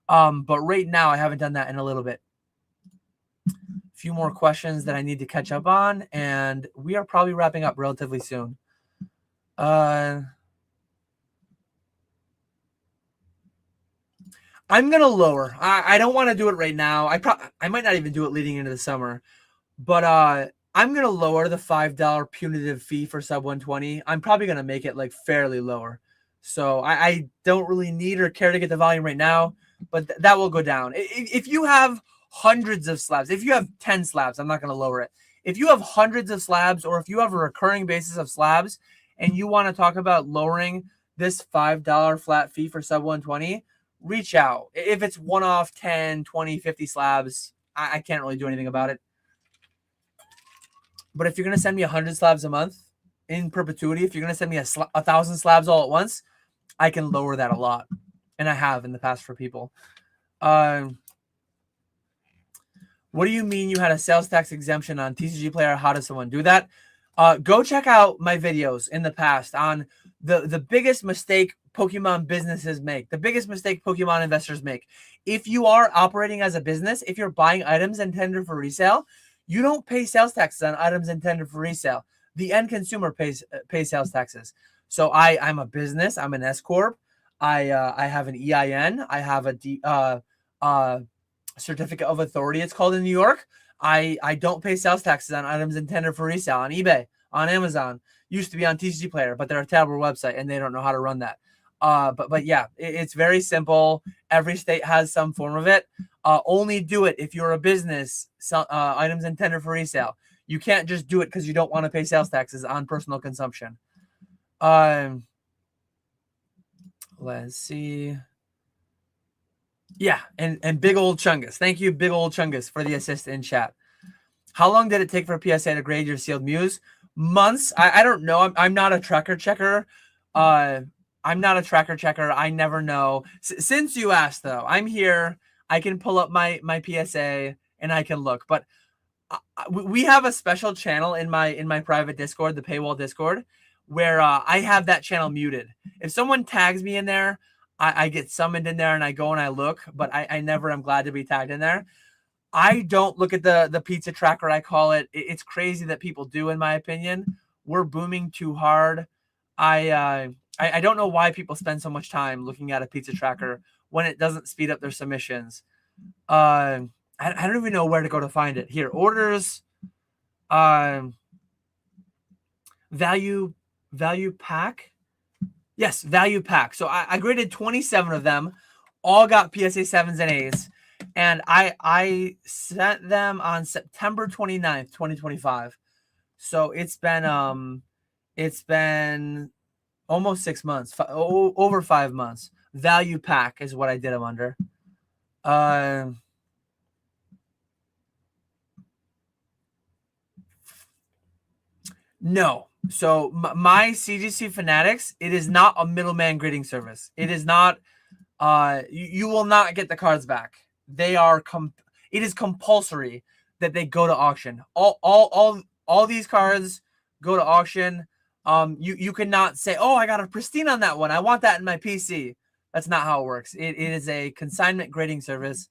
But right now I haven't done that in a little bit. A few more questions that I need to catch up on, and we are probably wrapping up relatively soon. I'm going to lower. I don't want to do it right now. I might not even do it leading into the summer, but I'm going to lower the $5 punitive fee for sub 120. I'm probably going to make it like fairly lower. So I don't really need or care to get the volume right now, but that will go down. If you have hundreds of slabs, if you have 10 slabs, I'm not going to lower it. If you have hundreds of slabs, or if you have a recurring basis of slabs and you want to talk about lowering this $5 flat fee for sub 120, reach out. If it's one-off 10, 20, 50 slabs, I can't really do anything about it. But if you're going to send me 100 slabs a month in perpetuity, if you're going to send me 1,000 slabs all at once, I can lower that a lot. And I have in the past for people. What do you mean you had a sales tax exemption on TCG Player? How does someone do that? Go check out my videos in the past on the biggest mistake Pokemon businesses make, the biggest mistake Pokemon investors make. If you are operating as a business, if you're buying items intended for resale, you don't pay sales taxes on items intended for resale. The end consumer pays sales taxes. So I'm a business. I'm an S corp. I have an EIN. I have a certificate of authority, it's called in New York. I don't pay sales taxes on items intended for resale on eBay, on Amazon. Used to be on TCG Player, but they're a terrible website and they don't know how to run that. But yeah, it's very simple. Every state has some form of it. Only do it if you're a business, items intended for resale. You can't just do it because you don't want to pay sales taxes on personal consumption. Let's see. Yeah, and big old Chungus. Thank you, big old Chungus, for the assist in chat. How long did it take for PSA to grade your sealed Muse? Months. I don't know. I'm not a tracker checker. I'm not a tracker checker. I never know. Since you asked, though, I'm here. I can pull up my PSA and I can look. But we have a special channel in my private Discord, the paywall Discord, where I have that channel muted. If someone tags me in there, I get summoned in there and I go and I look, but I never am glad to be tagged in there. I don't look at the pizza tracker, I call it. It's crazy that people do, in my opinion. We're booming too hard. I don't know why people spend so much time looking at a pizza tracker when it doesn't speed up their submissions. I don't even know where to go to find it. Here, orders, value pack. Yes, value pack. So I graded 27 of them. All got PSA 7s and A's. and I sent them on September 29th, 2025. So it's been almost 6 months, over 5 months. Value pack is what I did them under. No. So my CGC Fanatics, it is not a middleman grading service. It is not. You will not get the cards back. They are it is compulsory that they go to auction. All these cards go to auction. You cannot say, oh, I got a pristine on that one, I want that in my PC. That's not how it works. It is a consignment grading service.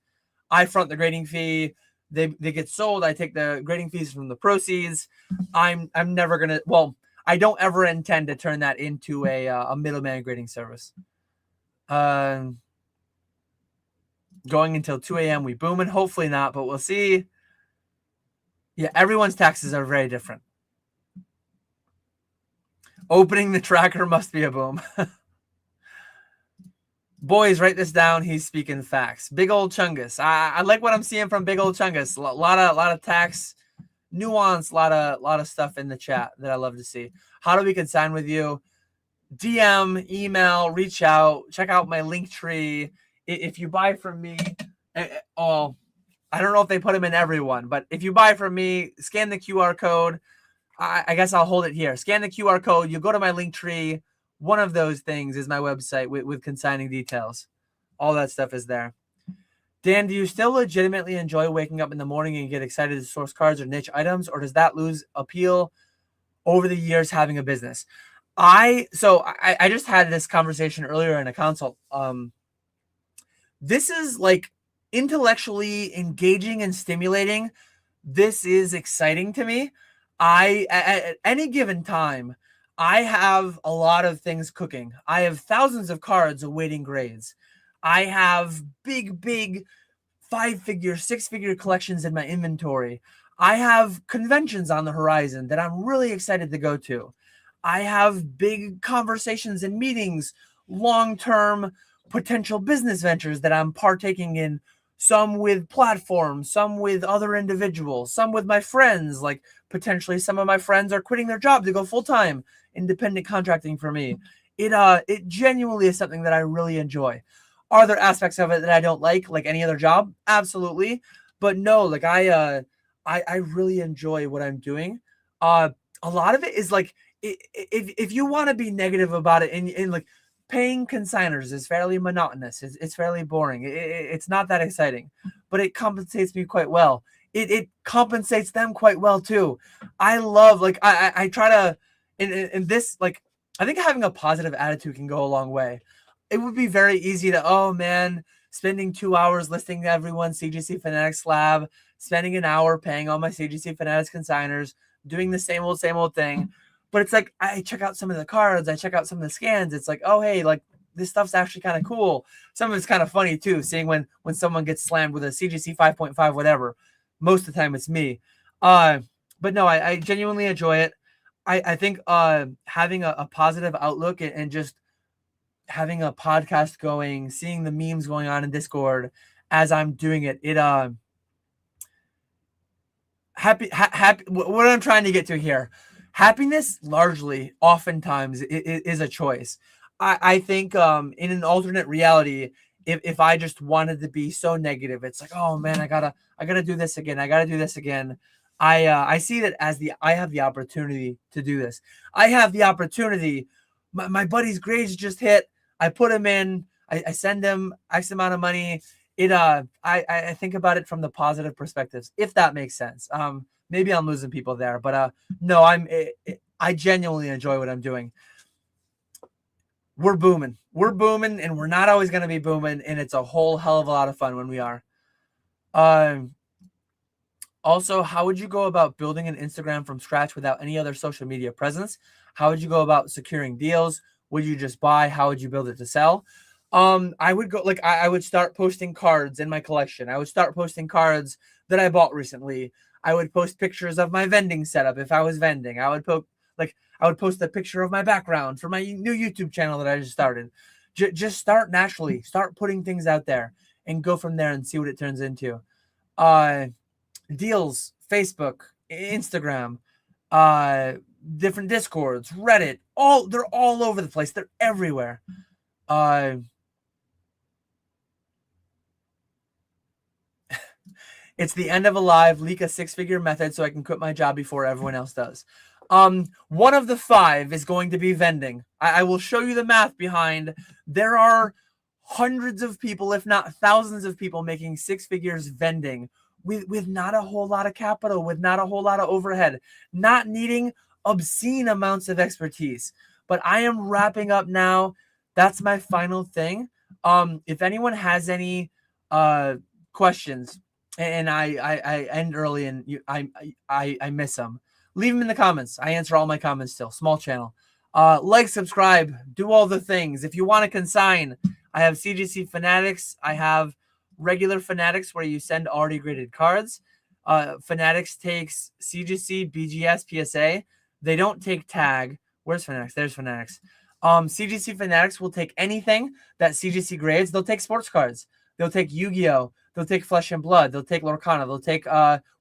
I front the grading fee. They get sold. I take the grading fees from the proceeds. I'm never gonna. Well, I don't ever intend to turn that into a middleman grading service. Going until 2 a.m. we booming. Hopefully not, but we'll see. Yeah, everyone's taxes are very different. Opening the tracker must be a boom. Boys, write this down. He's speaking facts. Big old Chungus. I like what I'm seeing from Big old Chungus. A lot of tax nuance, a lot of stuff in the chat that I love to see. How do we consign with you? DM, email, reach out, check out my link tree. If you buy from me, oh, I don't know if they put them in everyone, but if you buy from me, scan the QR code. I guess I'll hold it here. Scan the QR code. You go to my link tree. One of those things is my website with consigning details. All that stuff is there. Dan, do you still legitimately enjoy waking up in the morning and get excited to source cards or niche items, or does that lose appeal over the years having a business? I just had this conversation earlier in a consult. This is like intellectually engaging and stimulating. This is exciting to me. At any given time, I have a lot of things cooking. I have thousands of cards awaiting grades. I have big 5-figure, 6-figure collections in my inventory. I have conventions on the horizon that I'm really excited to go to. I have big conversations and meetings, long-term potential business ventures that I'm partaking in, some with platforms, some with other individuals, some with my friends. Like potentially some of my friends are quitting their job to go full-time independent contracting for me. It genuinely is something that I really enjoy. Are there aspects of it that I don't like any other job? Absolutely. But no, like I really enjoy what I'm doing. A lot of it is like, if you want to be negative about it, and like paying consigners is fairly monotonous. It's fairly boring. It's not that exciting, but it compensates me quite well. It compensates them quite well too. I love, like, I try to, in this, like, I think having a positive attitude can go a long way. It would be very easy to, oh man, spending 2 hours listing everyone's CGC Fanatics lab, spending an hour paying all my CGC Fanatics consigners, doing the same old thing. But it's like, I check out some of the cards, I check out some of the scans. It's like, oh, hey, like this stuff's actually kind of cool. Some of it's kind of funny too, seeing when someone gets slammed with a CGC 5.5, whatever. Most of the time it's me. But no, I genuinely enjoy it. I think having a positive outlook and just having a podcast going, seeing the memes going on in Discord as I'm doing it, happy. What I'm trying to get to here. Happiness largely, oftentimes, is a choice. I think in an alternate reality, if I just wanted to be so negative, it's like, oh man, I gotta do this again. I gotta do this again. I see that as I have the opportunity to do this. I have the opportunity. My buddy's grades just hit. I put him in. I send him X amount of money. I think about it from the positive perspectives, if that makes sense. Maybe I'm losing people there, but no, I genuinely enjoy what I'm doing. We're booming, and we're not always going to be booming, and it's a whole hell of a lot of fun when we are. Also, how would you go about building an Instagram from scratch without any other social media presence? How would you go about securing deals? Would you just buy? How would you build it to sell? I would go, like, I would start posting cards in my collection. I would start posting cards that I bought recently. I would post pictures of my vending setup if I was vending. I would post a picture of my background for my new YouTube channel that I just started. Just start naturally. Start putting things out there. and go from there and see what it turns into. Deals, Facebook, Instagram, different Discords, Reddit, they're all over the place. They're everywhere. It's the end of a live, leak a 6-figure method so I can quit my job before everyone else does. One of the 5 is going to be vending. I will show you the math behind. There are hundreds of people, if not thousands of people, making 6 figures vending with not a whole lot of capital, with not a whole lot of overhead, not needing obscene amounts of expertise. But I am wrapping up now. That's my final thing. If anyone has any questions, and I end early and I miss them, leave them in the comments. I answer all my comments still. Small channel. Like, subscribe, do all the things. If you want to consign, I have CGC Fanatics. I have regular Fanatics where you send already graded cards. Fanatics takes CGC, BGS, PSA. They don't take tag. Where's Fanatics? There's Fanatics. CGC Fanatics will take anything that CGC grades. They'll take sports cards. They'll take Yu-Gi-Oh! They'll take Flesh and Blood. They'll take Lorcana. They'll take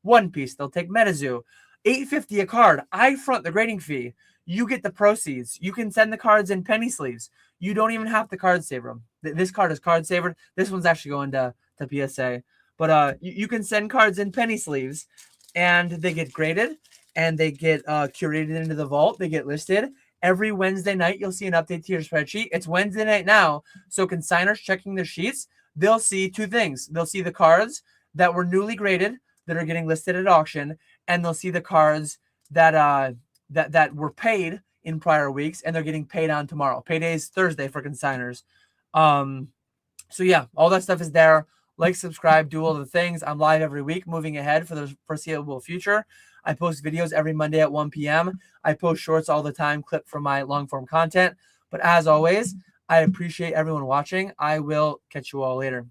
One Piece. They'll take MetaZoo. $8.50 a card. I front the grading fee. You get the proceeds. You can send the cards in penny sleeves. You don't even have to card save them. This card is card savered. This one's actually going to PSA. But you can send cards in penny sleeves, and they get graded, and they get curated into the vault. They get listed. Every Wednesday night, you'll see an update to your spreadsheet. It's Wednesday night now, so consigners checking their sheets, they'll see 2 things. They'll see the cards that were newly graded that are getting listed at auction, and they'll see the cards that that were paid in prior weeks, and they're getting paid on tomorrow. Payday is Thursday for consigners. So yeah, all that stuff is there. Like, subscribe, do all the things. I'm live every week, moving ahead for the foreseeable future. I post videos every Monday at 1 p.m. I post shorts all the time, clip from my long-form content. But as always, I appreciate everyone watching. I will catch you all later.